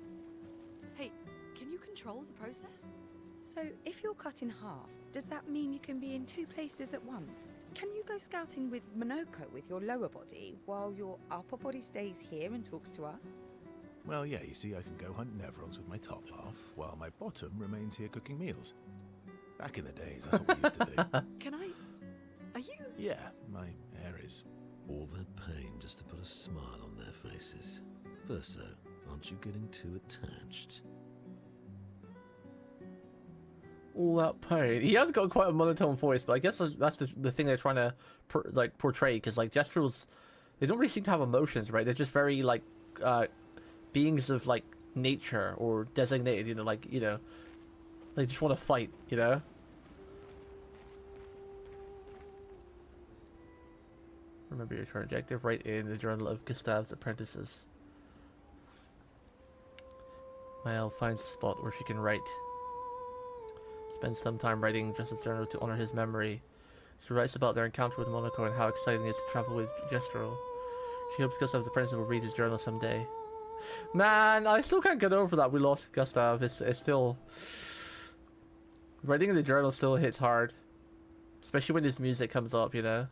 Hey, can you control the process? So, if you're cut in half, does that mean you can be in two places at once? Can you go scouting with Monoko with your lower body, while your upper body stays here and talks to us? Well, yeah, you see, I can go hunt Nevrons with my top half, while my bottom remains here cooking meals. Back in the days, that's what we used to do. Can I... Are you... Yeah, my hair is... All that pain just to put a smile on their faces. Verso, aren't you getting too attached? All that pain. He has got quite a monotone voice, but I guess that's the thing they're trying to portray, because like Gestrals, they don't really seem to have emotions, right? They're just very like beings of like nature or designated, they just want to fight, Remember your current objective. Write in the journal of Gustave's apprentices. Mael finds a spot where she can write. Spends some time writing just a journal to honor his memory. She writes about their encounter with Monaco and how exciting it is to travel with Gestro. She hopes Gustav the Prince will read his journal someday. Man, I still can't get over that we lost Gustav. It's still... Writing in the journal still hits hard. Especially when this music comes up, you know?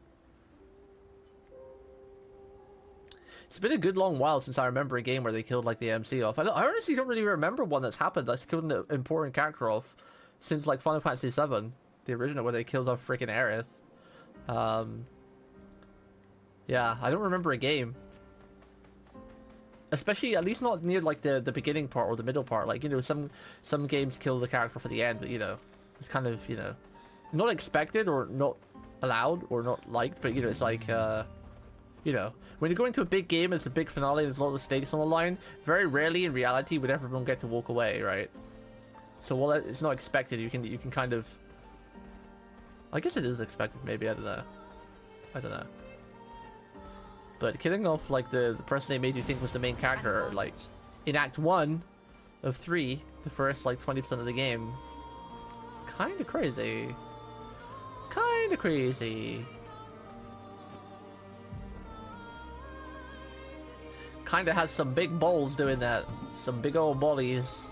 It's been a good long while since I remember a game where they killed like the MC off. I honestly don't really remember one that's happened that's killed an important character off since like Final Fantasy VII, the original, where they killed off freaking Aerith. Yeah, I don't remember a game. Especially, at least not near like the beginning part or the middle part. Like, you know, some games kill the character for the end, but you know, it's kind of, you know, not expected or not allowed or not liked, but you know, it's like, you know, when you're going to a big game, it's a big finale, there's a lot of stakes on the line. Very rarely in reality would everyone get to walk away, right? So while it's not expected, you can kind of, I guess it is expected, maybe, I don't know. But killing off like the person they made you think was the main character, like in Act 1 of 3, the first like 20% of the game, it's kind of crazy. Kind of crazy. Kind of has some big balls doing that. Some big old bollies.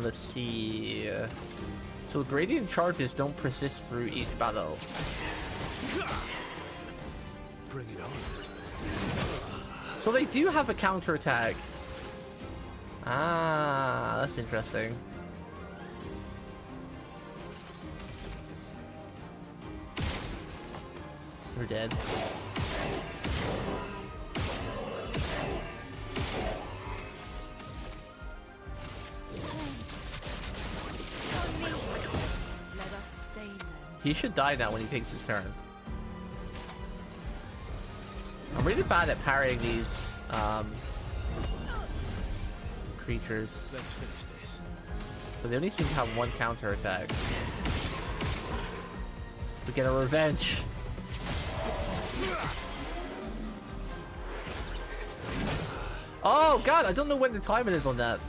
Let's see. So gradient charges don't persist through each battle. Bring it on. So they do have a counterattack. Ah, that's interesting. We're dead. He should die now when he takes his turn. I'm really bad at parrying these creatures. Let's finish this. But they only seem to have one counter attack. We get a revenge. Oh god, I don't know when the timing is on that.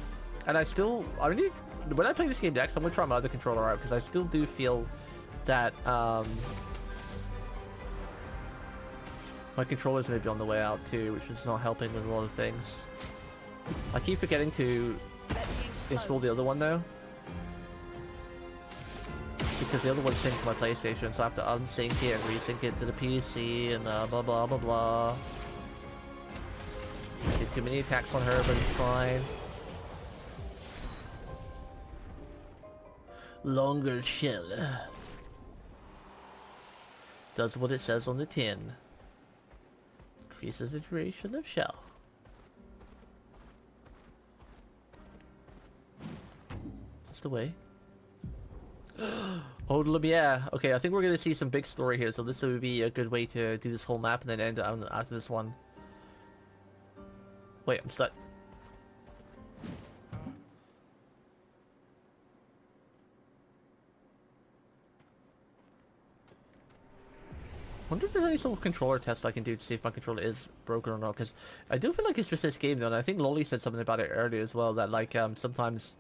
And when I play this game next, I'm gonna try my other controller out because I still do feel that my controller's maybe on the way out too, which is not helping with a lot of things. I keep forgetting to install the other one though, because the other one's synced to my PlayStation, so I have to unsync it and resync it to the PC and blah blah blah blah. Get too many attacks on her, but it's fine. Longer shell. Does what it says on the tin. Increases the duration of shell. That's the way. Oh, Lumiere. Okay, I think we're gonna see some big story here, so this would be a good way to do this whole map and then end it after this one. Wait, I'm stuck. Wonder if there's any sort of controller test I can do to see if my controller is broken or not, because I do feel like it's just this game though, and I think Lolly said something about it earlier as well, that like sometimes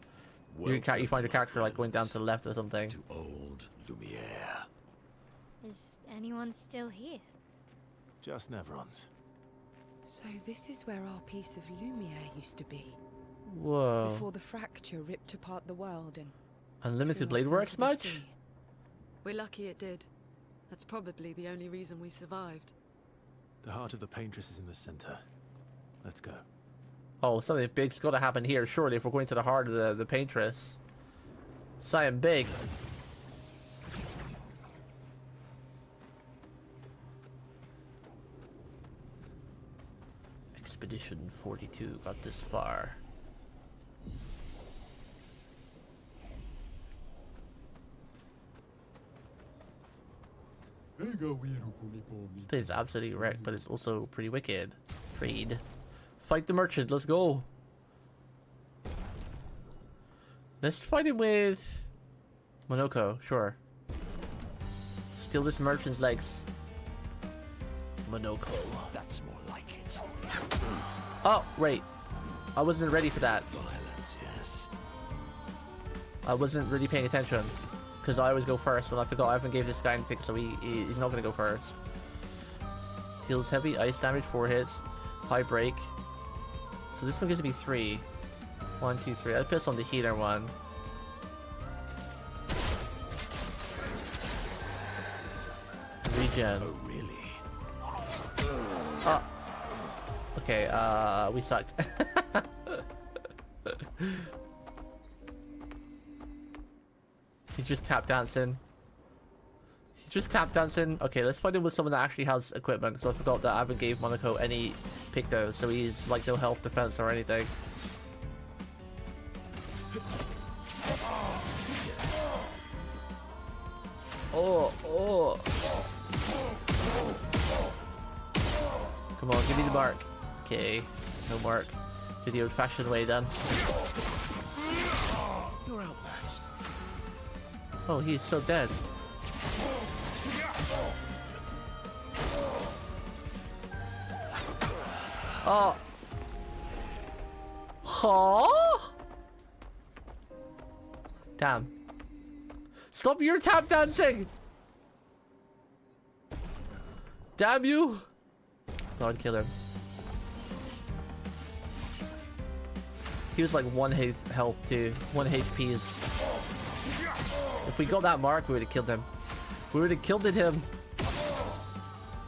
you find your character like going down to the left or something. To old Lumiere. Is anyone still here? Just Neverons. So this is where our piece of Lumiere used to be. Whoa. Before the fracture ripped apart the world and Unlimited Blade Works much? We're lucky it did. That's probably the only reason we survived. The heart of the paintress is in the center. Let's go. Oh, something big's gotta happen here, surely, if we're going to the heart of the paintress. Something big. Expedition 42 got this far. This place is absolutely wrecked, but it's also pretty wicked. Trade. Fight the merchant, let's go. Let's fight him with Monoko, sure. Steal this merchant's legs. Monoko. That's more like it. Oh, wait. I wasn't ready for that. Violence, yes. I wasn't really paying attention. Because I always go first, and I forgot I haven't gave this guy anything, so he's not going to go first. Deals heavy ice damage, 4 hits. High break. So this one gives me 3. 1, 2, 3. I'll piss on the healer one. Regen. Oh, really? Oh. Okay, we sucked. He's just tap dancing. He's just tap dancing. Okay, let's find him with someone that actually has equipment. So I forgot that I haven't gave Monaco any Picto, so he's like no health defense or anything. Oh, oh. Come on, give me the mark. Okay, no mark. Do the old-fashioned way then. You're outmatched. Oh, he's so dead. Oh. Huh? Damn. Stop your tap dancing! Damn you! So I'd kill him. He was like 1 health too. 1 HP is... If we got that mark, we would have killed him. We would have killed him.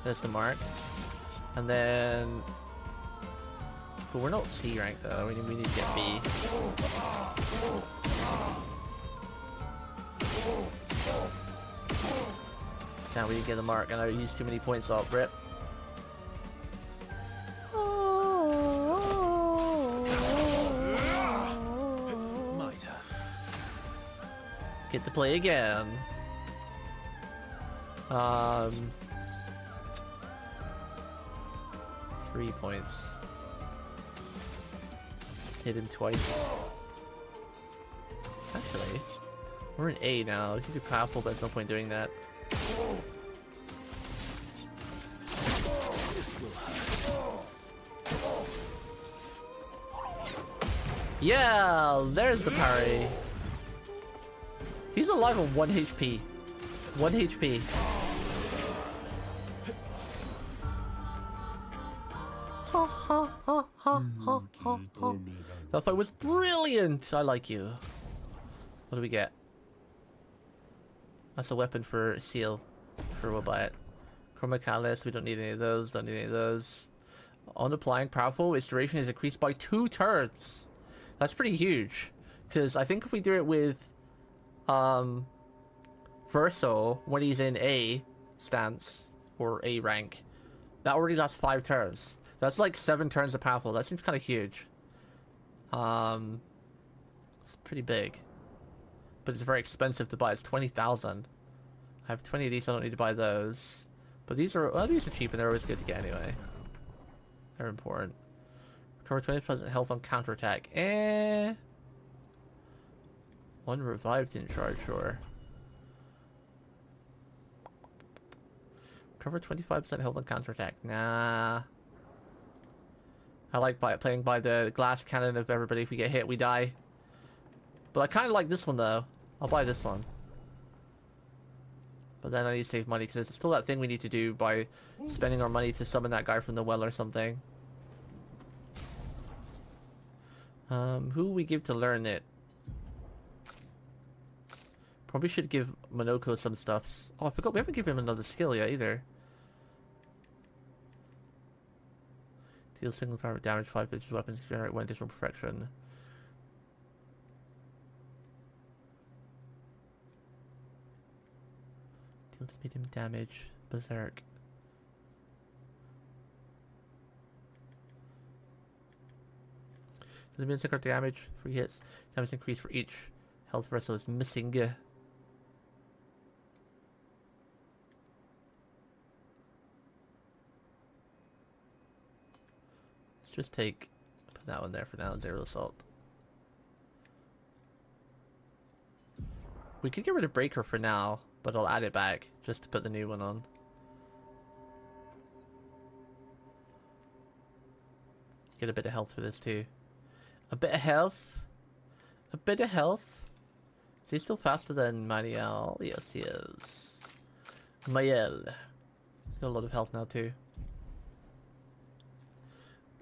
There's the mark. And then... But we're not C rank though. We need to get B. Now we didn't get the mark and I used too many points up. Rip. Get to play again. 3 points. Just hit him twice. Actually, we're in A now. We can do powerful, but there's no point doing that. Yeah, there's the parry. He's alive on 1 HP. 1 HP. Ha ha ha ha ha ha ha. That fight was brilliant. I like you. What do we get? That's a weapon for Seal. Sure, we'll buy it. Chroma Catalyst, we don't need any of those. Don't need any of those. On applying powerful, its duration is increased by 2 turns. That's pretty huge. Because I think if we do it with Verso when he's in A stance or A rank, that already lasts 5 turns. That's like 7 turns of powerful. That seems kind of huge. It's pretty big, but it's very expensive to buy. It's 20,000. I have 20 of these. So I don't need to buy those. But these are cheap and they're always good to get anyway. They're important. Recover 20% health on counterattack. 1 revived in charge, sure. Recover 25% health on counterattack. Nah. I like playing by the glass cannon of everybody. If we get hit, we die. But I kind of like this one though. I'll buy this one. But then I need to save money because there's still that thing we need to do by spending our money to summon that guy from the well or something. Who we give to learn it? Probably should give Monoko some stuffs. Oh, I forgot we haven't given him another skill yet either. Deal single target damage, 5 vicious weapons, generate 1 additional perfection. Deals medium damage, berserk. Does mean secret damage, 3 hits, damage increase for each health vessel is missing. Let's just put that one there for now, 0 assault. We could get rid of Breaker for now, but I'll add it back just to put the new one on. Get a bit of health for this too. A bit of health. A bit of health. Is he still faster than Maniel? Yes, he is. Mael. Got a lot of health now too.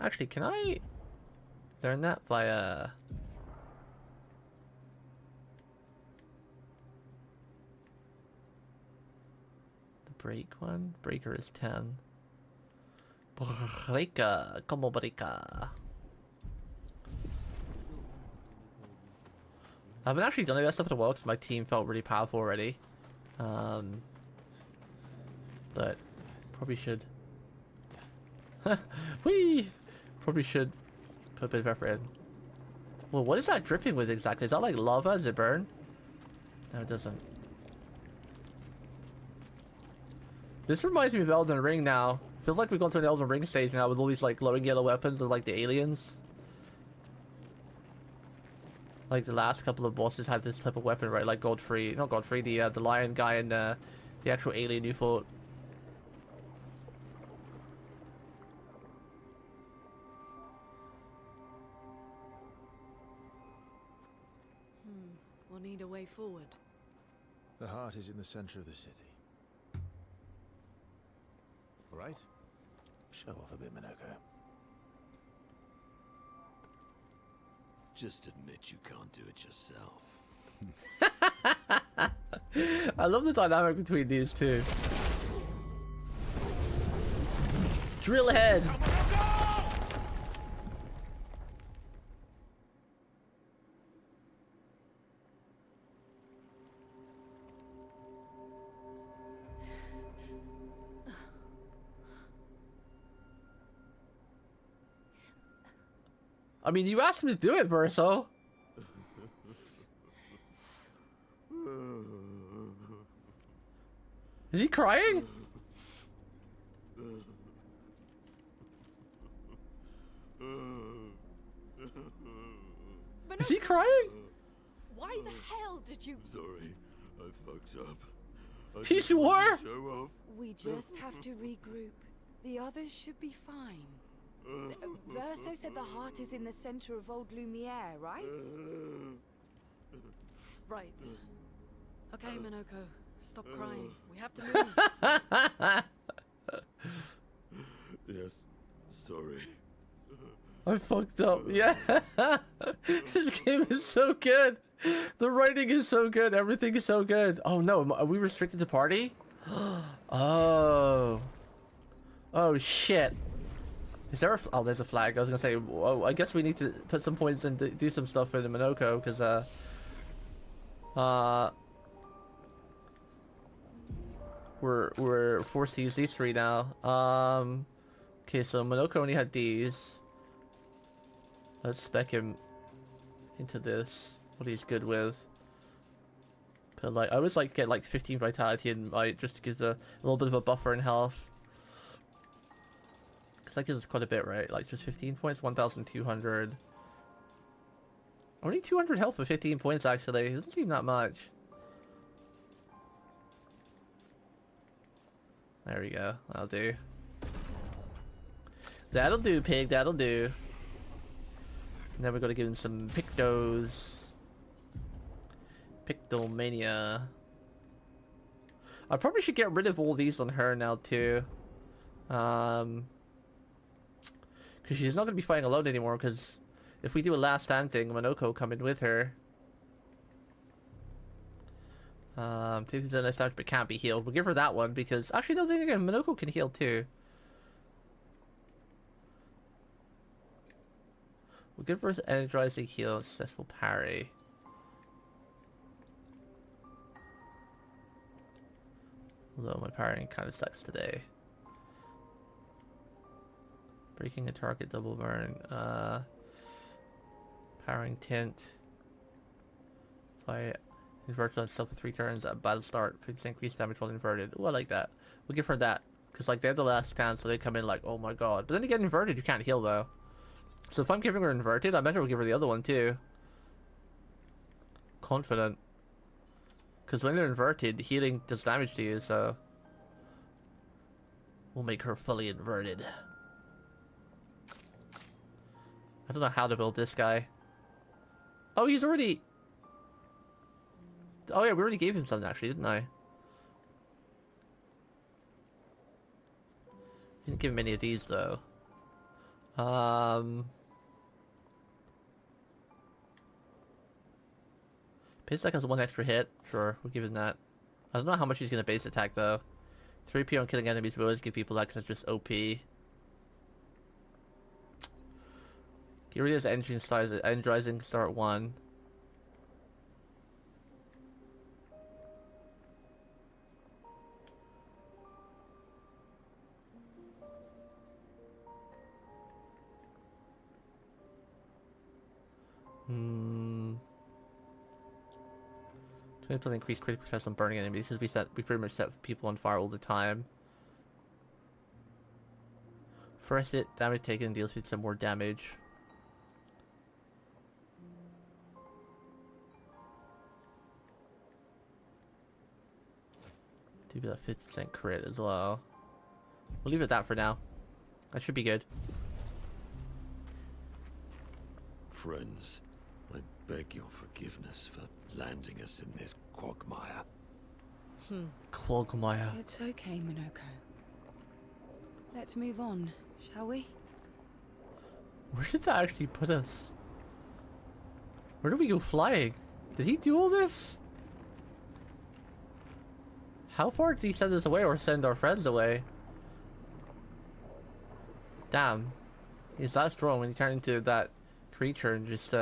Actually, can I learn that via... the break one? Breaker is 10. Breaker, como breaker. I haven't actually done any of that stuff in a while because my team felt really powerful already. But probably should. Whee! Probably should put a bit of effort in. Well, what is that dripping with exactly? Is that like lava? Does it burn? No, it doesn't. This reminds me of Elden Ring now. Feels like we've gone to an Elden Ring stage now with all these like glowing yellow weapons of like the aliens. Like the last couple of bosses had this type of weapon, right? Like Godfrey, not Godfrey, the lion guy and the actual alien you fought. We'll need a way forward. The heart is in the center of the city. All right? Show off a bit, Minoko. Just admit you can't do it yourself. I love the dynamic between these two. Drill head! I mean, you asked him to do it, Verso. Is he crying? Is he crying? Why the hell did you... Sorry, I fucked up. He swore? Show off. We just have to regroup. The others should be fine. Verso said the heart is in the center of Old Lumiere, right? Right. Okay, Minoko. Stop crying. We have to move. Yes, sorry. I fucked up. Yeah. This game is so good. The writing is so good. Everything is so good. Oh no, are we restricted to party? Oh. Oh shit. Is there a... oh, there's a flag. I was gonna say, whoa, I guess we need to put some points and do some stuff in the Minoko, because, we're forced to use these three now. Okay, so Minoko only had these. Let's spec him into this, what he's good with. But, like, I always like to get, like, 15 vitality and might, just to give a little bit of a buffer in health. That gives us quite a bit, right? Like just 15 points, 1,200. Only 200 health for 15 points, actually. It doesn't seem that much. There we go. That'll do. That'll do, pig. That'll do. And then we're gonna give him some Pictos. Pictomania. I probably should get rid of all these on her now, too. Because she's not going to be fighting alone anymore, because if we do a last stand thing, Minoko will come in with her. Takes the nice damage but can't be healed. We'll give her that one, because... actually, no, then again, Minoko can heal too. We'll give her an energizing heal and successful parry. Although my parrying kind of sucks today. Breaking a target, double burn, powering tint. Apply inverted on itself for 3 turns at battle start, 50% increased damage while inverted. Oh, I like that. We'll give her that. Because, like, they're the last scan, so they come in like, oh my god. But then again, inverted, you can't heal, though. So if I'm giving her inverted, I better will give her the other one, too. Confident. Because when they're inverted, healing does damage to you, so... we'll make her fully inverted. I don't know how to build this guy. Oh, he's already... oh yeah, we already gave him something actually, didn't I? Didn't give him any of these though. Base attack has 1 extra hit. Sure, we'll give him that. I don't know how much he's gonna base attack though. 3p on killing enemies will always give people that because it's just OP. He really has energizing start 1. Hmm. 20% increased critical chance on burning enemies because we pretty much set people on fire all the time. First hit, damage taken deals with some more damage. Do that 50% crit as well. We'll leave it at that for now. That should be good. Friends, I beg your forgiveness for landing us in this quagmire. Quagmire. It's okay, Minoko. Let's move on, shall we? Where did that actually put us? Where did we go flying? Did he do all this? How far did he send us away or send our friends away? Damn. He's that strong when he turned into that creature and just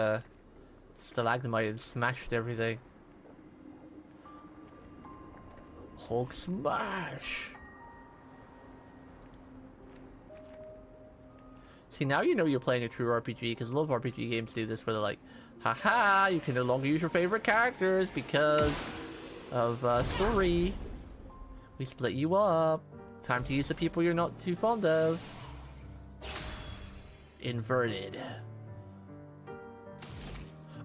stalagmite and smashed everything. Hulk smash! See, now you know you're playing a true RPG, because a lot of RPG games do this where they're like, haha, you can no longer use your favorite characters because of story. We split you up. Time to use the people you're not too fond of. Inverted.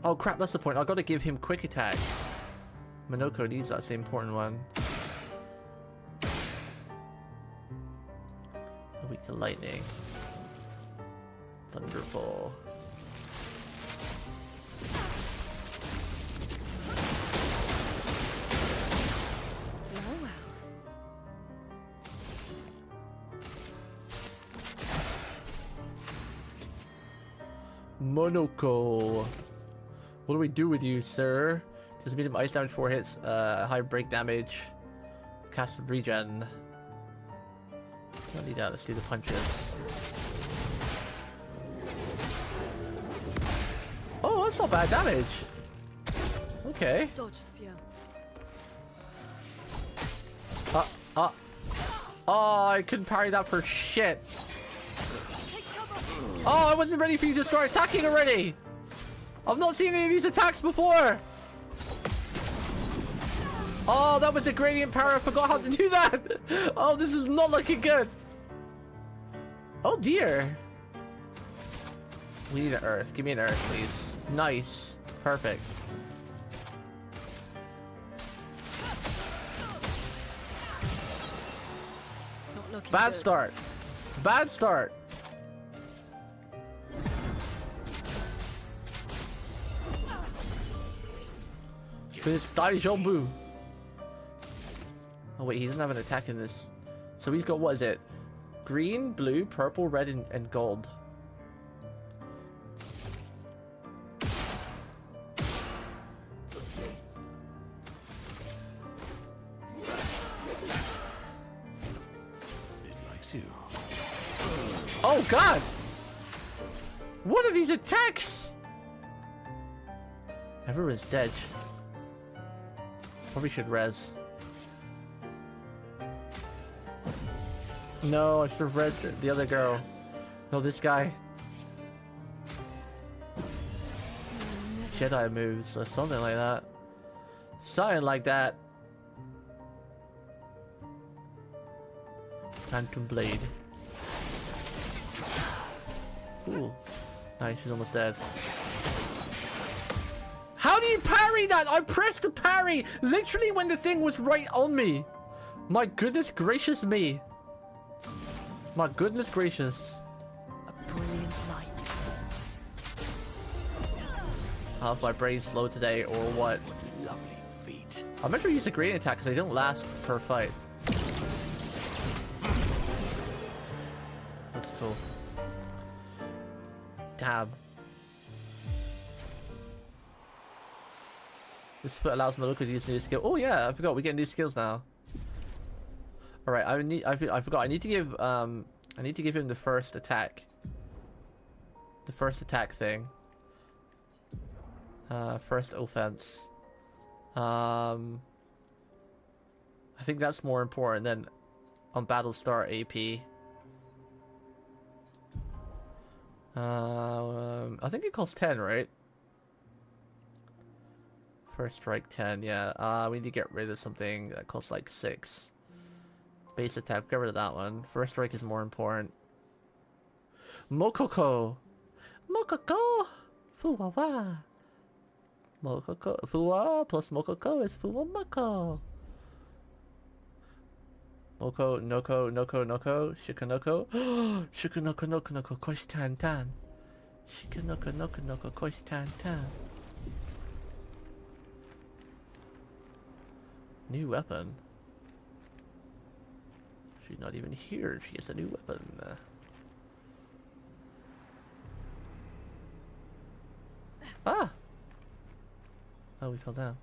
Oh crap, that's the point. I've got to give him quick attack. Minoko needs that, that's the important one. Weak to lightning. Thunderfall. Monoko. What do we do with you, sir? Does medium ice damage 4 hits, high break damage, cast regen. Don't need that, let's do the punches. Oh, that's not bad damage. Okay. Dodge, Ciel. Oh, I couldn't parry that for shit. Oh, I wasn't ready for you to start attacking already. I've not seen any of these attacks before. Oh, that was a gradient power. I forgot how to do that. Oh, this is not looking good. Oh dear. We need an earth. Give me an earth, please. Nice. Perfect. Not looking Bad good. start. Bad start. This Daijoubu. Oh wait, he doesn't have an attack in this. So he's got, what is it? Green, blue, purple, red, and gold. It likes you. Oh god! What are these attacks? Everyone's dead. Probably should res. No, I should have resed the other girl. No, this guy. Jedi moves or something like that. Something like that. Phantom Blade. Ooh. Nice, she's almost dead. How do you parry that? I pressed the parry literally when the thing was right on me. My goodness gracious me. My goodness gracious. A brilliant night. How's my brain slow today or what? Lovely feet. I meant to use a gradient attack because they don't last per fight. That's cool. Damn. This foot allows Maluka to use new skill. Oh yeah, I forgot we get new skills now. All right, I forgot. I need to give him the first attack. The first attack thing. First offense. I think that's more important than on battle start AP. I think it costs 10, right? First strike 10, yeah. We need to get rid of something that costs like 6. Base attack, get rid of that one. First strike is more important. Mokoko! Mokoko! Fuwawa! Mokoko. Fuwa plus Mokoko is Fuwamako! Moko, Noko, Noko, Noko, Shikanoko. Shikanoko, Noko, Noko, Koshi-tan, Tan. Shikanoko, Noko, Noko, Koshi-tan, Tan. New weapon. She's not even here. She gets a new weapon. Ah! Oh, we fell down.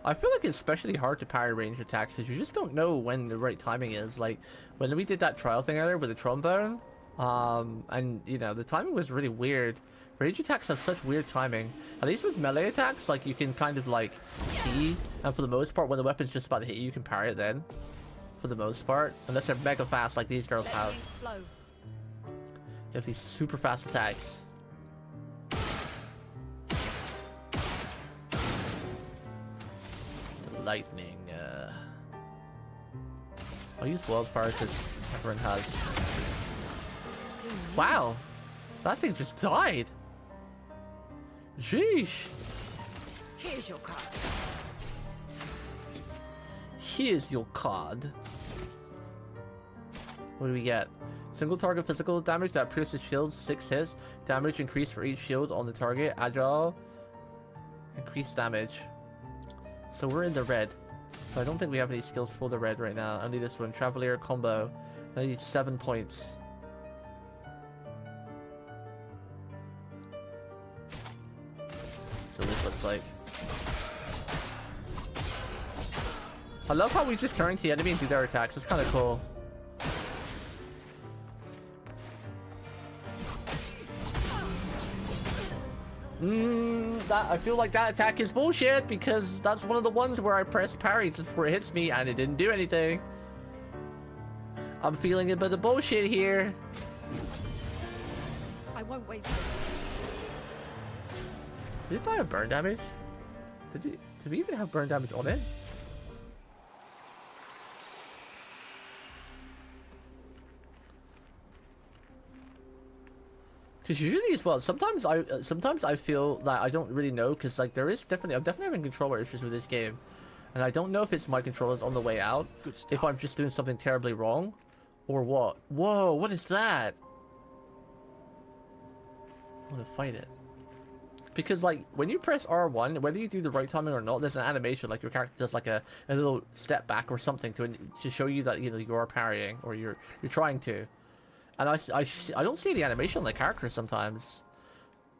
I feel like it's especially hard to parry range attacks because you just don't know when the right timing is. Like when we did that trial thing earlier with the trombone, and you know the timing was really weird. Range attacks have such weird timing. At least with melee attacks, like you can kind of like see, and for the most part, when the weapon's just about to hit you, you can parry it then. For the most part, unless they're mega fast like these girls have. You have these super fast attacks. Lightning. I'll use wildfire because everyone has. Wow, that thing just died. Sheesh. Here's your card. Here's your card. What do we get? Single target physical damage that pierces shields 6 hits. Damage increased for each shield on the target. Agile. Increased damage. So we're in the red. But I don't think we have any skills for the red right now. Only this one. Travelier combo. I need 7 points. So this looks like. I love how we just turn to the enemy and do their attacks. It's kind of cool. That I feel like that attack is bullshit because that's one of the ones where I press parry before it hits me and it didn't do anything. I'm feeling a bit of bullshit here. I won't waste it. Did it have burn damage? Did we even have burn damage on it? Because usually as well, sometimes I feel that I don't really know because like I'm definitely having controller issues with this game, and I don't know if it's my controllers on the way out, if I'm just doing something terribly wrong, or what. Whoa, what is that? I want to fight it. Because like when you press R1, whether you do the right timing or not, there's an animation like your character does like a little step back or something to show you that you are parrying or you're trying to. And I don't see the animation on the character sometimes.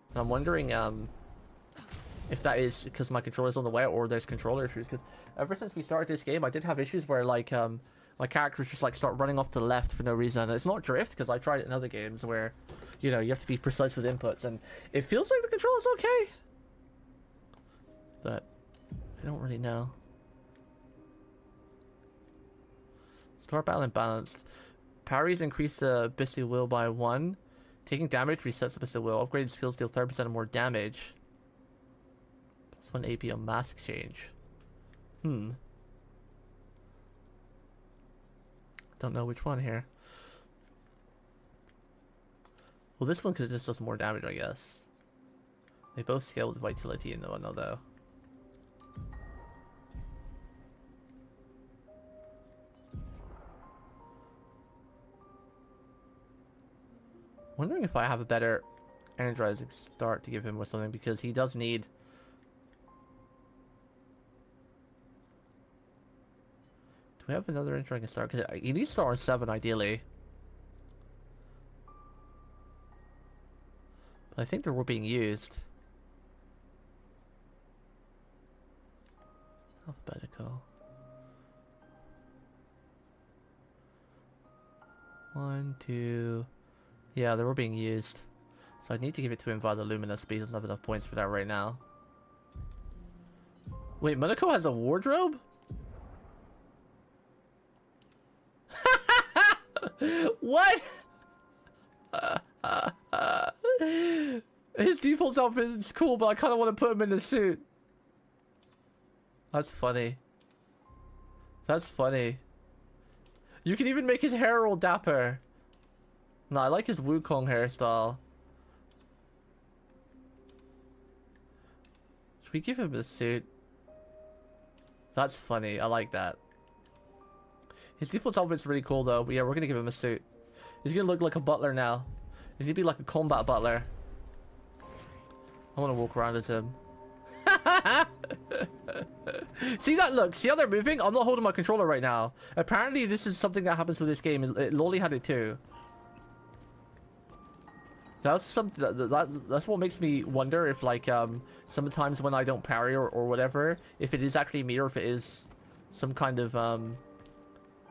And I'm wondering if that is because my controller's on the way or there's controller issues. Because ever since we started this game, I did have issues where like my characters just like start running off to the left for no reason. And it's not drift because I tried it in other games where you have to be precise with inputs and it feels like the controller's okay. But I don't really know. Start battle imbalanced. Parries increase the Bisty Will by 1. Taking damage resets the Bisty Will. Upgraded skills deal 30% more damage. Plus 1 AP on mask change. Don't know which one here. Well, this one because it just does more damage, I guess. They both scale with vitality and whatnot, though. Wondering if I have a better energizing start to give him or something, because he does need. Do we have another energizing start? Because he needs to start on 7 ideally. But I think they were being used. Alphabetical. 1, 2. Yeah, they were being used. So I need to give it to him via the Luminous, but he doesn't have enough points for that right now. Wait, Monoko has a wardrobe? What? His default outfit is cool, but I kind of want to put him in a suit. That's funny. That's funny. You can even make his hair all dapper. No, I like his Wukong hairstyle. Should we give him a suit? That's funny. I like that. His default outfit's really cool though. But yeah, we're gonna give him a suit. He's gonna look like a butler now. He's gonna be like a combat butler. I want to walk around as him. See that look? See how they're moving? I'm not holding my controller right now. Apparently this is something that happens with this game. Lolly had it too. That's something that's what makes me wonder if like sometimes when I don't parry or whatever, if it is actually me or if it is some kind of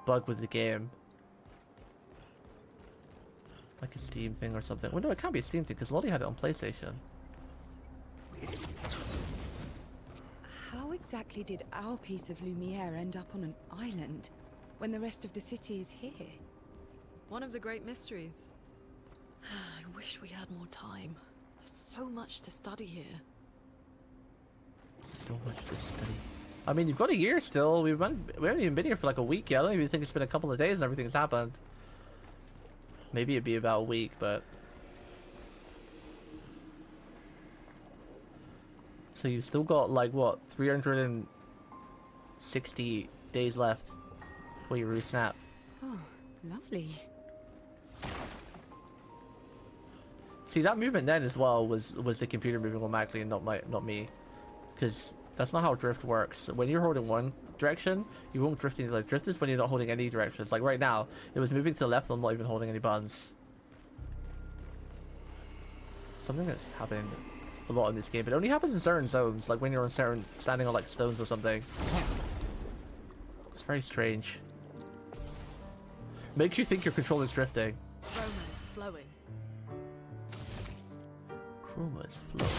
bug with the game. Like a Steam thing or something. Well, no, it can't be a Steam thing because Lolly had it on PlayStation. How exactly did our piece of Lumiere end up on an island when the rest of the city is here? One of the great mysteries. I wish we had more time. There's so much to study here. So much to study. I mean, you've got a year still. We haven't even been here for like a week yet. I don't even think it's been a couple of days and everything's happened. Maybe it'd be about a week, but... So you've still got like, what, 360 days left before you re-snap. Oh, lovely. See, that movement then as well was the computer moving automatically and not me. Because that's not how drift works. When you're holding one direction, you won't drift into like drift is when you're not holding any directions. Like right now, it was moving to the left, I'm not even holding any buttons. Something that's happening a lot in this game. It only happens in certain zones, like when you're on standing on like stones or something. It's very strange. Makes you think your controller's drifting. Romance flowing. Chroma is flowing.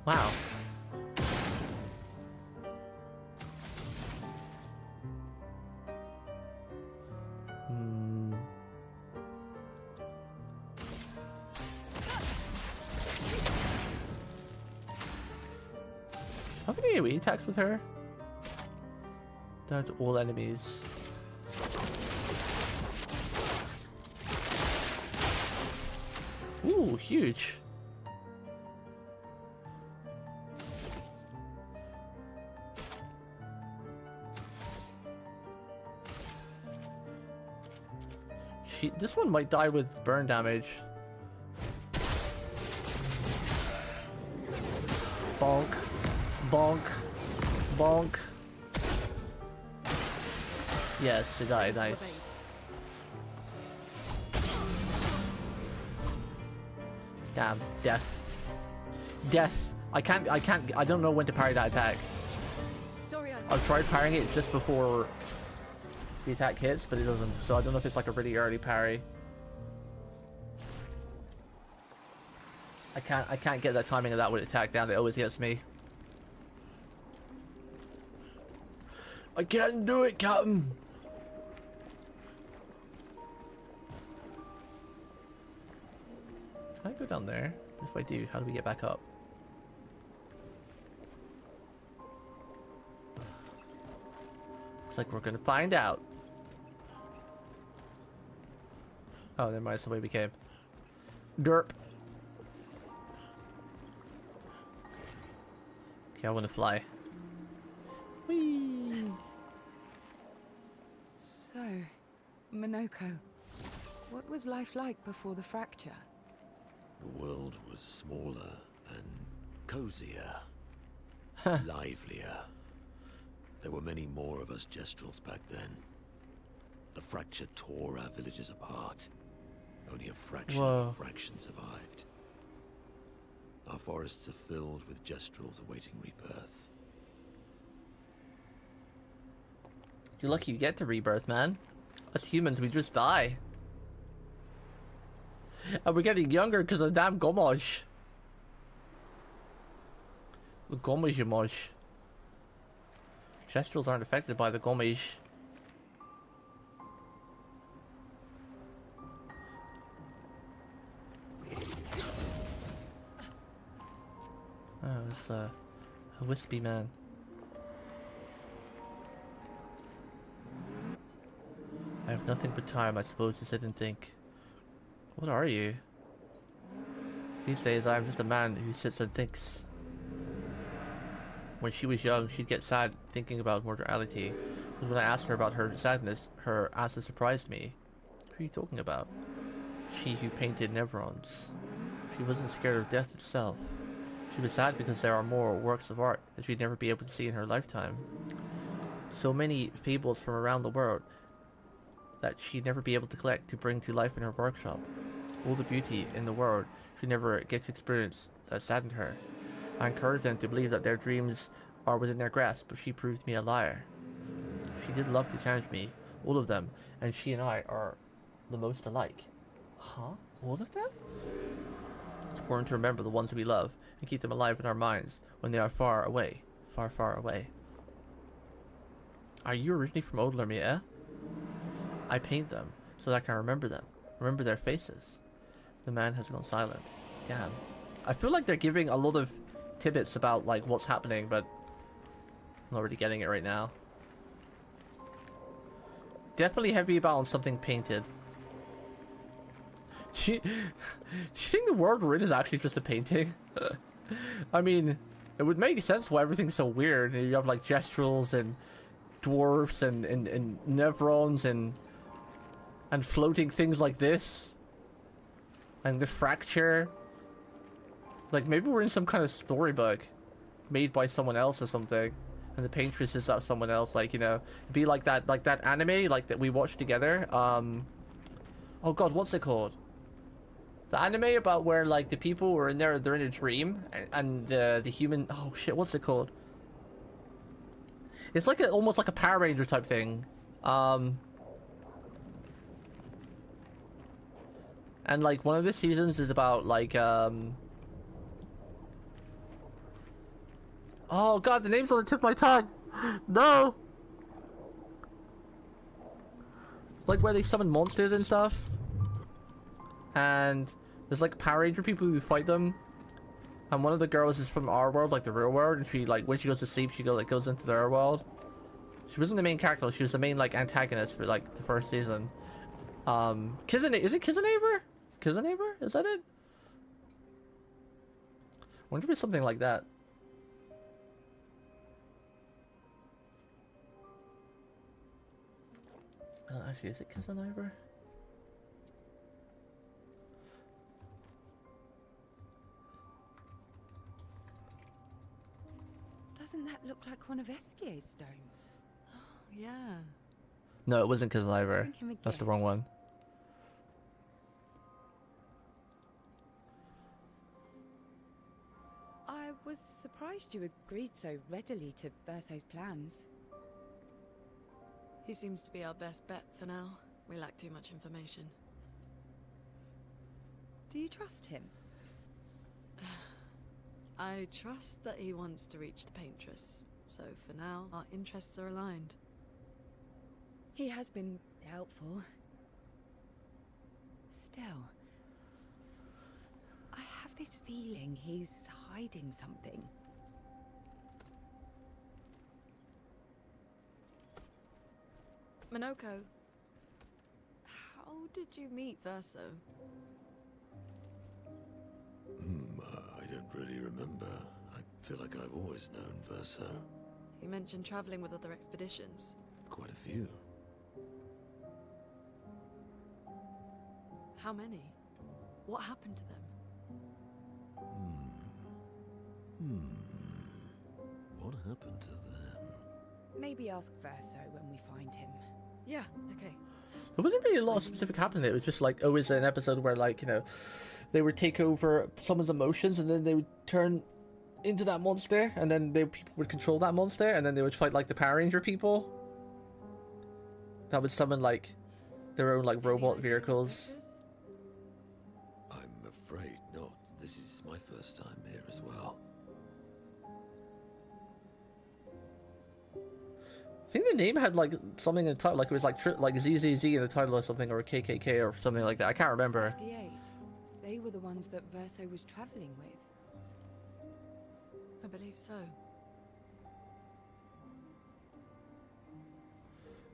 Wow. How many AoE attacks with her? Down to all enemies. Ooh, huge. This one might die with burn damage. Bonk. Bonk. Bonk. Yes, it died. Nice. Damn. Death. Death. I don't know when to parry that attack. Sorry, I've tried parrying it just before the attack hits, but it doesn't. So I don't know if it's like a really early parry. I can't get that timing of that with attack down. It always gets me. I can't do it, Captain. Can I go down there? If I do, how do we get back up? Looks like we're gonna find out. Oh, never mind. That's the way we came. Derp. Okay, I want to fly. Whee! So, Monoko, What was life like before the fracture? The world was smaller and cozier, livelier. There were many more of us Gestrels back then. The fracture tore our villages apart. Only a fraction of a fraction survived. Our forests are filled with Gestrels awaiting rebirth. You're lucky you get to rebirth, man. Us humans, we just die. And we're getting younger because of damn gomage. The gomage. Gestrels aren't affected by the gomage. Oh, it's a wispy man. I have nothing but time, I suppose, to sit and think. What are you? These days, I am just a man who sits and thinks. When she was young, she'd get sad thinking about mortality. But when I asked her about her sadness, her answer surprised me. Who are you talking about? She who painted Nevrons. She wasn't scared of death itself. She was sad because there are more works of art that she'd never be able to see in her lifetime. So many fables from around the world that she'd never be able to collect to bring to life in her workshop. All the beauty in the world she'd never get to experience that saddened her. I encouraged them to believe that their dreams are within their grasp, but she proved me a liar. She did love to challenge me, all of them, and she and I are the most alike. Huh? All of them? It's important to remember the ones we love and keep them alive in our minds when they are far away. Far, far away. Are you originally from Old Lermia? I paint them so that I can remember them. Remember their faces. The man has gone silent. Damn. I feel like they're giving a lot of tidbits about like what's happening, but I'm not really getting it right now. Definitely heavy about something painted. Do you think the world we're in is actually just a painting? I mean, it would make sense why everything's so weird. You have like Gestrels and dwarfs and Nevrons and floating things like this. And the fracture. Like maybe we're in some kind of storybook made by someone else or something. And the paintress is that someone else, like, you know, be like that anime like that we watched together. Oh god, what's it called? The anime about where like the people were in there, they're in a dream, and the human, oh shit, what's it called? It's like almost like a Power Ranger type thing. And like one of the seasons is about like oh god, the name's on the tip of my tongue. No. Like where they summon monsters and stuff. And there's like Power Ranger people who fight them. And one of the girls is from our world, like the real world, and she like when she goes to sleep, she goes into their world. She wasn't the main character, she was the main like antagonist for like the first season. Is it Kizanever? Kizanever? Is that it? I wonder if it's something like that. Actually, is it Kizanever? Doesn't that look like one of Eskier's stones? Oh, yeah. No, it wasn't Kizanever. That's the wrong one. I was surprised you agreed so readily to Verso's plans. He seems to be our best bet for now. We lack too much information. Do you trust him? I trust that he wants to reach the paintress. So for now, our interests are aligned. He has been helpful. Still, I have this feeling he's hiding something. Minoko, how did you meet Verso? I don't really remember. I feel like I've always known Verso. You mentioned traveling with other expeditions. Quite a few. How many? What happened to them? What happened to them? Maybe ask Verso when we find him. Yeah, okay. There wasn't really a lot of specific happening. It was just like always an episode where, like, you know, they would take over someone's emotions and then they would turn into that monster, and then people would control that monster, and then they would fight like the Power Ranger people that would summon like their own like robot vehicles. I'm afraid not. This is my first time here as well. I think the name had like something in the title, like it was like ZZZ in the title or something, or KKK or something like that. I can't remember. 58. They were the ones that Verso was traveling with. I believe so.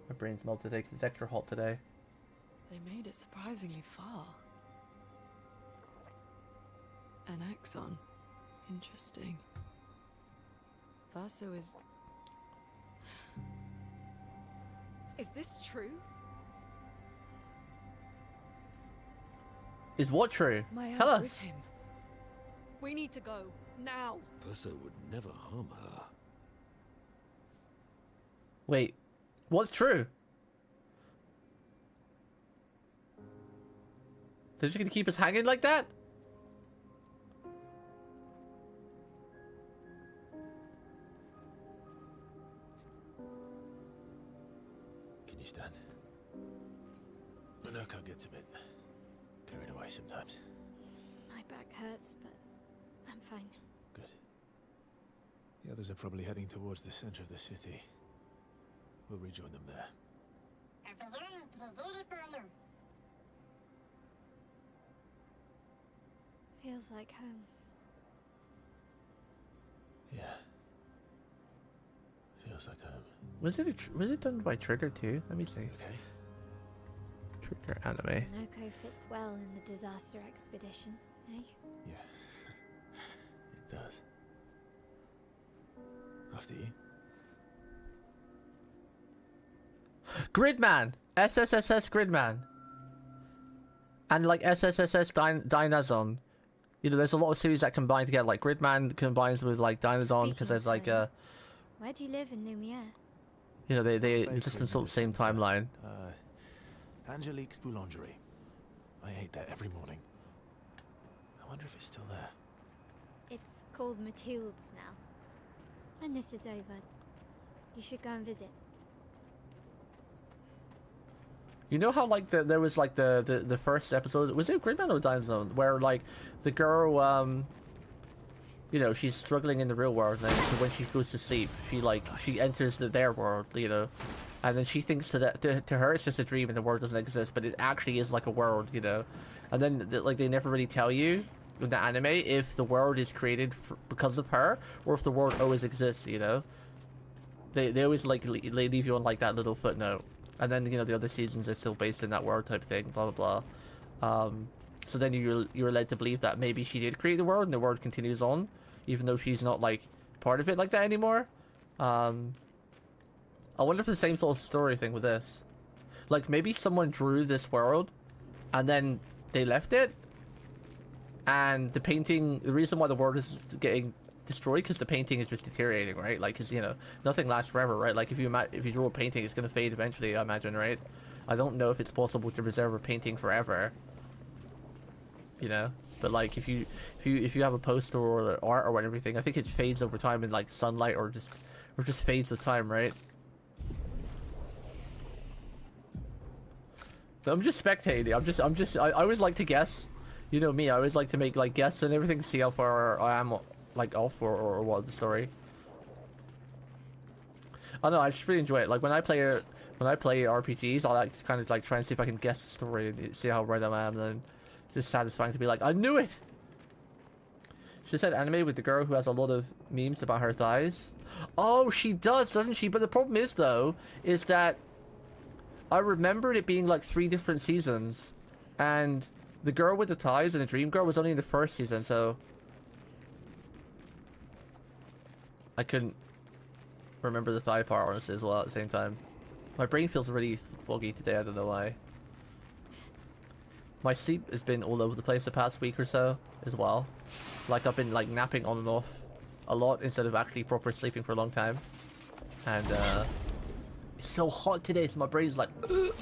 My brain's melted today because it's extra hot today. They made it surprisingly far. An axon. Interesting. Verso is... Is this true? Is what true? My Tell elf with us. him. We need to go. Now. Verso would never harm her. Wait, what's true? They're just gonna keep us hanging like that? Can you stand? Minoko gets a bit carried away sometimes. My back hurts, but I'm fine. Good. The others are probably heading towards the center of the city. We'll rejoin them there. Feels like home. Yeah. Feels like home. Was it done by Trigger too? Let me see. Okay. Trigger anime. Noko fits well in the disaster expedition, eh? Yeah. It does. After you. Gridman! SSSS Gridman! And like SSSS Dynazon. You know, there's a lot of series that combine together. Like Gridman combines with like Dynazon because there's like a... Where do you live in Lumiere? You know, they just consult the same timeline. Angelique's Boulangerie. I ate there every morning. I wonder if it's still there. It's called Mathilde's now. When this is over, you should go and visit. You know how like there was like the first episode, was it Gridman or Dynazon, where like the girl you know, she's struggling in the real world, and so when she goes to sleep, she enters their world, you know, and then she thinks to her it's just a dream and the world doesn't exist, but it actually is like a world, you know, and then like they never really tell you in the anime if the world is created because of her or if the world always exists, you know. They always like leave you on like that little footnote. And then, you know, the other seasons are still based in that world type thing, blah, blah, blah. So then you're led to believe that maybe she did create the world and the world continues on, even though she's not, like, part of it like that anymore. I wonder if the same sort of story thing with this. Like, maybe someone drew this world, and then they left it, and the painting, the reason why the world is getting destroyed because the painting is just deteriorating, right? Like, because, you know, nothing lasts forever, right? Like if you draw a painting, it's gonna fade eventually, I imagine, right? I don't know if it's possible to preserve a painting forever, you know, but like if you have a poster or art or everything, I think it fades over time in like sunlight or just fades with time, right? So I'm just spectating. I always like to guess, you know me, I always like to make like guesses and everything to see how far I am like off or what the story. I don't know, I just really enjoy it. Like when I play RPGs, I like to kind of like try and see if I can guess the story and see how right I am, and then just satisfying to be like, I knew it! She said anime with the girl who has a lot of memes about her thighs. Oh, she does, doesn't she? But the problem is though, is that I remembered it being like 3 different seasons, and the girl with the thighs and the dream girl was only in the first season, so I couldn't remember the thigh part honestly as well at the same time. My brain feels really foggy today, I don't know why. My sleep has been all over the place the past week or so as well. Like I've been like napping on and off a lot instead of actually proper sleeping for a long time. And it's so hot today, so my brain's like I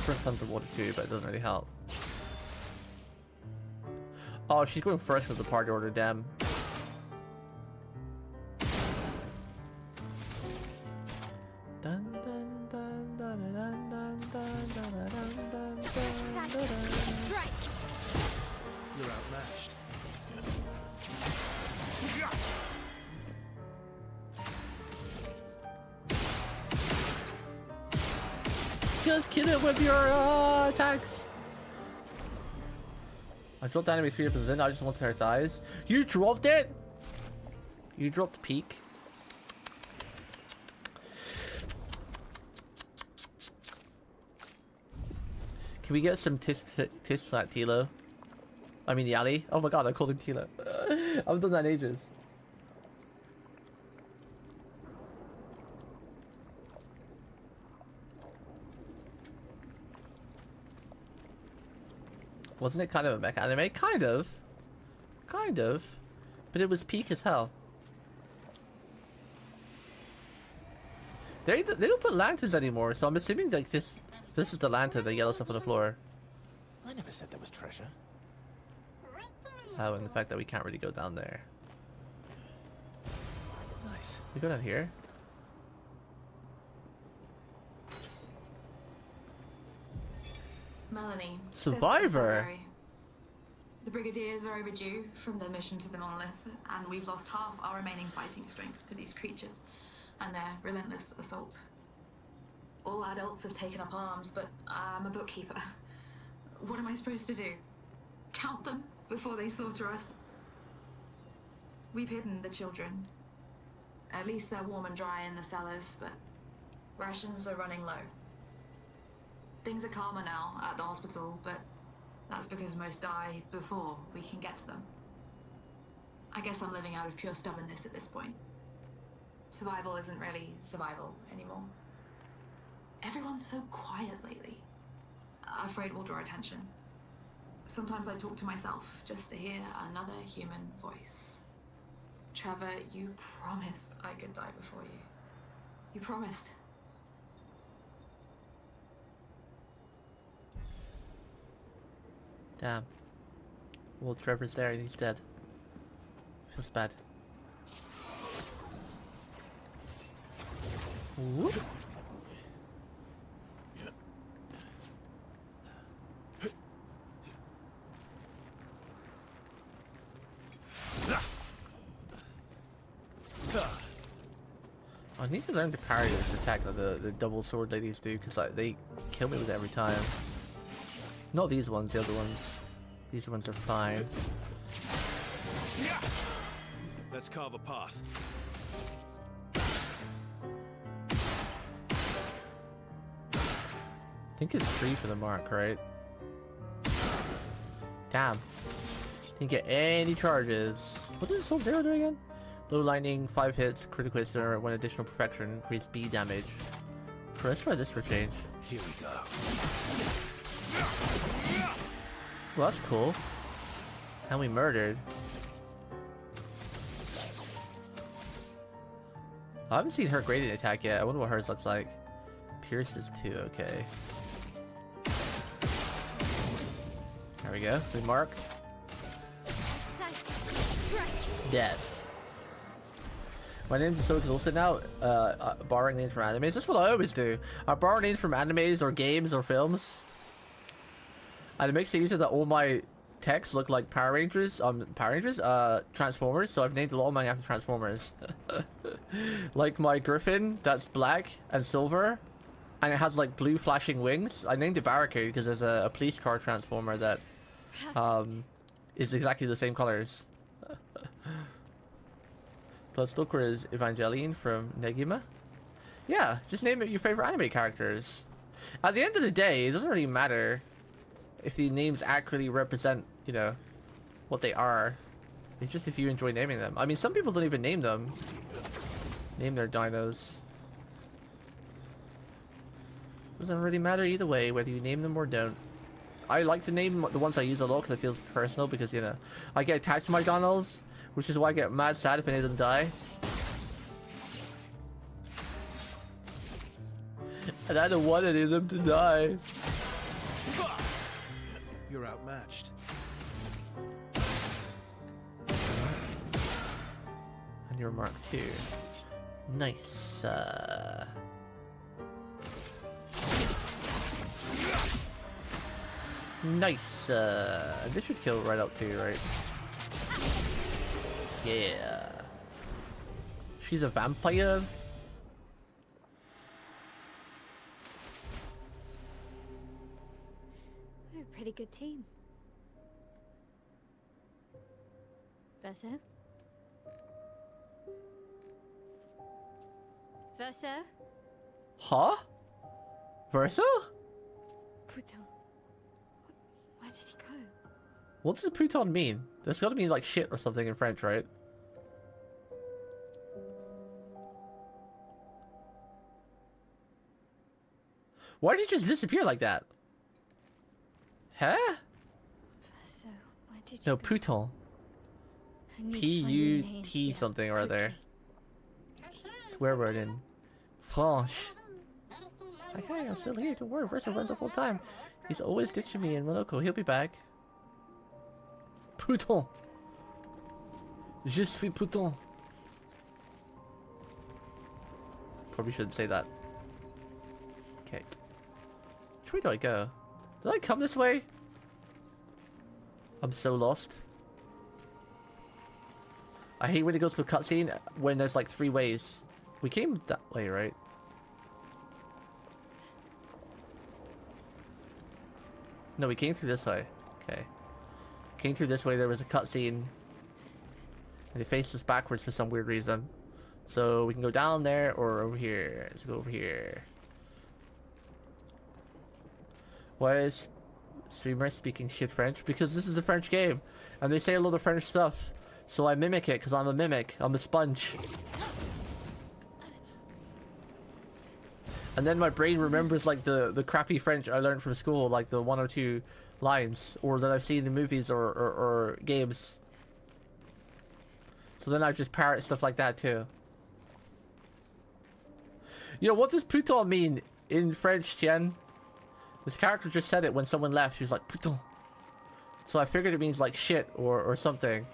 drink tons of water too, but it doesn't really help. Oh, she's going first with the party order, damn. Dun, dun, dun, dun, dun, dun, dun, dun, dun, dun, dun, dun. You're outmatched. Just kill it with your attacks. I dropped the enemy 3 weapons in, I just wanted her thighs. You dropped it? You dropped peak. Can we get some tis at Tilo? I mean Yali. Oh my god, I called him Tilo. I've done that in ages. Wasn't it kind of a mech anime? Kind of. Kind of. But it was peak as hell. They don't put lanterns anymore, so I'm assuming like this is the lantern, the yellow stuff on the floor. I never said there was treasure. Oh, and the fact that we can't really go down there. Nice. We go down here. Melanie. Survivor. 5th of February. The Brigadiers are overdue from their mission to the monolith, and we've lost half our remaining fighting strength to these creatures and their relentless assault. All adults have taken up arms, but I'm a bookkeeper. What am I supposed to do? Count them before they slaughter us? We've hidden the children. At least they're warm and dry in the cellars, but rations are running low. Things are calmer now at the hospital, but that's because most die before we can get to them. I guess I'm living out of pure stubbornness at this point. Survival isn't really survival anymore. Everyone's so quiet lately. Afraid we'll draw attention. Sometimes I talk to myself just to hear another human voice. Trevor, you promised I could die before you. You promised. Damn. Well, Trevor's there and he's dead. Feels bad. Whoop. I need to learn to parry this attack that the double sword ladies do, because like, they kill me with it every time. Not these ones, the other ones. These ones are fine. Let's carve a path. I think it's 3 for the mark, right? Damn. Didn't get any charges. What does Soul Zero do again? Low lightning, 5 hits, critical hits, 1 additional perfection, increased B damage. Let's try this for change. Here we go. Well, that's cool. And we murdered. I haven't seen her graded attack yet. I wonder what hers looks like. Pierce is 2, okay. There we go. We mark. Dead. My name's so exhausted now, borrowing names from animes. That's what I always do. I borrow names from animes or games or films. And it makes it easier that all my texts look like Transformers, so I've named a lot of mine after Transformers. Like my Griffin, that's black and silver, and it has like blue flashing wings. I named it Barricade because there's a police car Transformer that is exactly the same colors. Bloodstalker is Evangeline from Negima. Yeah, just name it your favorite anime characters. At the end of the day, it doesn't really matter if the names accurately represent, you know, what they are. It's just if you enjoy naming them. I mean, some people don't even name them. Name their dinos. Doesn't really matter either way, whether you name them or don't. I like to name the ones I use a lot because it feels personal, because, you know, I get attached to my Donalds, which is why I get mad sad if any of them die. And I don't want any of them to die. You're outmatched. And you're Mark 2. Nice. Nice. This should kill right out too, right? Yeah. She's a vampire. We're a pretty good team. Versa? Versa? Huh? Versa? Putain. Where did he go? What does putain mean? There's gotta mean like shit or something in French, right? Why did he just disappear like that? Huh? So, where did you No, go? putain. I need to find you in P-U-T here, something or other. quickly. Swear word in French. Okay, I'm still here. Don't worry, Versa runs a full time. He's always ditching me in Monaco. He'll be back. Putain. Je suis putain. Probably shouldn't say that. Okay. Which way do I go? Did I come this way? I'm so lost. I hate when it goes to a cutscene when there's like 3 ways. We came that way, right? No, we came through this way. Okay. Came through this way, there was a cutscene. And it faced us backwards for some weird reason. So we can go down there or over here. Let's go over here. Why is streamer speaking shit French? Because this is a French game. And they say a lot of French stuff. So I mimic it because I'm a mimic. I'm a sponge. And then my brain remembers like the crappy French I learned from school, like the 1 or 2 lines, or that I've seen in movies or games. So then I just parrot stuff like that too. Yo, what does putain mean in French, Jen? This character just said it when someone left. She was like, putain. So I figured it means like shit or something.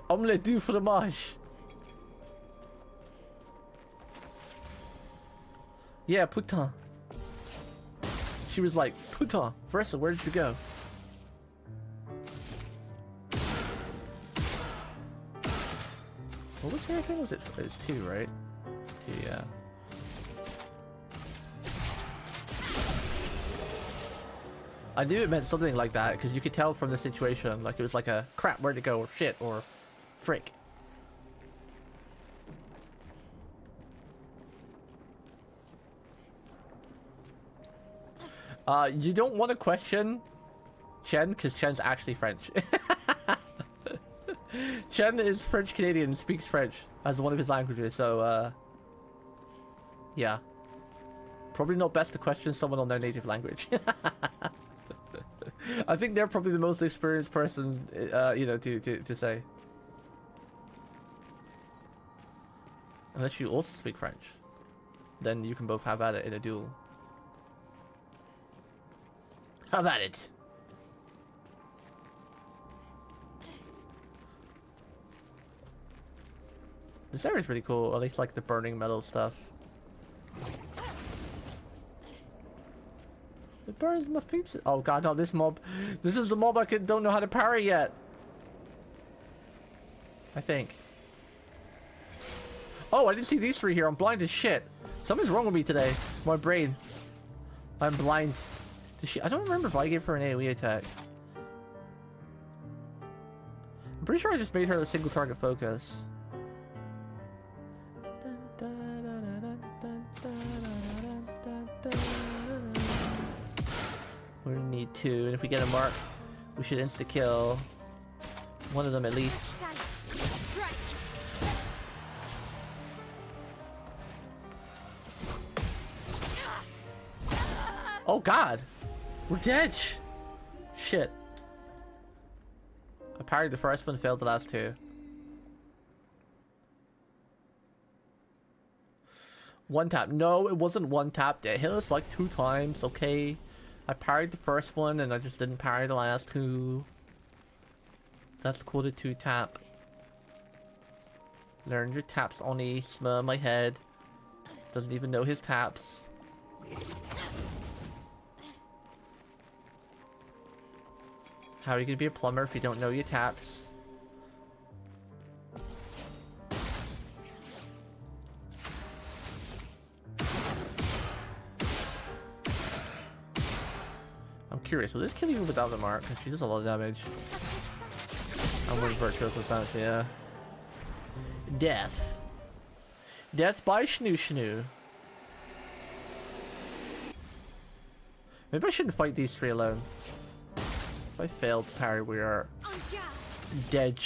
Omelette du fromage. Yeah, putain. She was like, putain, Versa, where did you go? What was her thing? Was it? It was 2, right? 2, yeah. I knew it meant something like that because you could tell from the situation, like it was like a crap, where'd it go, or shit, or frick. You don't want to question Chen because Chen's actually French. Chen is French Canadian, speaks French as one of his languages, so yeah. Probably not best to question someone on their native language. I think they're probably the most experienced person, you know, to say. Unless you also speak French. Then you can both have at it in a duel. Have at it! This area's pretty cool, at least like the burning metal stuff. It burns my feet. Oh god, no, this mob. This is the mob I don't know how to parry yet. I think. Oh, I didn't see these 3 here. I'm blind as shit. Something's wrong with me today. My brain. I'm blind to shit. I don't remember if I gave her an AoE attack. I'm pretty sure I just made her a single target focus. We're gonna need 2, and if we get a mark, we should insta-kill one of them at least. Oh god! We're dead! Shit. I parried the first one, failed the last two. One tap. No, it wasn't one tap. It hit us like 2 times, okay? I parried the first one and I just didn't parry the last 2. That's called a 2 tap. Learn your taps, Oni. Smur my head. Doesn't even know his taps. How are you gonna be a plumber if you don't know your taps? I'm curious, will this kill you without the mark? Because she does a lot of damage. I'm with virtuoso stance, yeah. Death. Death by Schnoo Schnoo. Maybe I shouldn't fight these 3 alone. If I failed to parry, we are dead.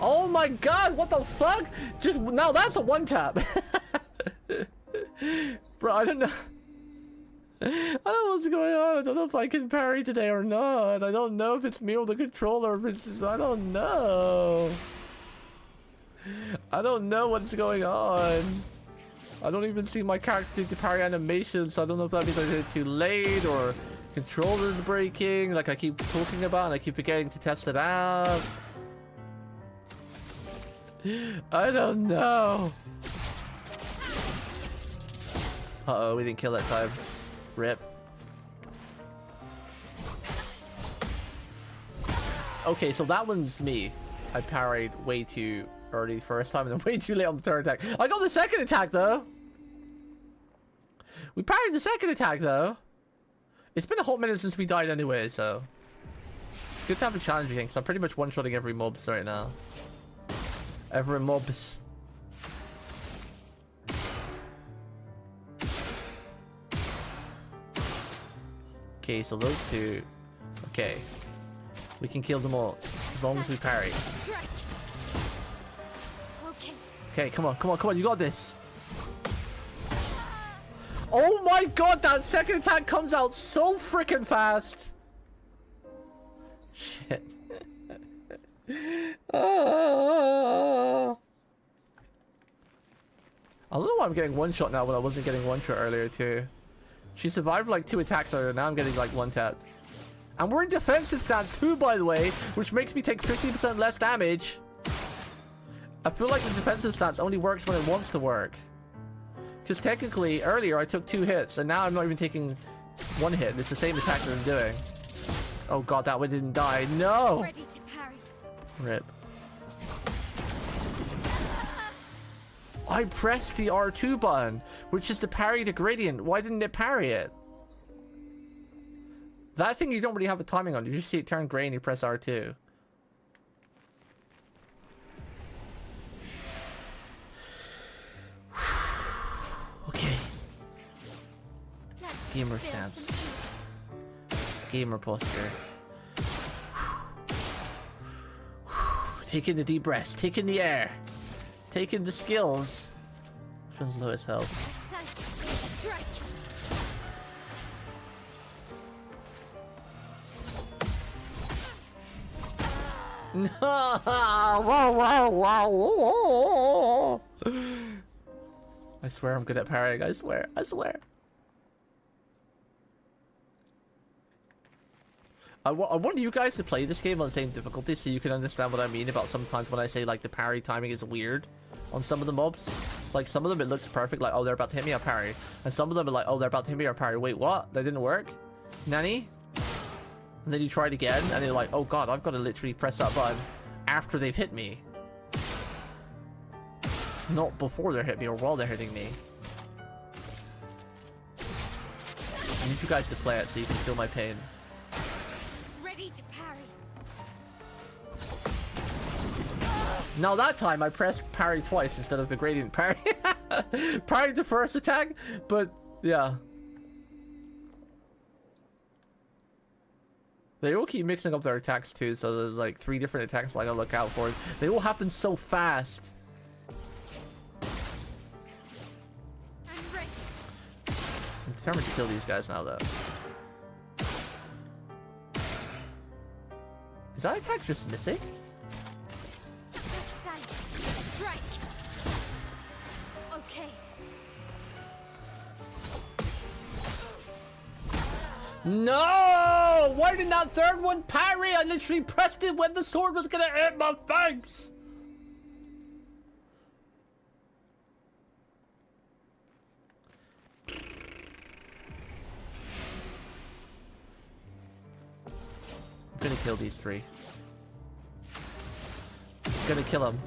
Oh my god, what the fuck? Just now that's a 1 tap. Bro, I don't know. I don't know what's going on. I don't know if I can parry today or not. I don't know if it's me or the controller, or if it's just, I don't know. I don't know what's going on. I don't even see my character do the parry animation, so I don't know if that means I did it too late or controller's breaking, like I keep talking about and I keep forgetting to test it out. I don't know. Uh-oh, we didn't kill that time. Rip. Okay, so that one's me. I parried way too early the first time and then way too late on the 3rd attack. I got the 2nd attack though. We parried the 2nd attack though. It's been a whole minute since we died anyway, so it's good to have a challenging thing, because I'm pretty much one-shotting every mobs right now. Every mobs. Okay, so those 2. Okay. We can kill them all as long as we parry. Okay, come on, come on, come on, you got this. Oh my god, that 2nd attack comes out so freaking fast. Shit. I don't know why I'm getting 1 shot now when I wasn't getting 1 shot earlier too. She survived like 2 attacks earlier, now I'm getting like 1 tap. And we're in defensive stance too, by the way, which makes me take 50% less damage. I feel like the defensive stance only works when it wants to work. Because technically, earlier I took 2 hits, and now I'm not even taking 1 hit. It's the same attack that I'm doing. Oh god, that one didn't die. No! Ready to parry. Rip. I pressed the R2 button, which is to parry the gradient. Why didn't it parry it? That thing you don't really have a timing on. You just see it turn gray and you press R2. Okay. Gamer stance. Gamer posture. Take in the deep breaths. Take in the air. Take in the skills. Which one's lowest health? No! Whoa, whoa, whoa, whoa. I swear I'm good at parrying. I swear. I swear. I want you guys to play this game on the same difficulty so you can understand what I mean about sometimes when I say like the parry timing is weird on some of the mobs. Like some of them it looks perfect, like oh they're about to hit me, I'll parry. And some of them are like oh they're about to hit me, I'll parry. Wait, what? That didn't work? Nanny? And then you try it again and you're like oh god, I've got to literally press that button after they've hit me. Not before they're hitting me or while they're hitting me. I need you guys to play it so you can feel my pain. To parry. Now that time I pressed parry twice instead of the gradient parry. Parried the first attack, but yeah. They all keep mixing up their attacks too, so there's like 3 different attacks I gotta look out for. They all happen so fast. I'm determined to kill these guys now, though. Is that attack just missing? Okay. No! Why did that third one parry? I literally pressed it when the sword was gonna hit my face! I'm gonna kill these 3. I'm gonna kill them.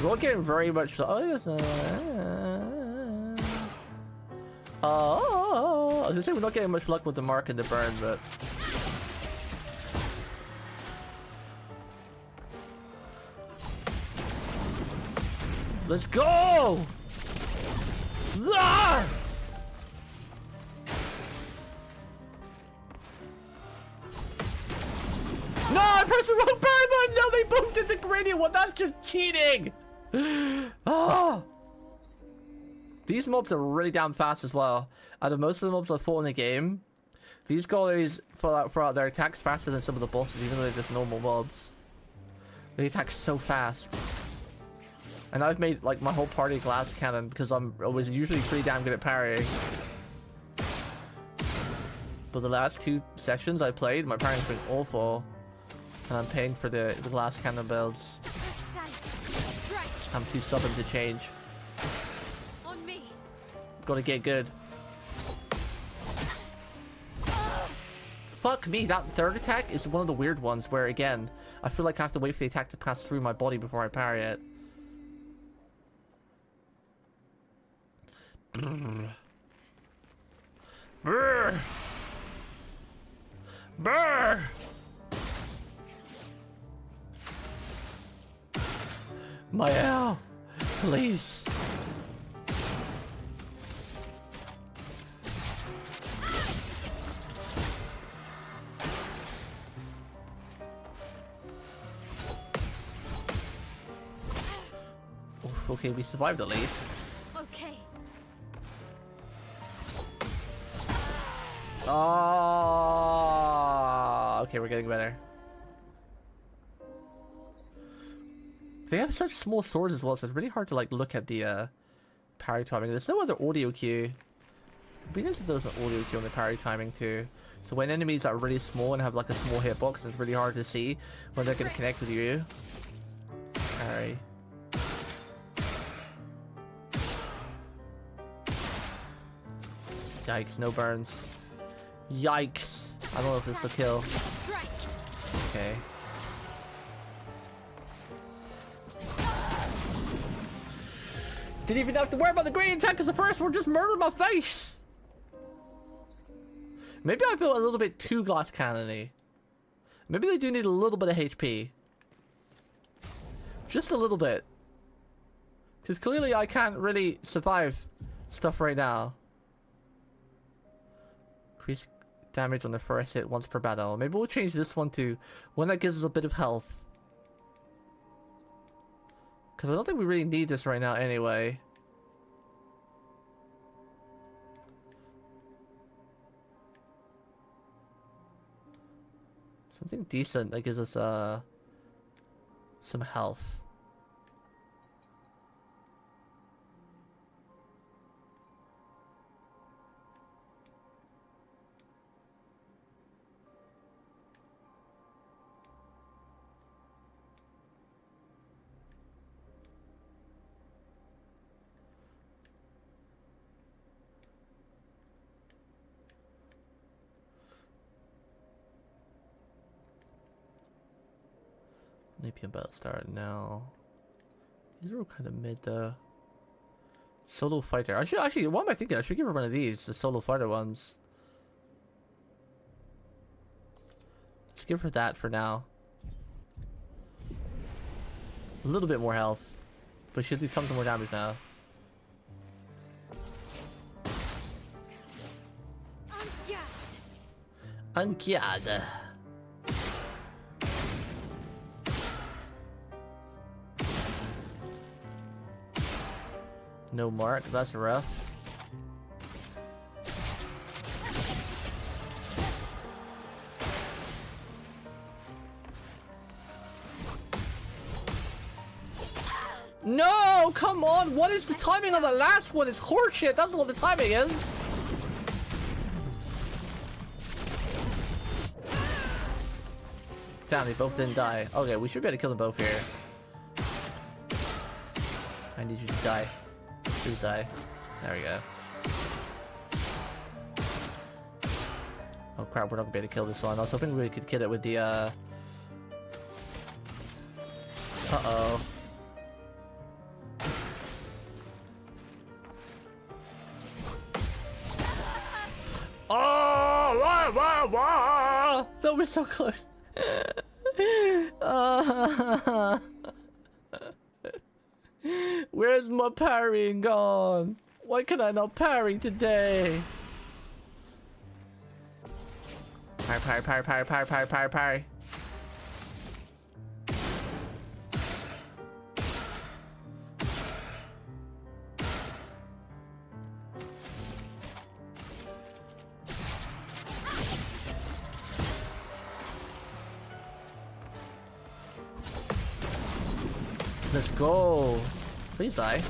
We're not getting very much. Oh, yes. I was gonna say we're not getting much luck with the mark and the burn, but let's go! Ah! No, I pressed the wrong burn button! No, they both did the gradient one. That's just cheating! Ah! These mobs are really damn fast as well. Out of most of the mobs I've fought in the game, these guys throw out their attacks faster than some of the bosses, even though they're just normal mobs. They attack so fast. And I've made like my whole party glass cannon because I was usually pretty damn good at parrying. But the last 2 sessions I played, my parrying's been awful. And I'm paying for the glass cannon builds. I'm too stubborn to change. Gotta get good. Fuck me, that third attack is one of the weird ones where, again, I feel like I have to wait for the attack to pass through my body before I parry it. Brr. Brr. Brr. Mael, please. Okay, we survived at least. Okay. Oh, okay, we're getting better. They have such small swords as well, so it's really hard to like look at the parry timing. There's no other audio cue. It'd be nice if there was an audio cue on the parry timing too. So when enemies are really small and have like a small hitbox, it's really hard to see when they're gonna connect with you. Parry. Yikes, no burns. Yikes. I don't know if this will kill. Okay. Didn't even have to worry about the green attack because the first one just murdered my face. Maybe I built a little bit too glass cannon-y. Maybe they do need a little bit of HP. Just a little bit. Because clearly I can't really survive stuff right now. Increase damage on the first hit once per battle. Maybe we'll change this one to one that gives us a bit of health. Because I don't think we really need this right now anyway. Something decent that gives us some health. Maybe about start now. These are all kind of mid though. Solo fighter. I should actually. What am I thinking? I should give her one of these, the solo fighter ones. Let's give her that for now. A little bit more health, but she'll do tons of more damage now. Unkiad. No mark, that's rough. No, come on, what is the timing on the last one? It's horseshit, that's what the timing is. Damn, they both didn't die. Okay, we should be able to kill them both here. I need you to die. Please die. There we go. Oh crap, we're not gonna be able to kill this one. I was hoping we could kill it with the uh-oh. Oh, wah, wah, wah. That was so close. Where's my parrying gone? Why can I not parry today? Parry, parry, parry, parry, parry, parry, parry. Let's go. Please die.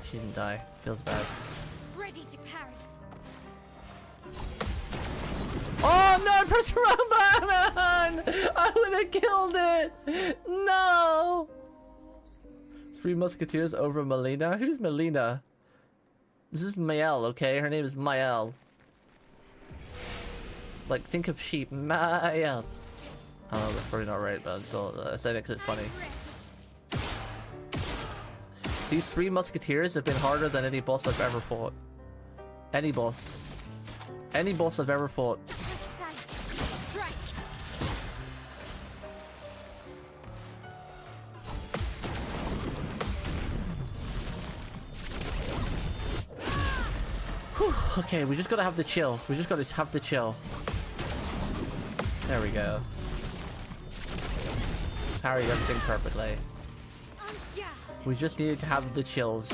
She didn't die. Feels bad. Ready to parry. Oh no! Press the wrong button! I would have killed it. No. Three Musketeers over Melina. Who's Melina? This is Mael. Okay, her name is Mael. Like, think of sheep. Mael. Oh, that's probably not right, but I'm still saying it because it's funny. These three Musketeers have been harder than any boss I've ever fought. Any boss. Any boss I've ever fought. Whew, okay, we just gotta have the chill. We just gotta have the chill. There we go. Parried everything perfectly. We just needed to have the chills.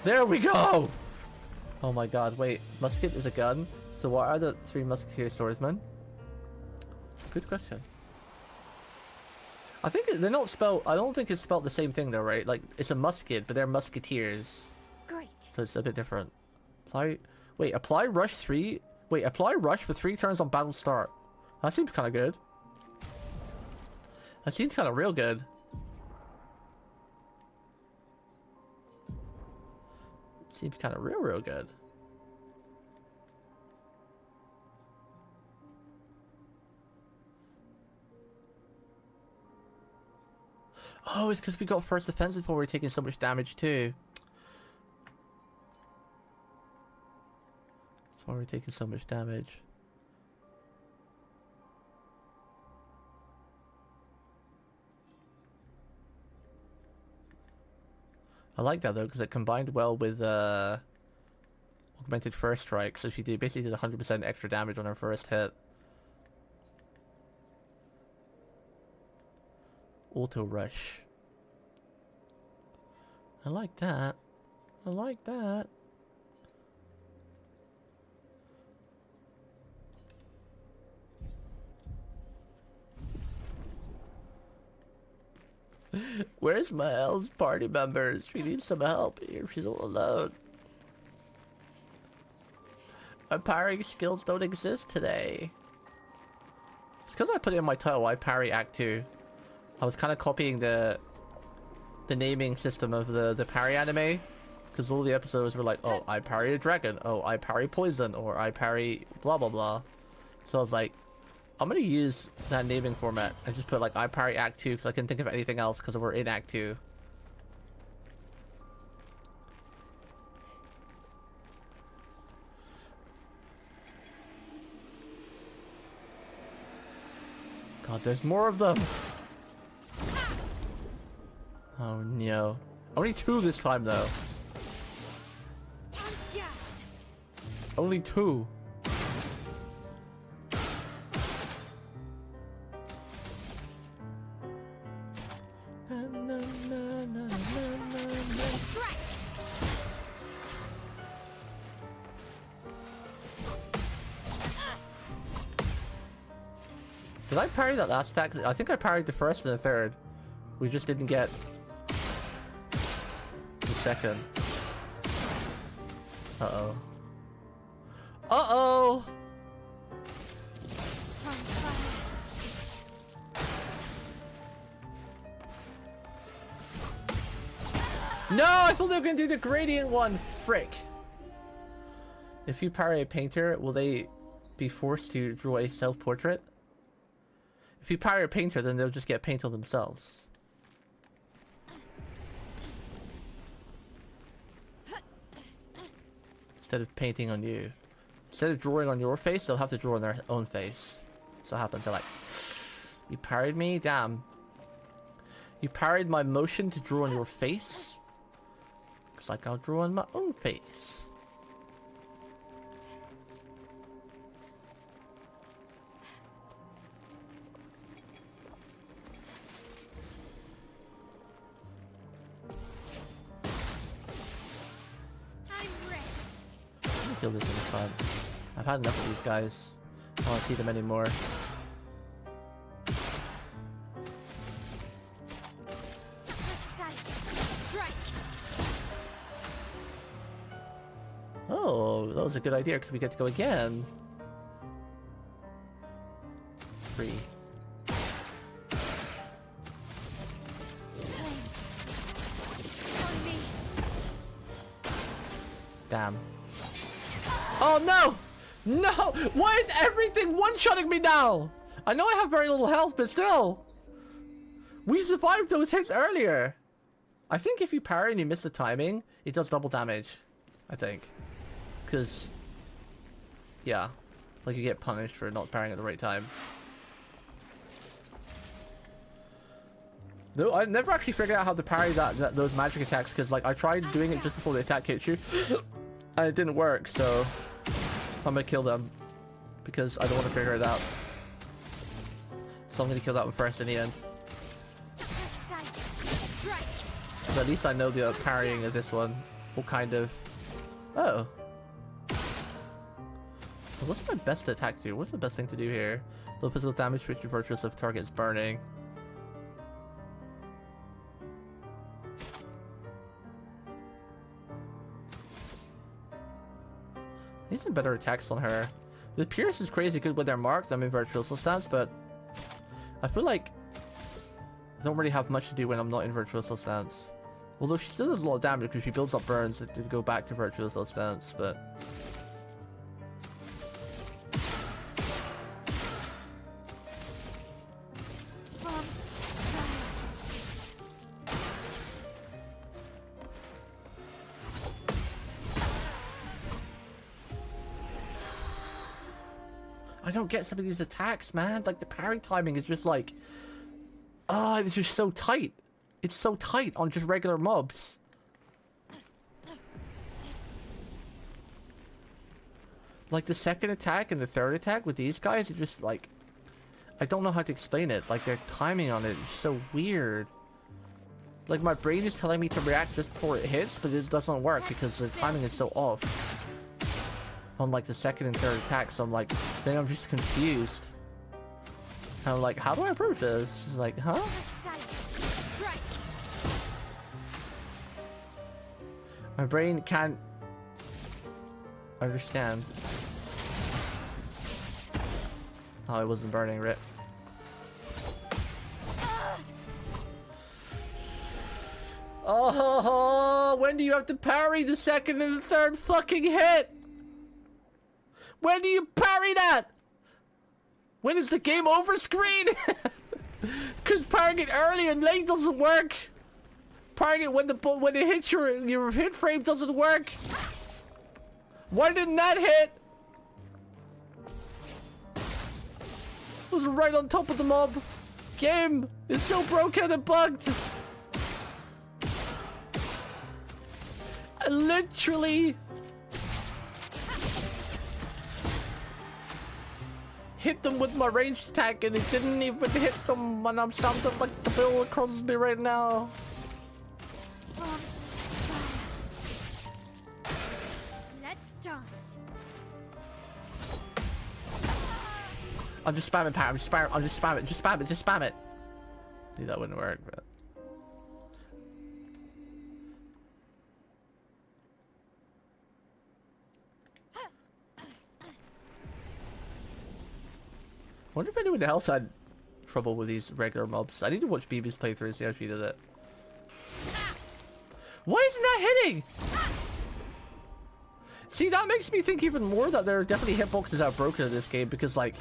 There we go! Oh my god, wait. Musket is a gun? So what are the three Musketeer swordsmen? Good question. I think they're not spelled... I don't think it's spelled the same thing though, right? Like, it's a musket, but they're Musketeers. Great. So it's a bit different. Apply rush 3... Wait, apply rush for 3 turns on battle start. That seems kind of good. That seems kind of real good. Seems kind of real good. Oh, it's because we got first defensive before we're taking so much damage too. That's why we're taking so much damage. I like that though, because it combined well with augmented first strike, so she basically did 100% extra damage on her first hit. Auto rush. I like that. I like that. Where's Mael's party members? She needs some help here. She's all alone. My parrying skills don't exist today. It's because I put it in my title, I parry Act 2. I was kind of copying the naming system of the parry anime. Because all the episodes were like, oh, I parry a dragon. Oh, I parry poison. Or I parry blah blah blah. So I was like, I'm gonna use that naming format and just put like I parry Act 2 because I couldn't think of anything else because we're in Act 2. God, there's more of them. Oh no. Only 2 this time though. Only 2. Did I parry that last attack? I think I parried the first and the third. We just didn't get the second. Uh-oh. Uh-oh! No! I thought they were gonna do the gradient one! Frick! If you parry a painter, will they be forced to draw a self-portrait? If you parry a painter, then they'll just get painted themselves. Instead of painting on you. Instead of drawing on your face, they'll have to draw on their own face. So it happens, they're like, you parried me? Damn. You parried my motion to draw on your face? Looks like I'll draw on my own face. Kill this in this time. I've had enough of these guys. I don't want to see them anymore. Oh, that was a good idea because we get to go again. 3. Damn. Oh no! No! Why is everything one-shotting me now? I know I have very little health, but still! We survived those hits earlier! I think if you parry and you miss the timing, it does double damage. I think. Because... yeah. Like you get punished for not parrying at the right time. No, I never actually figured out how to parry those magic attacks, because like I tried doing it just before the attack hits you. And it didn't work, so... I'm gonna kill them. Because I don't want to figure it out. So I'm gonna kill that one first in the end. But at least I know the parrying of this one will kind of... oh. What's my best attack to do? What's the best thing to do here? Low physical damage, which virtuous if target is burning. Need some better attacks on her. The Pierce is crazy good when they're marked. I'm in virtuoso stance, but I feel like I don't really have much to do when I'm not in virtuoso stance. Although she still does a lot of damage because she builds up burns to go back to virtuoso stance, but... I don't get some of these attacks, man. Like, the parry timing is just like... ah, it's just so tight. It's so tight on just regular mobs. Like, the second attack and the third attack with these guys are just like... I don't know how to explain it. Like, their timing on it is so weird. Like, my brain is telling me to react just before it hits, but it doesn't work because the timing is so off. On like the second and third attack, so I'm like, then I'm just confused. And I'm like, how do I approach this? It's like, huh? My brain can't understand. Oh, it wasn't burning, rip. Oh, when do you have to parry the second and the third fucking hit? When do you parry that? When is the game over screen? Because parrying it early and late doesn't work. Parrying it when it hits your hit frame doesn't work. Why didn't that hit? It was right on top of the mob. Game is so broken and bugged. I literally hit them with my ranged attack and it didn't even hit them, and I'm sounding like the Bill Crosby right now. Let's dance. I'm just spamming power. I'm just spam it. Just spam it. Just spam it. Knew that wouldn't work, but. Wonder if anyone else had trouble with these regular mobs. I need to watch BB's playthrough and see how she did it. Why isn't that hitting? See, that makes me think even more that there are definitely hitboxes that are broken in this game, because like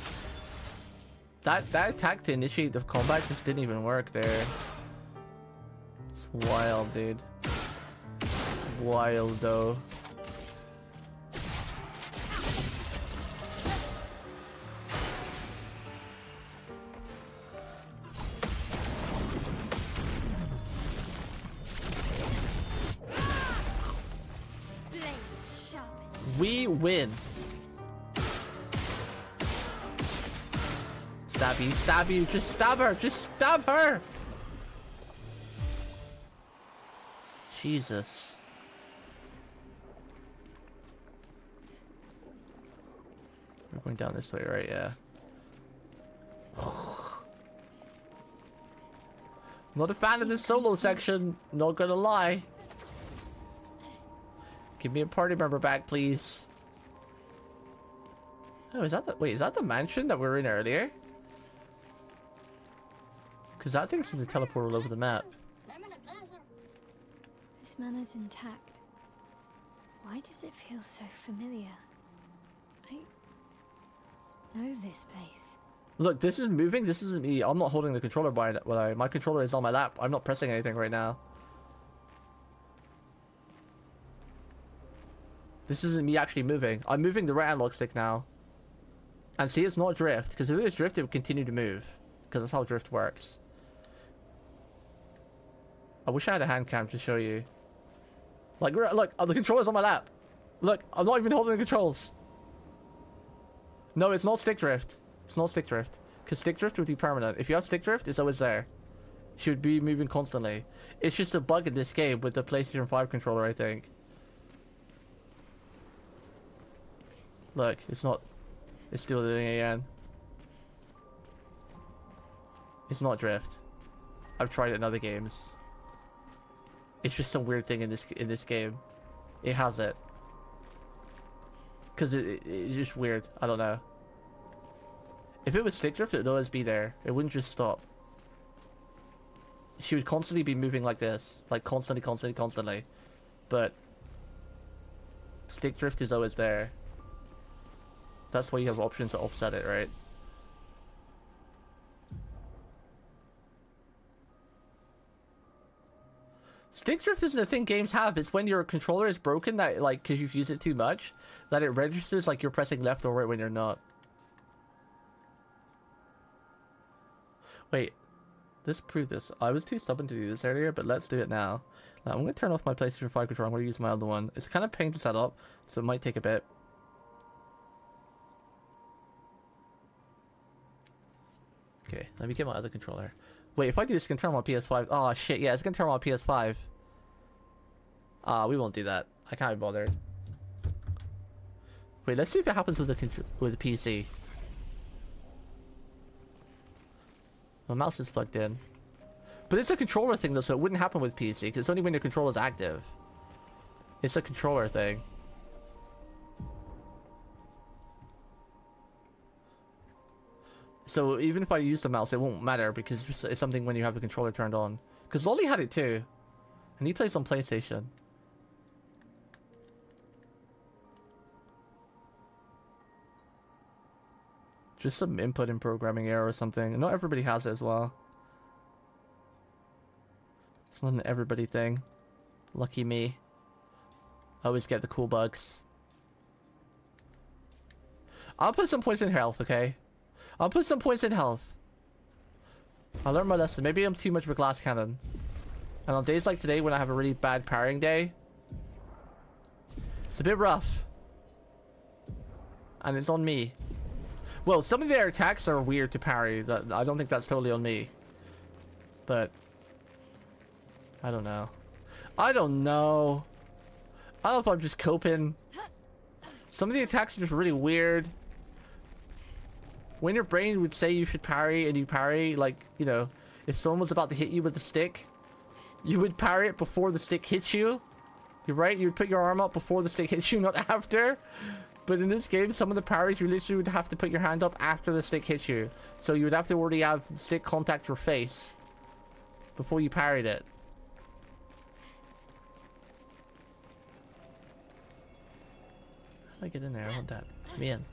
that attack to initiate the combat just didn't even work there. It's wild, dude. Wild though. We win. Stab you, stab you, just stab her, just stab her! Jesus. We're going down this way, right? Yeah. Not a fan of this solo section, not gonna lie. Give me a party member back, please. Oh, is that the— wait, is that the mansion that we were in earlier? Because that thing's in the teleport all over the map. This manor's intact. Why does it feel so familiar? I know this place. Look, this is moving. This isn't me. I'm not holding the controller by it. Well, my controller is on my lap. I'm not pressing anything right now. This isn't me actually moving. I'm moving the right analog stick now. And see, it's not drift. Because if it was drift, it would continue to move. Because that's how drift works. I wish I had a hand cam to show you. Like, look, the controller's on my lap. Look, I'm not even holding the controls. No, it's not stick drift. It's not stick drift. Because stick drift would be permanent. If you have stick drift, it's always there. She would be moving constantly. It's just a bug in this game with the PlayStation 5 controller, I think. Look, it's not. It's still doing it again. It's not drift. I've tried it in other games. It's just some weird thing in this game. It has it. Cause it's just weird. I don't know. If it was stick drift, it would always be there. It wouldn't just stop. She would constantly be moving like this, like constantly. But stick drift is always there. That's why you have options to offset it, right? Stick drift isn't a thing games have. It's when your controller is broken, that like because you've used it too much, that it registers like you're pressing left or right when you're not. Wait, let's prove this. I was too stubborn to do this earlier, but let's do it now. I'm going to turn off my PlayStation 5 controller. I'm going to use my other one. It's kind of a pain to set up, so it might take a bit. Okay, let me get my other controller. Wait, if I do this, it's gonna turn on my PS5. Oh shit, yeah, it's gonna turn on my PS5. We won't do that. I can't be bothered. Wait, let's see if it happens with the PC. My mouse is plugged in. But it's a controller thing though, so it wouldn't happen with PC, because it's only when your controller is active. It's a controller thing. So even if I use the mouse, it won't matter because it's something when you have the controller turned on. Because Lolly had it too, and he plays on PlayStation. Just some input in programming error or something. Not everybody has it as well. It's not an everybody thing. Lucky me. I always get the cool bugs. I'll put some points in health, okay? I'll put some points in health. I learned my lesson. Maybe I'm too much of a glass cannon. And on days like today when I have a really bad parrying day, It's a bit rough. And it's on me. Well, some of their attacks are weird to parry. I don't think that's totally on me. But I don't know. I don't know. I don't know if I'm just coping. Some of the attacks are just really weird. When your brain would say you should parry and you parry, like, you know, if someone was about to hit you with a stick, you would parry it before the stick hits you. You're right, you would put your arm up before the stick hits you, not after. But in this game, some of the parries, you literally would have to put your hand up after the stick hits you. So you would have to already have the stick contact your face before you parried it. How do I get in there? I want that. Let me in.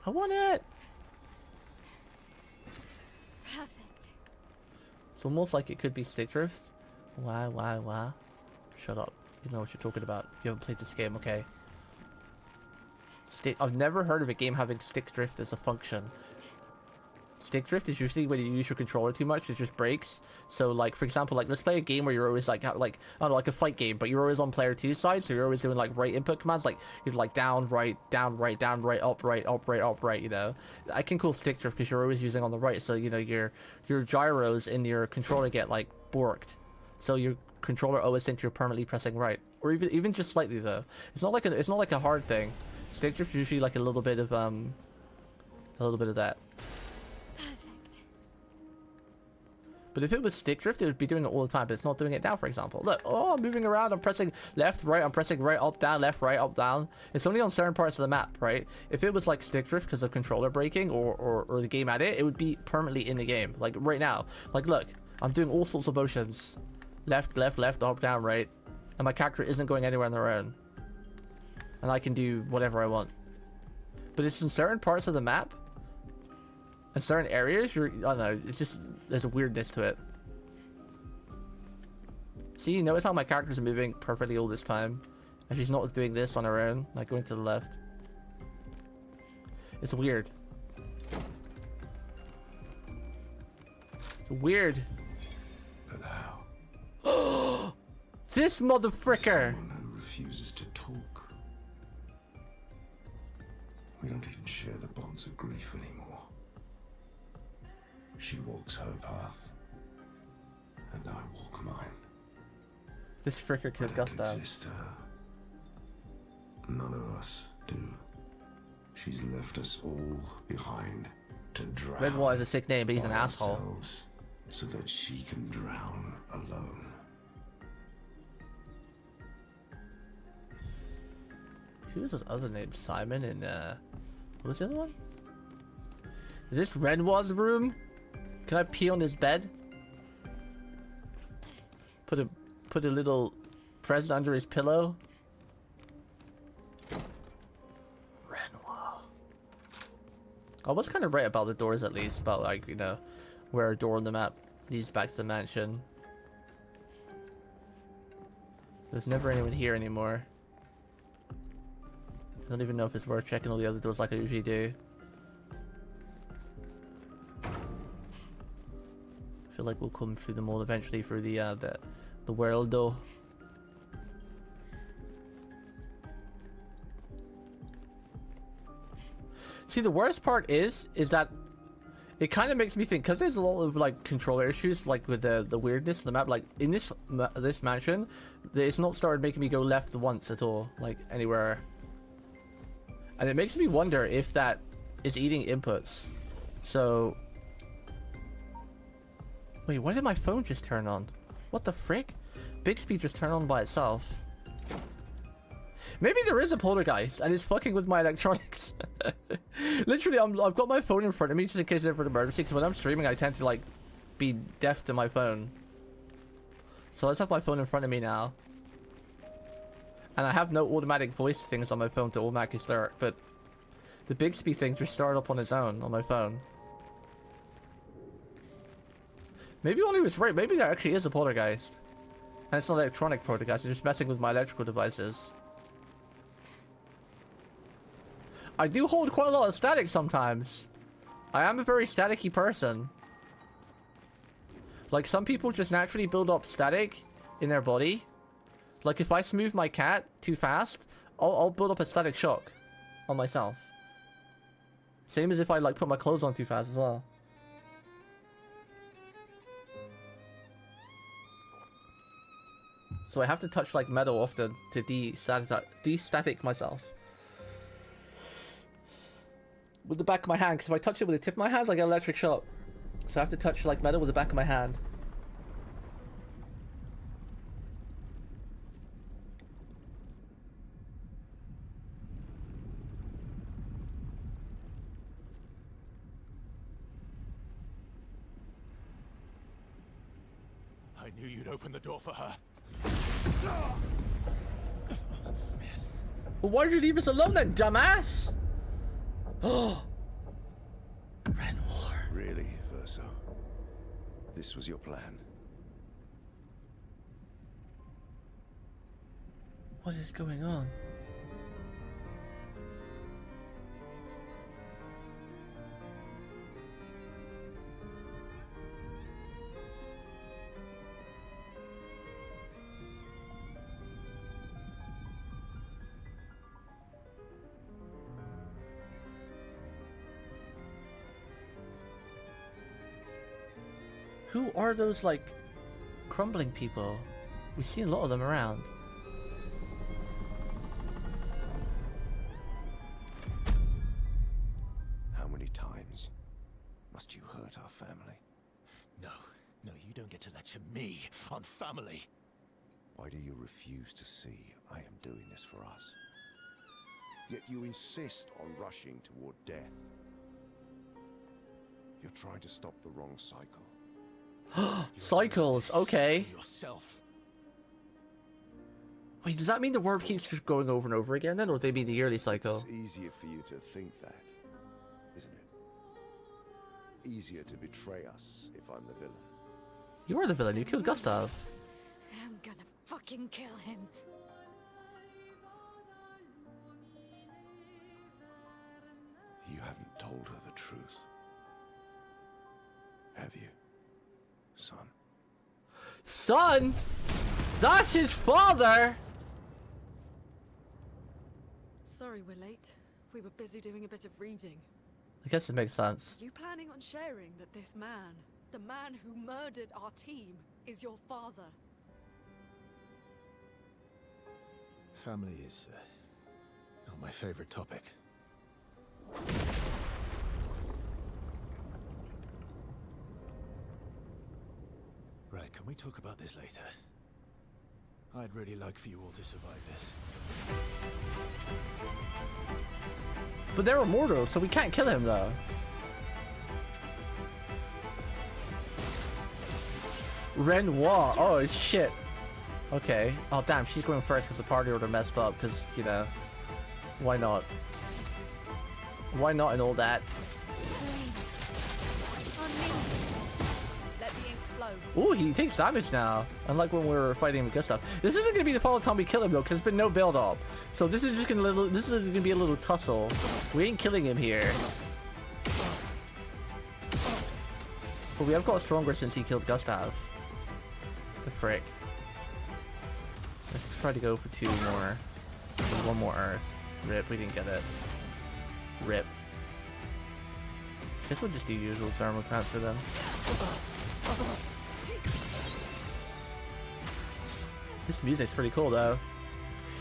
I want it! Perfect. It's almost like it could be stick drift. Why? Shut up. You know what you're talking about. You haven't played this game, okay? I've never heard of a game having stick drift as a function. Stick drift is usually when you use your controller too much, it just breaks. So, like, for example, like, let's play a game where you're always, like, I don't know, like a fight game, but you're always on player 2's side, so you're always doing, like, right input commands, like, you're, like, down, right, up, right, you know? I can call stick drift because you're always using on the right, so, you know, your gyros in your controller get, like, borked. So your controller always thinks you're permanently pressing right. Or even just slightly, though. It's not like a hard thing. Stick drift is usually, like, a little bit of that. But if it was stick drift, it would be doing it all the time, but it's not doing it now, for example. Look, oh, I'm moving around, I'm pressing left, right, I'm pressing right, up, down, left, right, up, down. It's only on certain parts of the map, right? If it was like stick drift because of controller breaking or the game at it, it would be permanently in the game. Like right now. Like look, I'm doing all sorts of motions. Left, up, down, right. And my character isn't going anywhere on their own. And I can do whatever I want. But it's in certain parts of the map. In certain areas, I don't know, it's just, there's a weirdness to it. See, you notice how my character's moving perfectly all this time? And she's not doing this on her own, like going to the left. It's weird. It's weird. But how? This motherfricker! Someone who refuses to talk. We don't even share the bonds of grief anymore. She walks her path, and I walk mine. This fricker killed Gustav. Exist to her. None of us do. She's left us all behind to drown. Redwall is a sick name, but he's an asshole. So that she can drown alone. Who was his other name? Simon and what was the other one? Is this Renwall's room? Can I pee on his bed? Put a little present under his pillow? Renwall. I was kind of right about the doors, at least, about like, you know, where a door on the map leads back to the mansion. There's never anyone here anymore. I don't even know if it's worth checking all the other doors like I usually do. I feel like we'll come through them all eventually through the world though. See, the worst part is that it kind of makes me think, because there's a lot of like controller issues, like with the weirdness of the map. Like in this mansion, it's not started making me go left once at all, like anywhere. And it makes me wonder if that is eating inputs. So. Wait, why did my phone just turn on? What the frick? Bixby just turned on by itself. Maybe there is a poltergeist and it's fucking with my electronics. Literally, I've got my phone in front of me just in case there's an emergency, because when I'm streaming I tend to like be deaf to my phone. So I just have my phone in front of me now. And I have no automatic voice things on my phone to automatically start, but the Bixby thing just started up on its own on my phone. Maybe Ollie was right. Maybe there actually is a poltergeist. And it's not an electronic poltergeist. It's just messing with my electrical devices. I do hold quite a lot of static sometimes. I am a very staticky person. Like, some people just naturally build up static in their body. Like, if I smooth my cat too fast, I'll build up a static shock on myself. Same as if I, like, put my clothes on too fast as well. So I have to touch, like, metal often to de-static myself. With the back of my hand, because if I touch it with the tip of my hands, I get electric shock. So I have to touch, like, metal with the back of my hand. I knew you'd open the door for her. Well, why did you leave us alone then, dumbass? Oh, Renoir. Really, Verso? This was your plan? What is going on? Who are those, like, crumbling people? We've seen a lot of them around. How many times must you hurt our family? No, you don't get to lecture me on family. Why do you refuse to see I am doing this for us? Yet you insist on rushing toward death. You're trying to stop the wrong cycle. Cycles, okay. Yourself. Wait, does that mean the world keeps just going over and over again then, or do they mean the yearly cycle? It's easier for you to think that, isn't it? Easier to betray us if I'm the villain. You are the villain, you killed Gustav. I'm gonna fucking kill him. You haven't told her the truth, have you, son? Son? That's his father? Sorry we're late. We were busy doing a bit of reading. I guess it makes sense. You planning on sharing that this man, the man who murdered our team, is your father? Family is not my favorite topic. Right, can we talk about this later? I'd really like for you all to survive this. But they're immortal, so we can't kill him though. Renoir, oh shit. Okay. Oh damn, she's going first because the party order messed up, because, you know, why not? Why not and all that? Ooh, he takes damage now. Unlike when we were fighting with Gustav. This isn't gonna be the final time we kill him though, because there's been no build up. So this is just gonna be a little tussle. We ain't killing him here. But we have got stronger since he killed Gustav. The frick. Let's try to go for 2 more. And 1 more Earth. Rip, we didn't get it. Rip. Guess we'll just do usual thermal crap for them. This music's pretty cool though.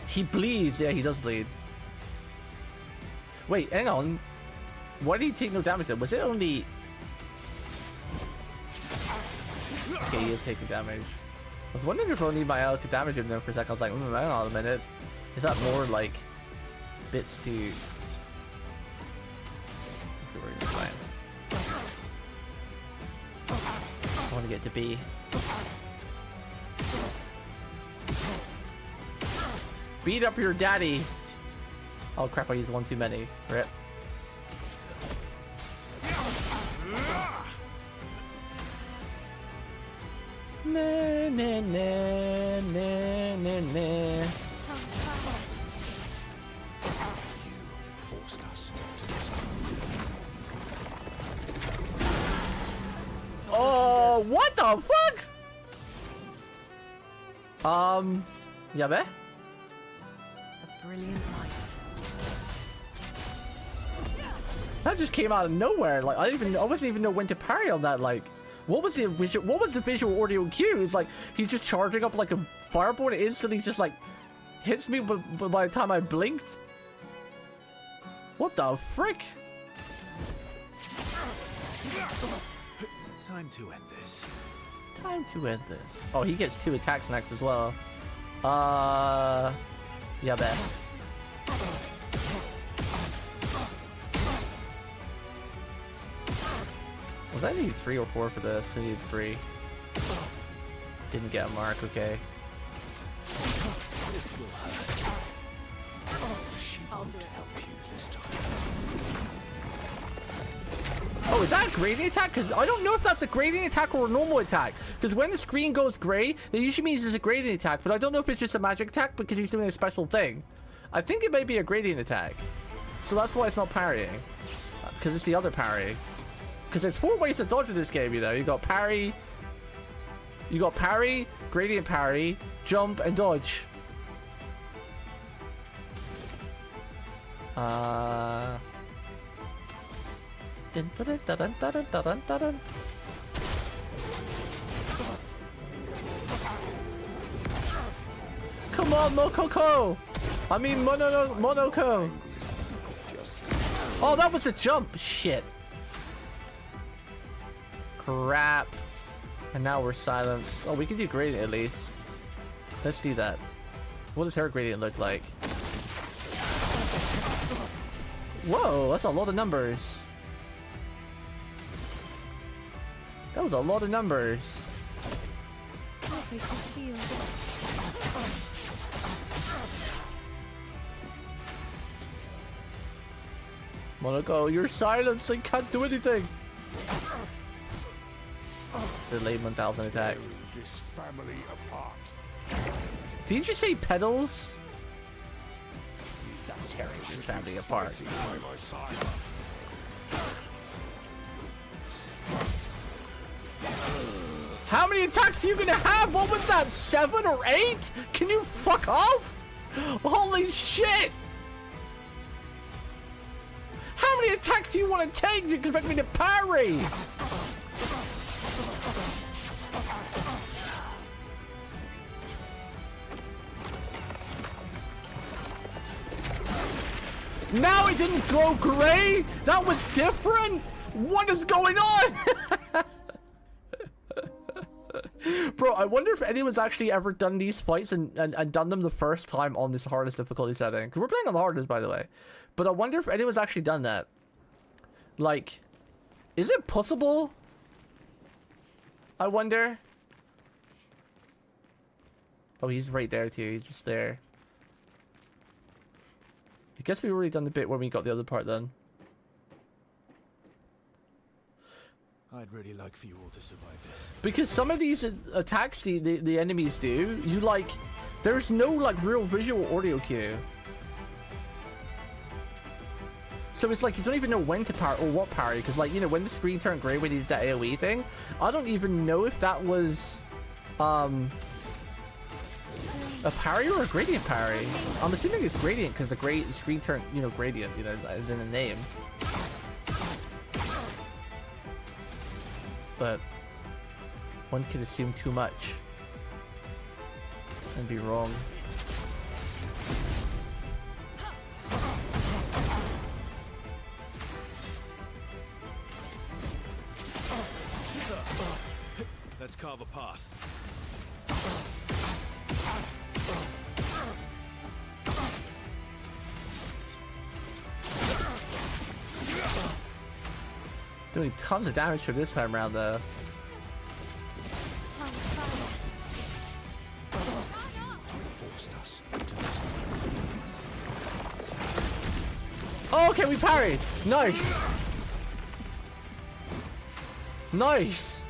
He bleeds, yeah, he does bleed. Wait, hang on. Why did he take no damage then? Was it only... Okay, he is taking damage. I was wondering if only my L could damage him then for a second. I was like, hang on a minute. Is that more like bits to... Okay, we're gonna be fine. I want to get to B. Beat up your daddy. Oh crap, I used 1 too many. Rip. Na na na na na na. Forced us to this. Oh what the fuck? Yeah, man. A brilliant light. That just came out of nowhere. Like I wasn't even know when to parry on that. Like, what was the visual audio cue? It's like he's just charging up like a fireball and instantly just like hits me, but by the time I blinked, what the frick? Time to end this. Time to end this. Oh, he gets 2 attacks next as well. Yeah, bet. Was I need 3 or 4 for this? I need 3. Didn't get a mark, okay. This will hurt. She won't help you this time. Oh, is that a gradient attack? Because I don't know if that's a gradient attack or a normal attack. Because when the screen goes gray, that usually means it's a gradient attack. But I don't know if it's just a magic attack because he's doing a special thing. I think it may be a gradient attack. So that's why it's not parrying. Because it's the other parry. Because there's 4 ways to dodge in this game, you know. You got parry, gradient parry, jump, and dodge. Come on, Mokoko! I mean, Monoko! Oh, that was a jump! Shit. Crap. And now we're silenced. Oh, we can do gradient at least. Let's do that. What does her gradient look like? Whoa, that's a lot of numbers. That was a lot of numbers. Monoko, you're silenced and can't do anything. It's a late 1000 attack. This family apart. Did you say pedals? That's tearing this family apart. How many attacks are you gonna have? What was that? 7 or 8? Can you fuck off? Holy shit! How many attacks do you want to take? Do you expect me to parry? Now it didn't glow gray? That was different? What is going on? Bro, I wonder if anyone's actually ever done these fights and done them the first time on this hardest difficulty setting. Because we're playing on the hardest, by the way. But I wonder if anyone's actually done that. Like, is it possible? I wonder. Oh, he's right there too. He's just there. I guess we've already done the bit when we got the other part then. I'd really like for you all to survive this. Because some of these attacks the enemies do, you like, there's no like real visual audio cue. So it's like you don't even know when to parry or what parry, because like, you know, when the screen turned grey when he did that AoE thing, I don't even know if that was a parry or a gradient parry. I'm assuming it's gradient because the screen turned, you know, gradient, you know, as in the name. But one could assume too much and be wrong. Let's carve a path. Doing tons of damage for this time around though. Oh, okay, we parried. Nice. Nice.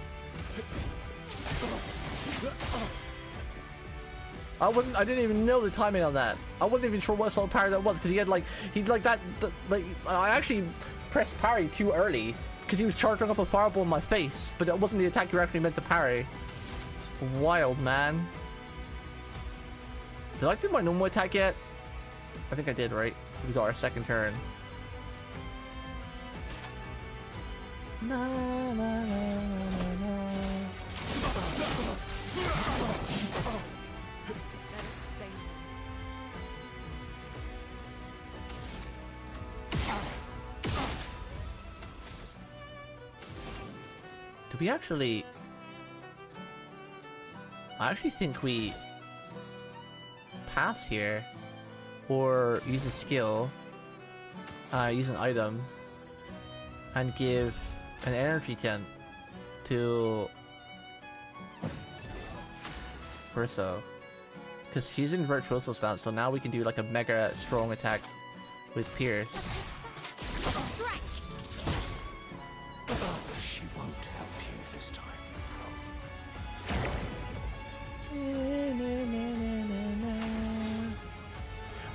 I didn't even know the timing on that. I wasn't even sure what sort of parry that was because he had like, I actually pressed parry too early because he was charging up a fireball in my face, but that wasn't the attack you were actually meant to parry. Wild, man. Did I do my normal attack yet? I think I did, right? We got our second turn. Na, na, na, na, na. Do we actually... I actually think we pass here, or use a skill, use an item, and give an energy tent to Verso, because he's in virtuoso stance, so now we can do like a mega strong attack with Pierce. She won't help you this time.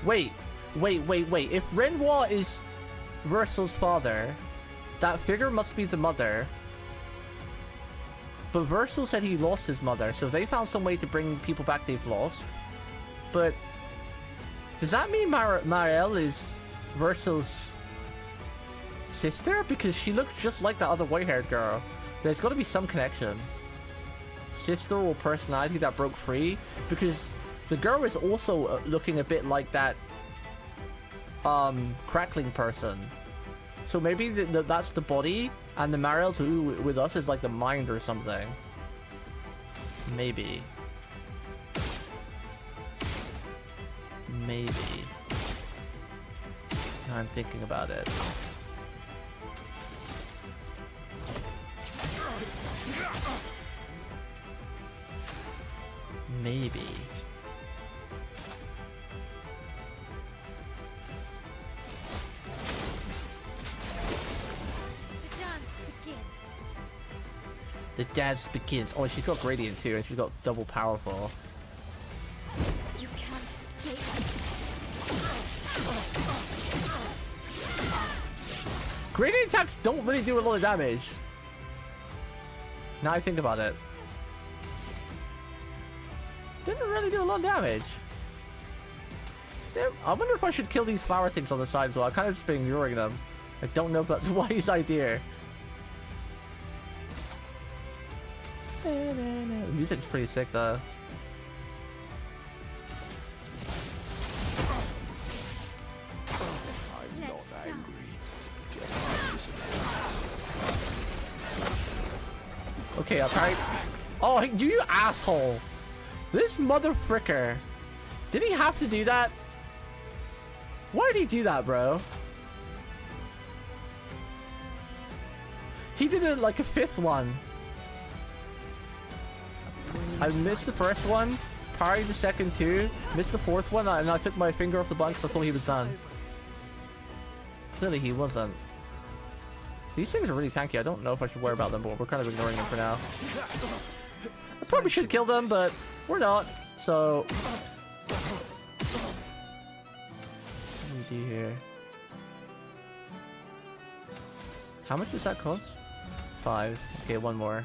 Wait. If Renoir is Verso's father, that figure must be the mother. But Verso said he lost his mother, so they found some way to bring people back they've lost. But does that mean Marielle is Verso's sister? Because she looks just like that other white-haired girl. There's got to be some connection. Sister or personality that broke free, because the girl is also looking a bit like that crackling person. So maybe that's the body, and the Marielle's who with us is like the mind or something. Maybe. Now I'm thinking about it. Maybe. The dance begins. Oh, she's got Gradient too, and she's got double powerful. You can't escape. Gradient attacks don't really do a lot of damage. Now I think about it. Didn't really do a lot of damage. Damn, I wonder if I should kill these flower things on the side as well. I've kind of just been ignoring them. I don't know if that's a wise idea. The music's pretty sick though. I'm not angry. Okay, I'll try. Oh, you asshole! This mother fricker. Did he have to do that? Why did he do that, bro? He did it like a fifth one. I missed the first one, parried the second two, missed the fourth one, and I took my finger off the button because I thought he was done. Clearly he wasn't. These things are really tanky. I don't know if I should worry about them, but we're kind of ignoring them for now. I probably should kill them, but we're not. So what do we do here? How much does that cost? 5. Okay, one more.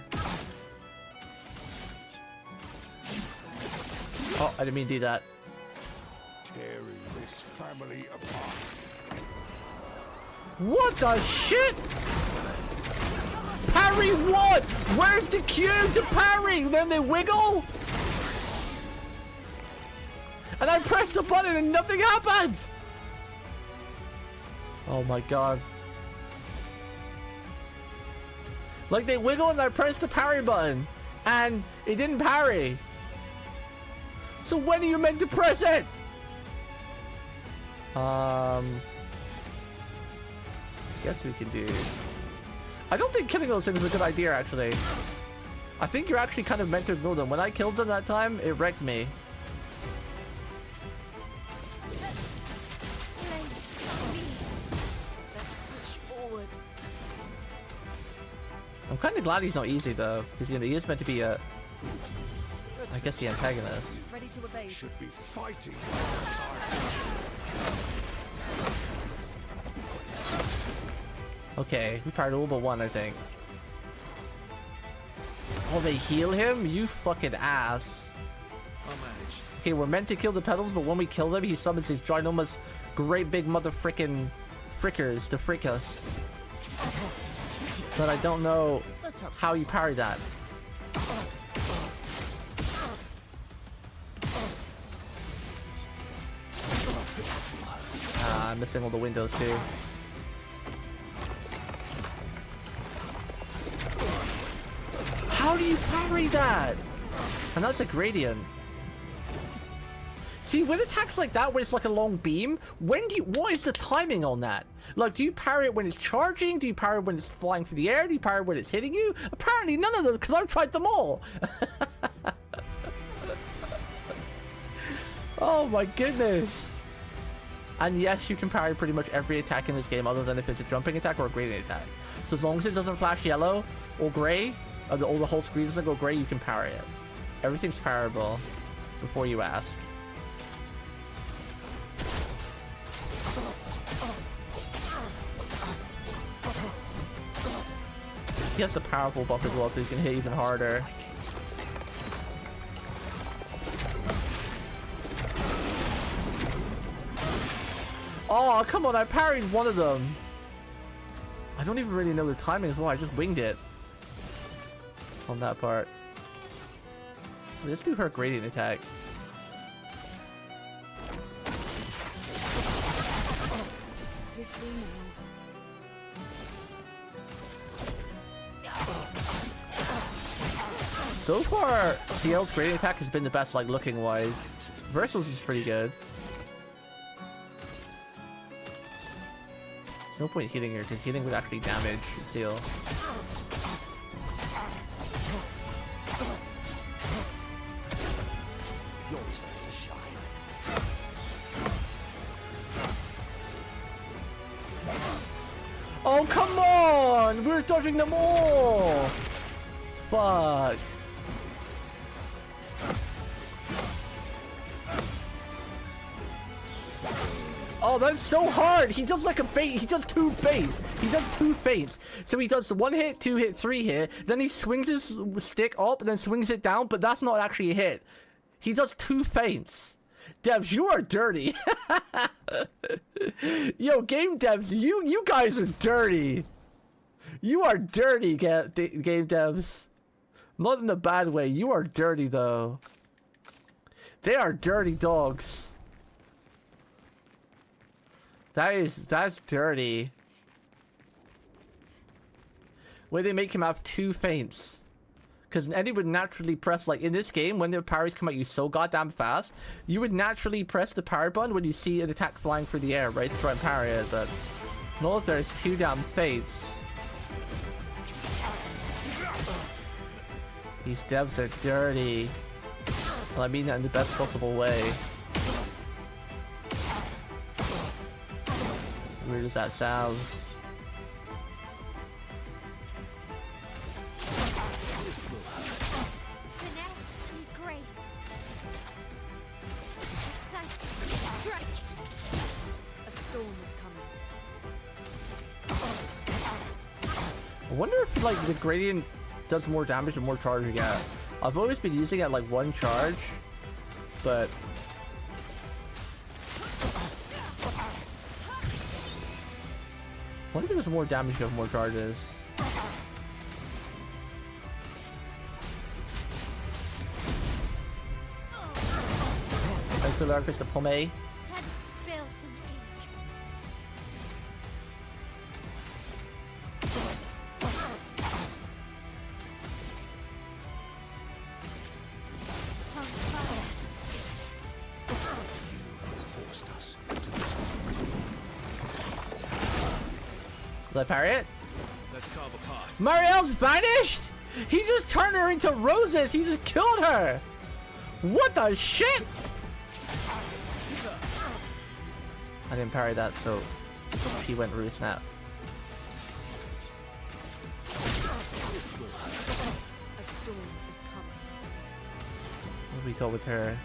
Oh, I didn't mean to do that. Tearing this family apart. What the shit? Parry what? Where's the cue to parry? Then they wiggle? And I pressed the button and nothing happened! Oh my god. Like they wiggle and I pressed the parry button and it didn't parry. So when are you meant to press it? Guess we can do. I don't think killing those things is a good idea, actually. I think you're actually kind of meant to ignore them. When I killed them that time, it wrecked me. I'm kind of glad he's not easy though, because you know he is meant to be a, I guess, the antagonist. Ready to evade. Should be fighting. Okay, we parried all but one, I think. Oh, they heal him? You fucking ass. I'll manage. Okay, we're meant to kill the pedals, but when we kill them, he summons his ginormous, great big mother frickin' frickers to frick us. But I don't know how you parry that. I'm missing all the windows too. How do you parry that? And that's a gradient. See, with attacks like that, where it's like a long beam, what is the timing on that? Like, do you parry it when it's charging? Do you parry it when it's flying through the air? Do you parry it when it's hitting you? Apparently none of them, because I've tried them all. Oh my goodness. And yes, you can parry pretty much every attack in this game, other than if it's a jumping attack or a gradient attack. So as long as it doesn't flash yellow or gray, or the whole screen doesn't go gray, you can parry it. Everything's parryable before you ask. He has the powerful buff as well, so he can hit even harder. Oh, come on, I parried one of them. I don't even really know the timing as well, I just winged it. On that part. Let's do her gradient attack. So far, CL's gradient attack has been the best, like, looking wise. Versal's is pretty good. There's no point hitting her, because hitting would actually damage CL. Oh, come on! We're dodging them all! Fuck. Oh, that's so hard! He does like a bait. He does two baits. He does two feints. So he does one hit, two hit, three hit. Then he swings his stick up and then swings it down, but that's not actually a hit. He does two feints. Devs, you are dirty. Yo, game devs, you guys are dirty. You are dirty, game devs. Not in a bad way. You are dirty, though. They are dirty dogs. That's dirty. Where they make him have two feints. Because Eddie would naturally press, like, in this game, when the parries come at you so goddamn fast, you would naturally press the parry button when you see an attack flying through the air, right? To try and parry it, but not if there's two damn feints. These devs are dirty. Well, I mean that in the best possible way. Weird as that sounds. I wonder if, like, the gradient does more damage the more charge you get. I've always been using it at, like, one charge, but I wonder if it does more damage you have more charges. Thanks for the artifice to Pomei. Did I parry it? Let's carve apart. Marielle's vanished? He just turned her into roses. He just killed her. What the shit? I didn't parry that, so she went Rue Snap. A storm is coming. What do we go with her?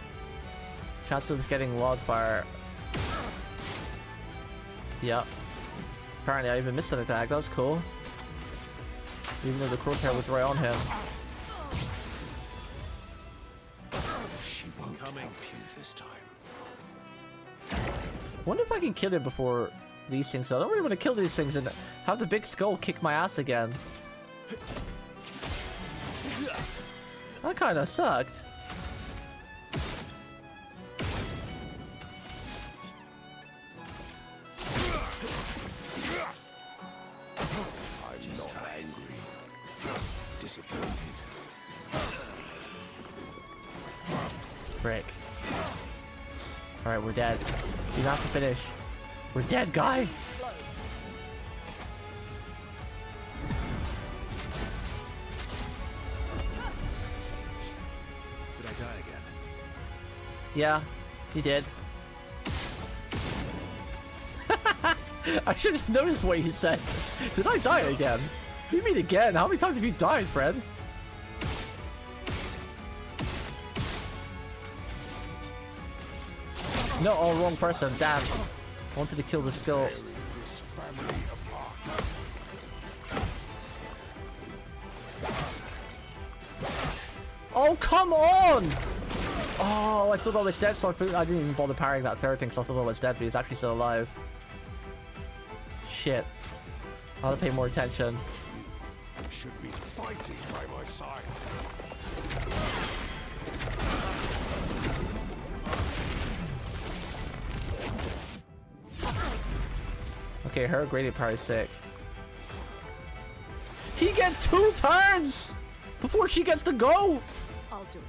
Chance of getting wildfire. Yep. Apparently I even missed an attack. That was cool. Even though the crosshair was right on him. She won't help you this time. Wonder if I can kill it before these things. I don't really want to kill these things and have the big skull kick my ass again. That kind of sucked. I'm not angry, just disappointed. Frick. Alright, we're dead. You have to finish. We're dead, guy! Did I die again? Yeah, he did. I should have noticed what you said. Did I die again? What do you mean again? How many times have you died, friend? No, oh, wrong person. Damn. I wanted to kill the skull. This family apart. Oh, come on! Oh, I thought I was dead, so I didn't even bother parrying that third thing, so I thought I was dead, but he's actually still alive. Shit. I'll have to pay more attention. You should be fighting by my side. Okay, her graded parry is sick. He gets 2 turns before she gets to go! I'll do it.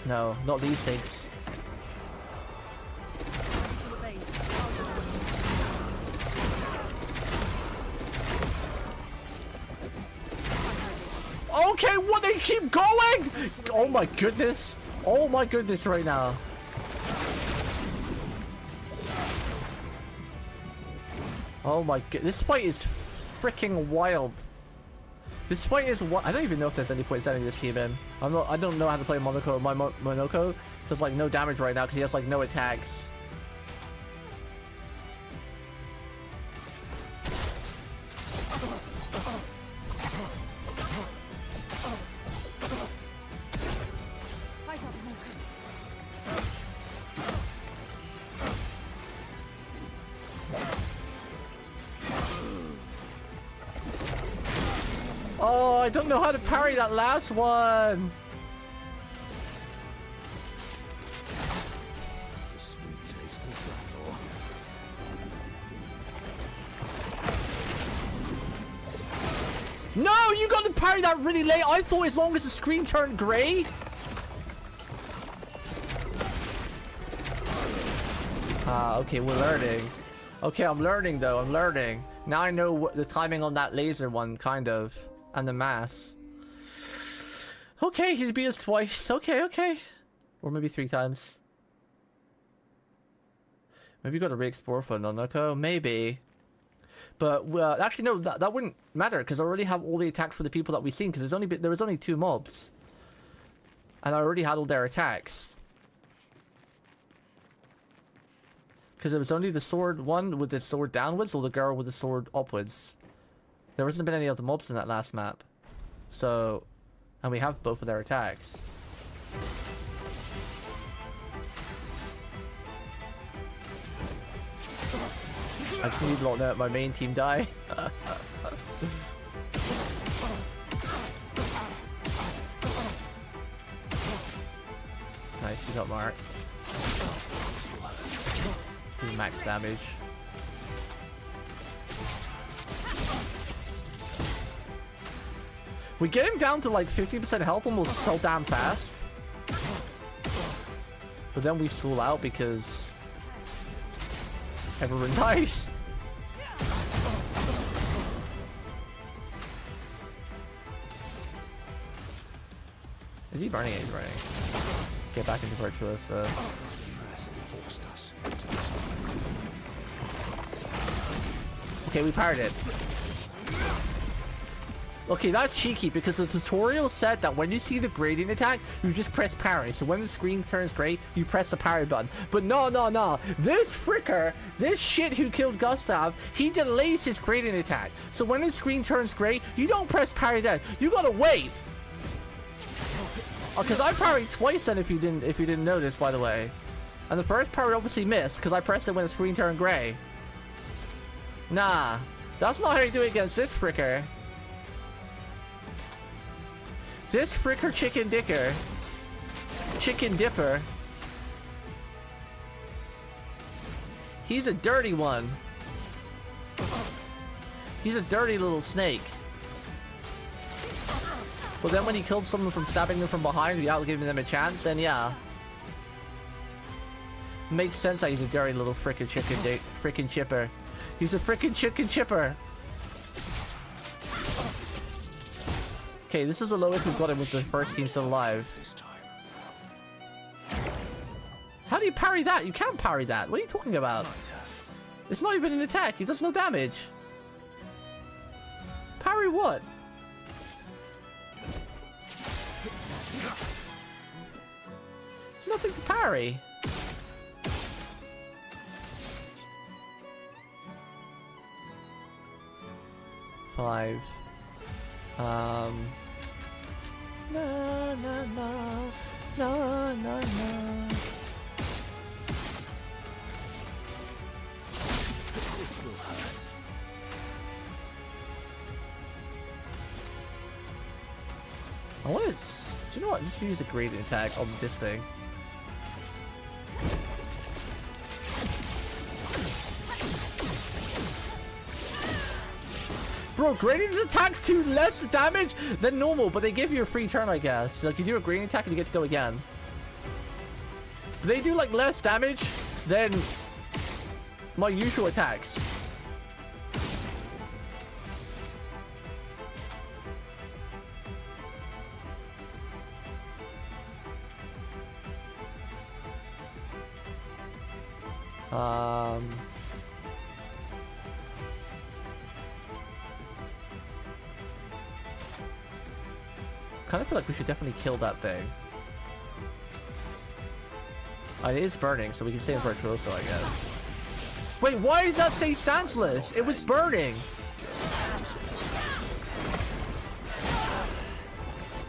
No, not these things. To the vein. I'll do it. Okay, what? They keep going? Oh my goodness. Oh my goodness right now. Oh my god, this fight is freaking wild. This fight is what I don't even know if there's any point sending this team in. I don't know how to play Monoko. My Monoko does like no damage right now because he has like no attacks. Oh, I don't know how to parry that last one. The sweet taste of battle. No, you got to parry that really late. I thought as long as the screen turned grey. Ah, okay, we're learning. Okay, I'm learning though. I'm learning. Now I know what the timing on that laser one, kind of. And the mass. Okay, he's beat us twice. Okay, okay. Or maybe 3 times. Maybe you got to re-explore for Nonoko. Maybe. But, actually no, that wouldn't matter. Because I already have all the attacks for the people that we've seen. Because there was only 2 mobs. And I already had all their attacks. Because it was only the sword one with the sword downwards or the girl with the sword upwards. There hasn't been any of the mobs in that last map. So, and we have both of their attacks. I just need to let my main team die. Nice, you got Mark. Do max damage. We get him down to like 50% health almost so damn fast. But then we school out because everyone dies. Is he burning it? He's burning. Get back into Virtuous. Okay, we parried it. Okay, that's cheeky because the tutorial said that when you see the gradient attack, you just press parry. So when the screen turns gray, you press the parry button. But no. This fricker, this shit who killed Gustav, he delays his gradient attack. So when the screen turns gray, you don't press parry then. You gotta wait. Oh, because I parried twice then if you didn't notice, by the way. And the first parry obviously missed because I pressed it when the screen turned gray. Nah, that's not how you do it against this fricker. This fricker chicken dipper. He's a dirty one. He's a dirty little snake. But then when he killed someone from stabbing them from behind without giving them a chance, then yeah. Makes sense that he's a dirty little frickin' chipper. He's a frickin' chicken chipper. Okay, this is the lowest we've got him with the first team still alive. How do you parry that? You can't parry that. What are you talking about? It's not even an attack. It does no damage. Parry what? Nothing to parry. Five. No. This will hurt. I want to. Do you know what? Just use a gradient attack on this thing. Bro, gradient attacks do less damage than normal, but they give you a free turn, I guess. Like, you do a gradient attack and you get to go again. They do, like, less damage than my usual attacks. Kind of feel like we should definitely kill that thing. It is burning, so we can stay in Virtuoso, I guess. Wait, why does that say stanceless? It was burning.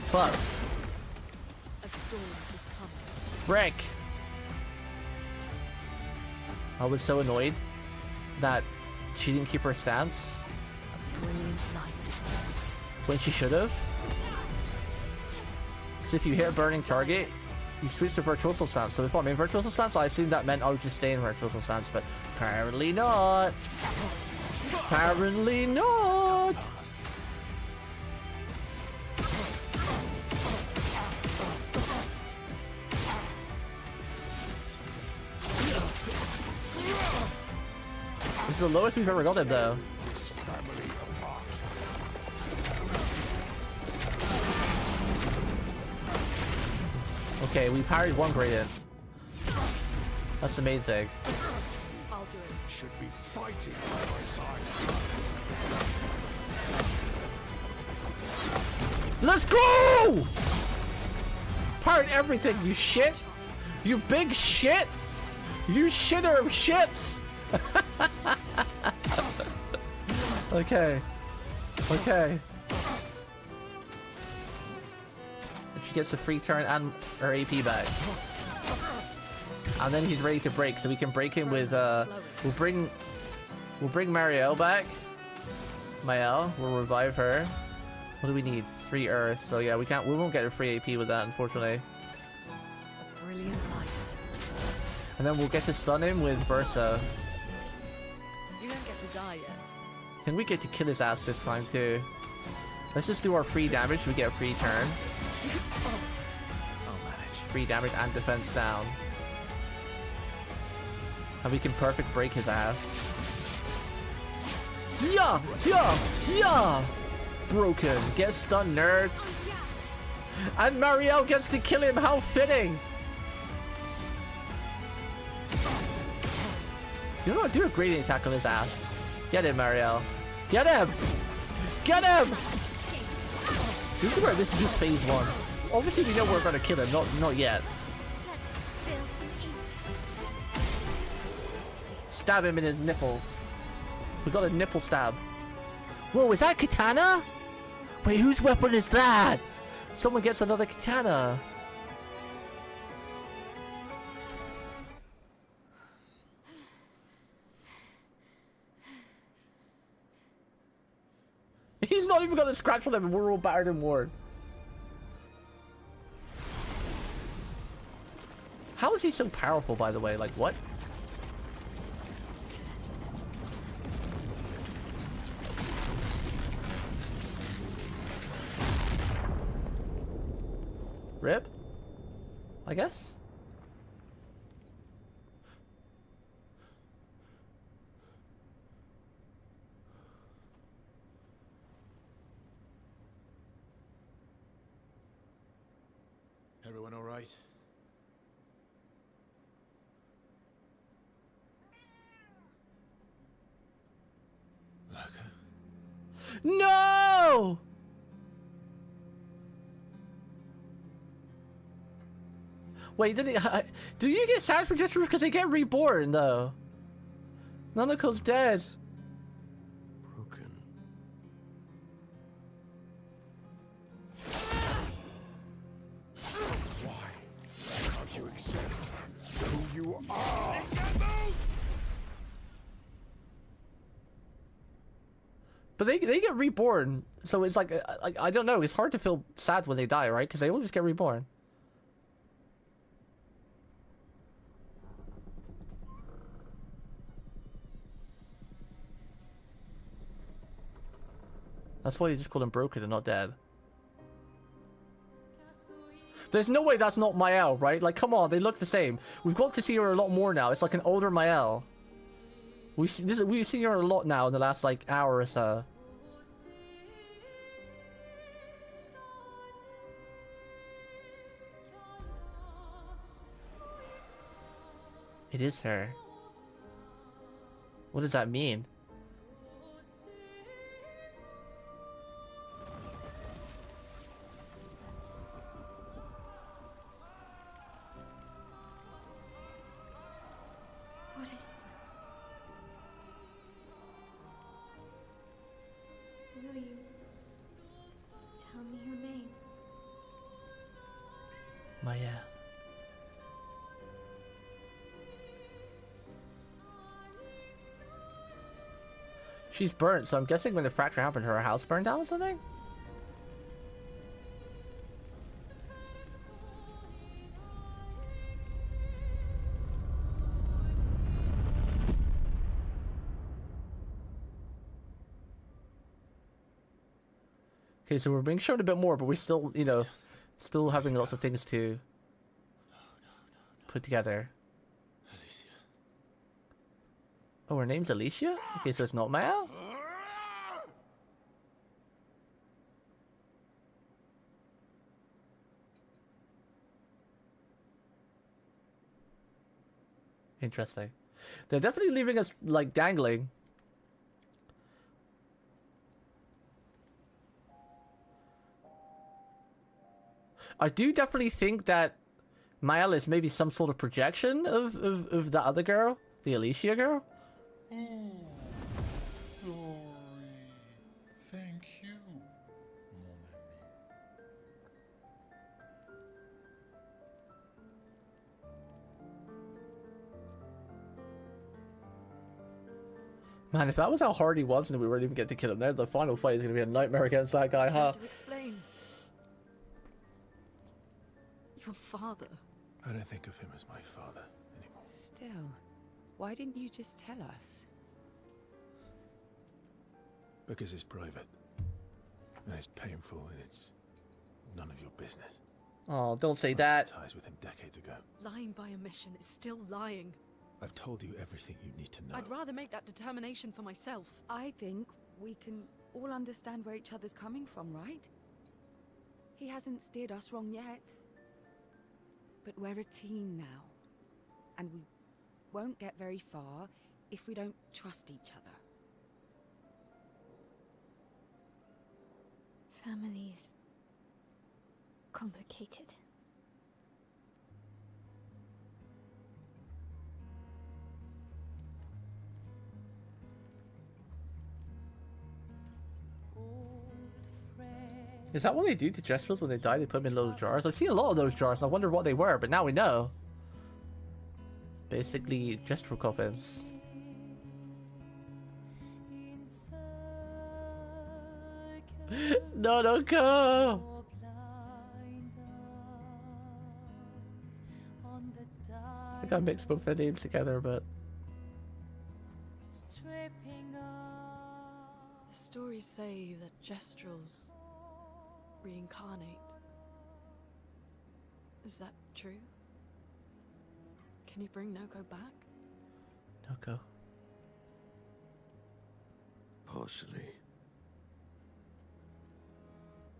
Fuck. A storm is coming. Frick. I was so annoyed that she didn't keep her stance. A brilliant light. When she should have. Because if you hit a burning target, you switch to Virtuoso stance. So before I'm in Virtuoso stance, I assumed that meant I would just stay in Virtuoso stance, but apparently not. Apparently not. This is the lowest we've ever got him, though. Okay, we parried one gradient. That's the main thing. I'll do it. Should be fighting by my side. Let's go! Parried everything, you shit! You big shit! You shitter of shits! Okay. Okay. She gets a free turn and her AP back. And then he's ready to break, so we can break him with we'll bring Marielle back. Mael, we'll revive her. What do we need? 3 earth. So yeah, we won't get a free AP with that, unfortunately. A brilliant light. And then we'll get to stun him with Versa. You don't get to die yet. I think we get to kill his ass this time too. Let's just do our free damage. We get a free turn. I'll manage. Free damage and defense down. And we can perfect break his ass. Yeah! Yeah! Yeah! Broken. Get stunned, nerd. And Marielle gets to kill him. How fitting! Do you know what? Do a gradient attack on his ass. Get him, Marielle. Get him! Get him! This is where this is just phase 1. Obviously we know we're gonna kill him, not yet. Let's spill some ink. Stab him in his nipples. We got a nipple stab. Whoa, is that katana? Wait, whose weapon is that? Someone gets another katana. He's not even got a scratch on him and we're all battered and worn. How is he so powerful, by the way? Like, what? Rip? I guess? Everyone all right? No! Wait, did he? Do you get sad for gestures because they get reborn though? Nanako's dead. Broken. Why can't you accept who you are? But they get reborn, so it's like I don't know. It's hard to feel sad when they die, right? Because they all just get reborn. That's why they just call him broken and not dead. There's no way that's not Mael, right? Like, come on, they look the same. We've got to see her a lot more now. It's like an older Mael. We've seen her a lot now in the last like hour or so. It is her. What does that mean? What is that? Will you tell me your name? Maya. She's burnt, so I'm guessing when the fracture happened, her house burned down or something? Okay, so we're being shown a bit more, but we're still, you know, still having lots of things to put together. Oh, her name's Alicia? Okay, so it's not Maya? Interesting. They're definitely leaving us, like, dangling. I do definitely think that Mael is maybe some sort of projection of the other girl, the Alicia girl. Oh, Glory. Thank you, mon ami. Man, if that was how hard he was and we weren't even getting to kill him there, the final fight is going to be a nightmare against that guy, huh? To explain. Your father. I don't think of him as my father anymore. Still, why didn't you just tell us? Because it's private. And it's painful and it's none of your business. Oh, don't say I that. cut ties with him decades ago. Lying by omission is still lying. I've told you everything you need to know. I'd rather make that determination for myself. I think we can all understand where each other's coming from, right? He hasn't steered us wrong yet. But we're a team now. And we won't get very far if we don't trust each other. Families complicated. Is that what they do to Gestrels when they die? They put them in little jars? I've seen a lot of those jars. I wonder what they were, but now we know. Basically, Gestrel coffins. No, don't go! I think I mixed both their names together, but... The stories say that Gestrels reincarnate. Is that true? Can you bring Noko back? Noko. Partially.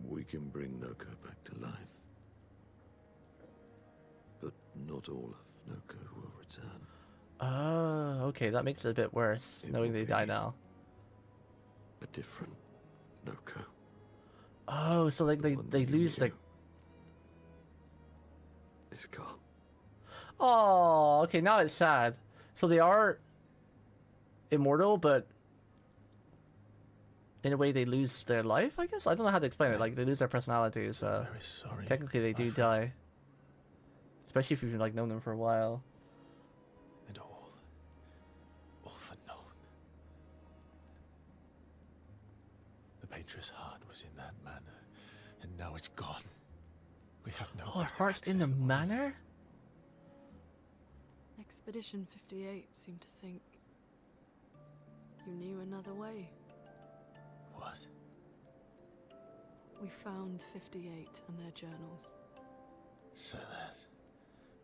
We can bring Noko back to life. But not all of Noko will return. Oh, okay, that makes it a bit worse, knowing they die now. A different Noko. Oh, so like they lose like... It's gone. Oh, okay, now it's sad. So they are immortal, but in a way they lose their life, I guess? I don't know how to explain it. Like, they lose their personalities. Very sorry. Technically, they do die. Especially if you've like known them for a while. And all for naught. The Painter's heart was in that manor, and now it's gone. We have no. Oh, heart's in the manor? Expedition 58 seemed to think you knew another way. What? We found 58 and their journals. So that's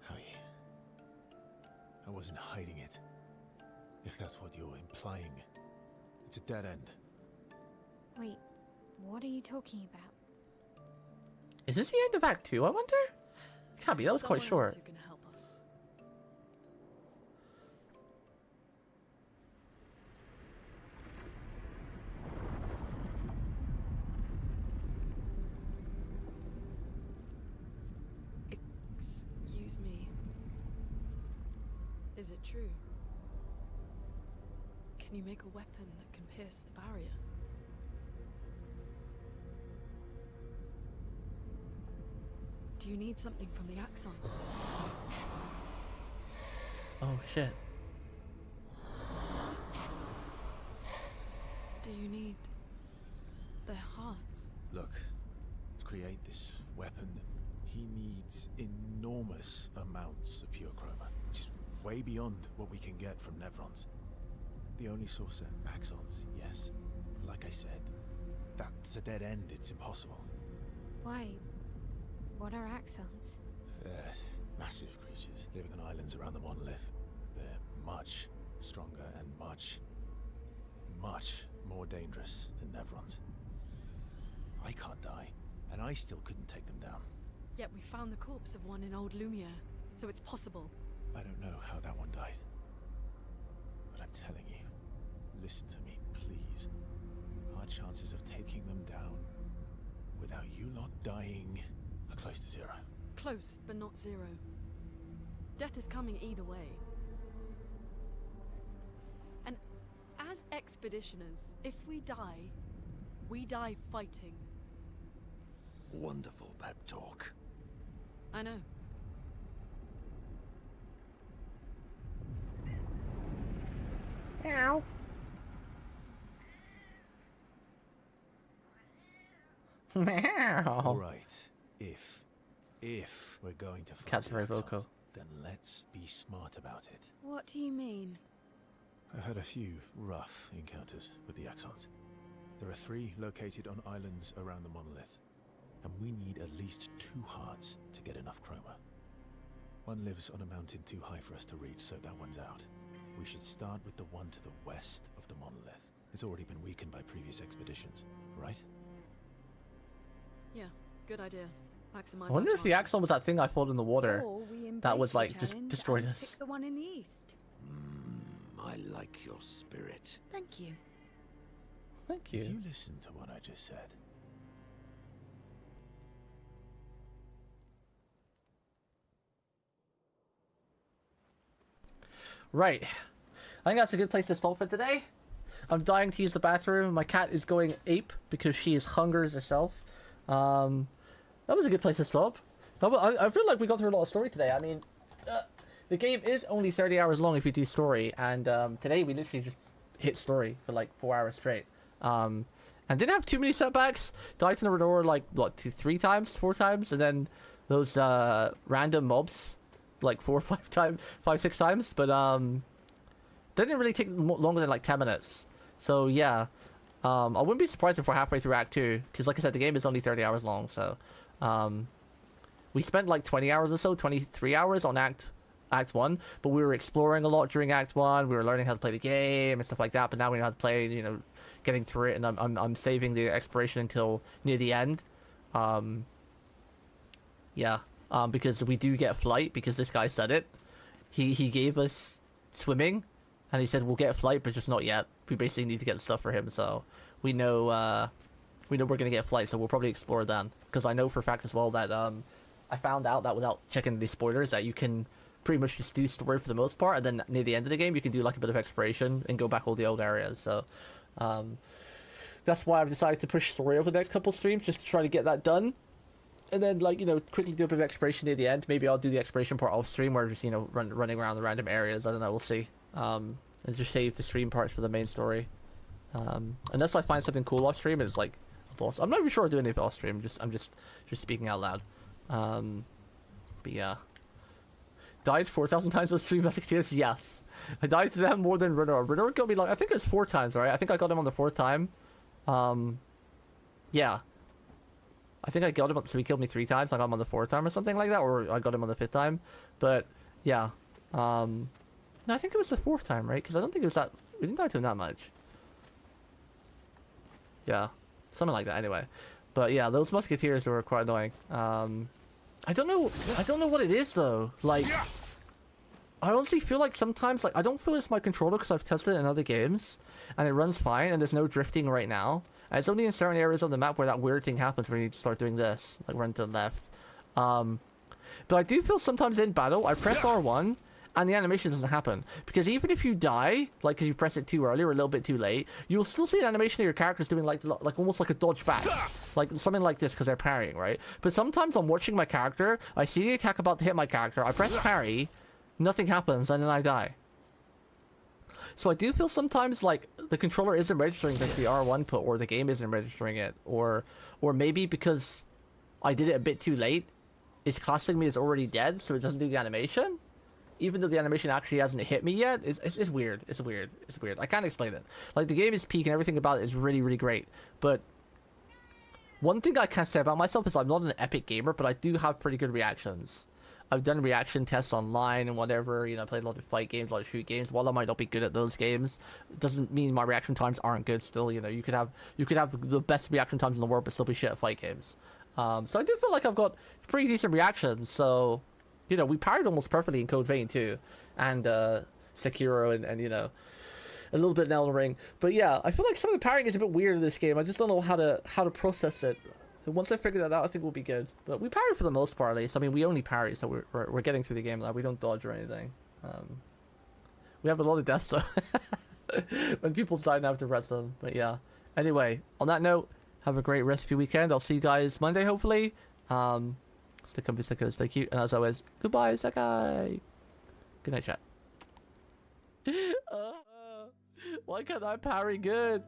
how you... I wasn't hiding it. If that's what you're implying. It's a dead end. Wait, what are you talking about? Is this the end of Act 2, I wonder? It can't be, that was quite Someone else short. who can help us. Excuse me. Is it true? Can you make a weapon that can pierce the barrier? Do you need something from the Axons? Oh shit. Do you need their hearts? Look, to create this weapon, he needs enormous amounts of pure chroma, which is way beyond what we can get from Nevrons. The only source are Axons, yes. But like I said, that's a dead end, it's impossible. Why? What are Axons? They're massive creatures living on islands around the monolith. They're much stronger and much more dangerous than Nevrons. I can't die, and I still couldn't take them down. Yet we found the corpse of one in Old Lumiere, so it's possible. I don't know how that one died. But I'm telling you, listen to me, please. Our chances of taking them down without you lot dying are close to zero. Close, but not zero. Death is coming either way. And as expeditioners, if we die fighting. Wonderful pep talk. I know. Meow. Meow. All right, if we're going to fight Cat's the very Axons, vocal. then let's be smart about it. What do you mean? I've had a few rough encounters with the Axons. There are 3 located on islands around the monolith, and we need at least 2 hearts to get enough chroma. One lives on a mountain too high for us to reach, so that one's out. We should start with the one to the west of the monolith. It's already been weakened by previous expeditions, right? Yeah, good idea. Maximize I wonder our if the chances. Axon was that thing I fought in the water Or we that was embrace like the just challenge destroyed and us. Pick the one in the east. I like your spirit. Thank you. Thank Did you. you listen to what I just said? Right. I think that's a good place to stop for today. I'm dying to use the bathroom. My cat is going ape because she is hungers herself. That was a good place to stop. I feel like we got through a lot of story today. I mean, the game is only 30 hours long if you do story, and today we literally just hit story for like 4 hours straight. And didn't have too many setbacks. Died to the door like what, 4 times, and then those random mobs like 4 or 5 times, 5-6 times, but didn't really take longer than like 10 minutes. So yeah, I wouldn't be surprised if we're halfway through Act 2, because like I said, the game is only 30 hours long. So we spent like 20 hours or so, 23 hours on Act 1, but we were exploring a lot during Act 1. We were learning how to play the game and stuff like that, but now we know how to play, you know, getting through it, and I'm saving the exploration until near the end. Because we do get flight, because this guy said it. He gave us swimming, and he said we'll get flight, but just not yet. We basically need to get stuff for him, so we know we're gonna get flight, so we'll probably explore then. Because I know for a fact as well that I found out that without checking the spoilers that you can pretty much just do story for the most part, and then near the end of the game you can do like a bit of exploration and go back all the old areas. So that's why I've decided to push story over the next couple streams, just to try to get that done. And then, like, you know, quickly do a bit of exploration near the end. Maybe I'll do the exploration part off stream, or just, you know, running around the random areas. I don't know, we'll see. And just save the stream parts for the main story. Unless I find something cool off stream, and it's like a boss. I'm not even sure I'll do anything off stream. I'm just speaking out loud. But yeah. Died 4,000 times on stream last year? Yes. I died to them more than Renor. Renor got me like, I think it was 4 times, right? I think I got him on the 4th time. Yeah. I think I got him, so he killed me 3 times. I got him on the 4th time or something like that, or I got him on the 5th time. But yeah. No, I think it was the 4th time, right? Because I don't think it was that, we didn't die to him that much. Yeah. Something like that anyway. But yeah, those musketeers were quite annoying. I don't know what it is though. Like, I honestly feel like sometimes, like, I don't feel it's my controller because I've tested it in other games and it runs fine and there's no drifting right now. And it's only in certain areas of the map where that weird thing happens where you start doing this, like run to the left. But I do feel sometimes in battle, I press R1 and the animation doesn't happen. Because even if you die, like because you press it too early or a little bit too late, you'll still see an animation of your characters doing like almost like a dodge back. Like something like this because they're parrying, right? But sometimes I'm watching my character, I see the attack about to hit my character, I press parry, nothing happens, and then I die. So I do feel sometimes like the controller isn't registering like the R1 input, or the game isn't registering it, or maybe because I did it a bit too late, it's classing me as already dead, so it doesn't do the animation, even though the animation actually hasn't hit me yet. It's weird. It's weird. I can't explain it. Like, the game is peak and everything about it is really, really great, but one thing I can't say about myself is I'm not an epic gamer, but I do have pretty good reactions. I've done reaction tests online and whatever, you know, I played a lot of fight games, a lot of shoot games. While I might not be good at those games, it doesn't mean my reaction times aren't good still. You know, you could have the best reaction times in the world but still be shit at fight games. So I do feel like I've got pretty decent reactions. So, you know, we parried almost perfectly in Code Vein too, and Sekiro and you know, a little bit in Elden Ring. But yeah, I feel like some of the parrying is a bit weird in this game. I just don't know how to process it. And once I figure that out, I think we'll be good. But we parry for the most part, at least. I mean, we only parry, so we're getting through the game now. We don't dodge or anything. We have a lot of deaths, though. When people die, I have to rest them. But yeah. Anyway, on that note, have a great rest of your weekend. I'll see you guys Monday, hopefully. Stay comfy, stay good, stay cute. And as always, goodbye, Sakai. Good night, chat. Why can't I parry good?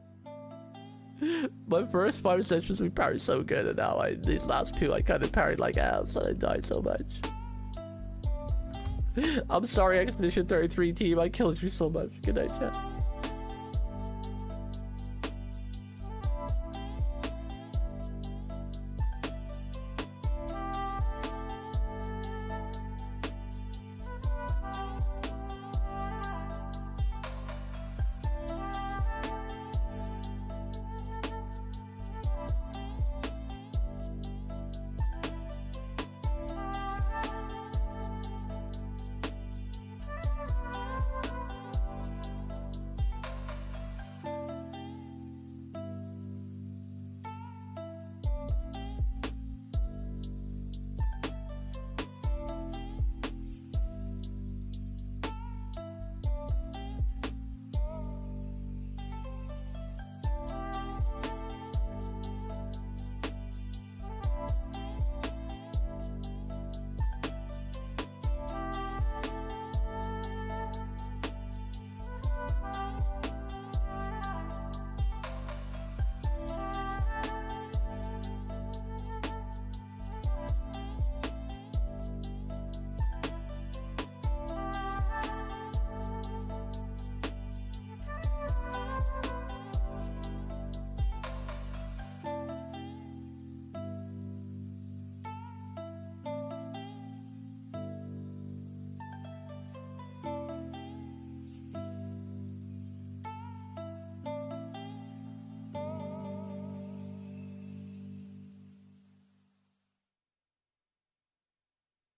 My first 5 sessions we parried so good, and now these last 2 I kind of parried like ass, and I died so much. I'm sorry, Expedition 33 team, I killed you so much. Good night, chat.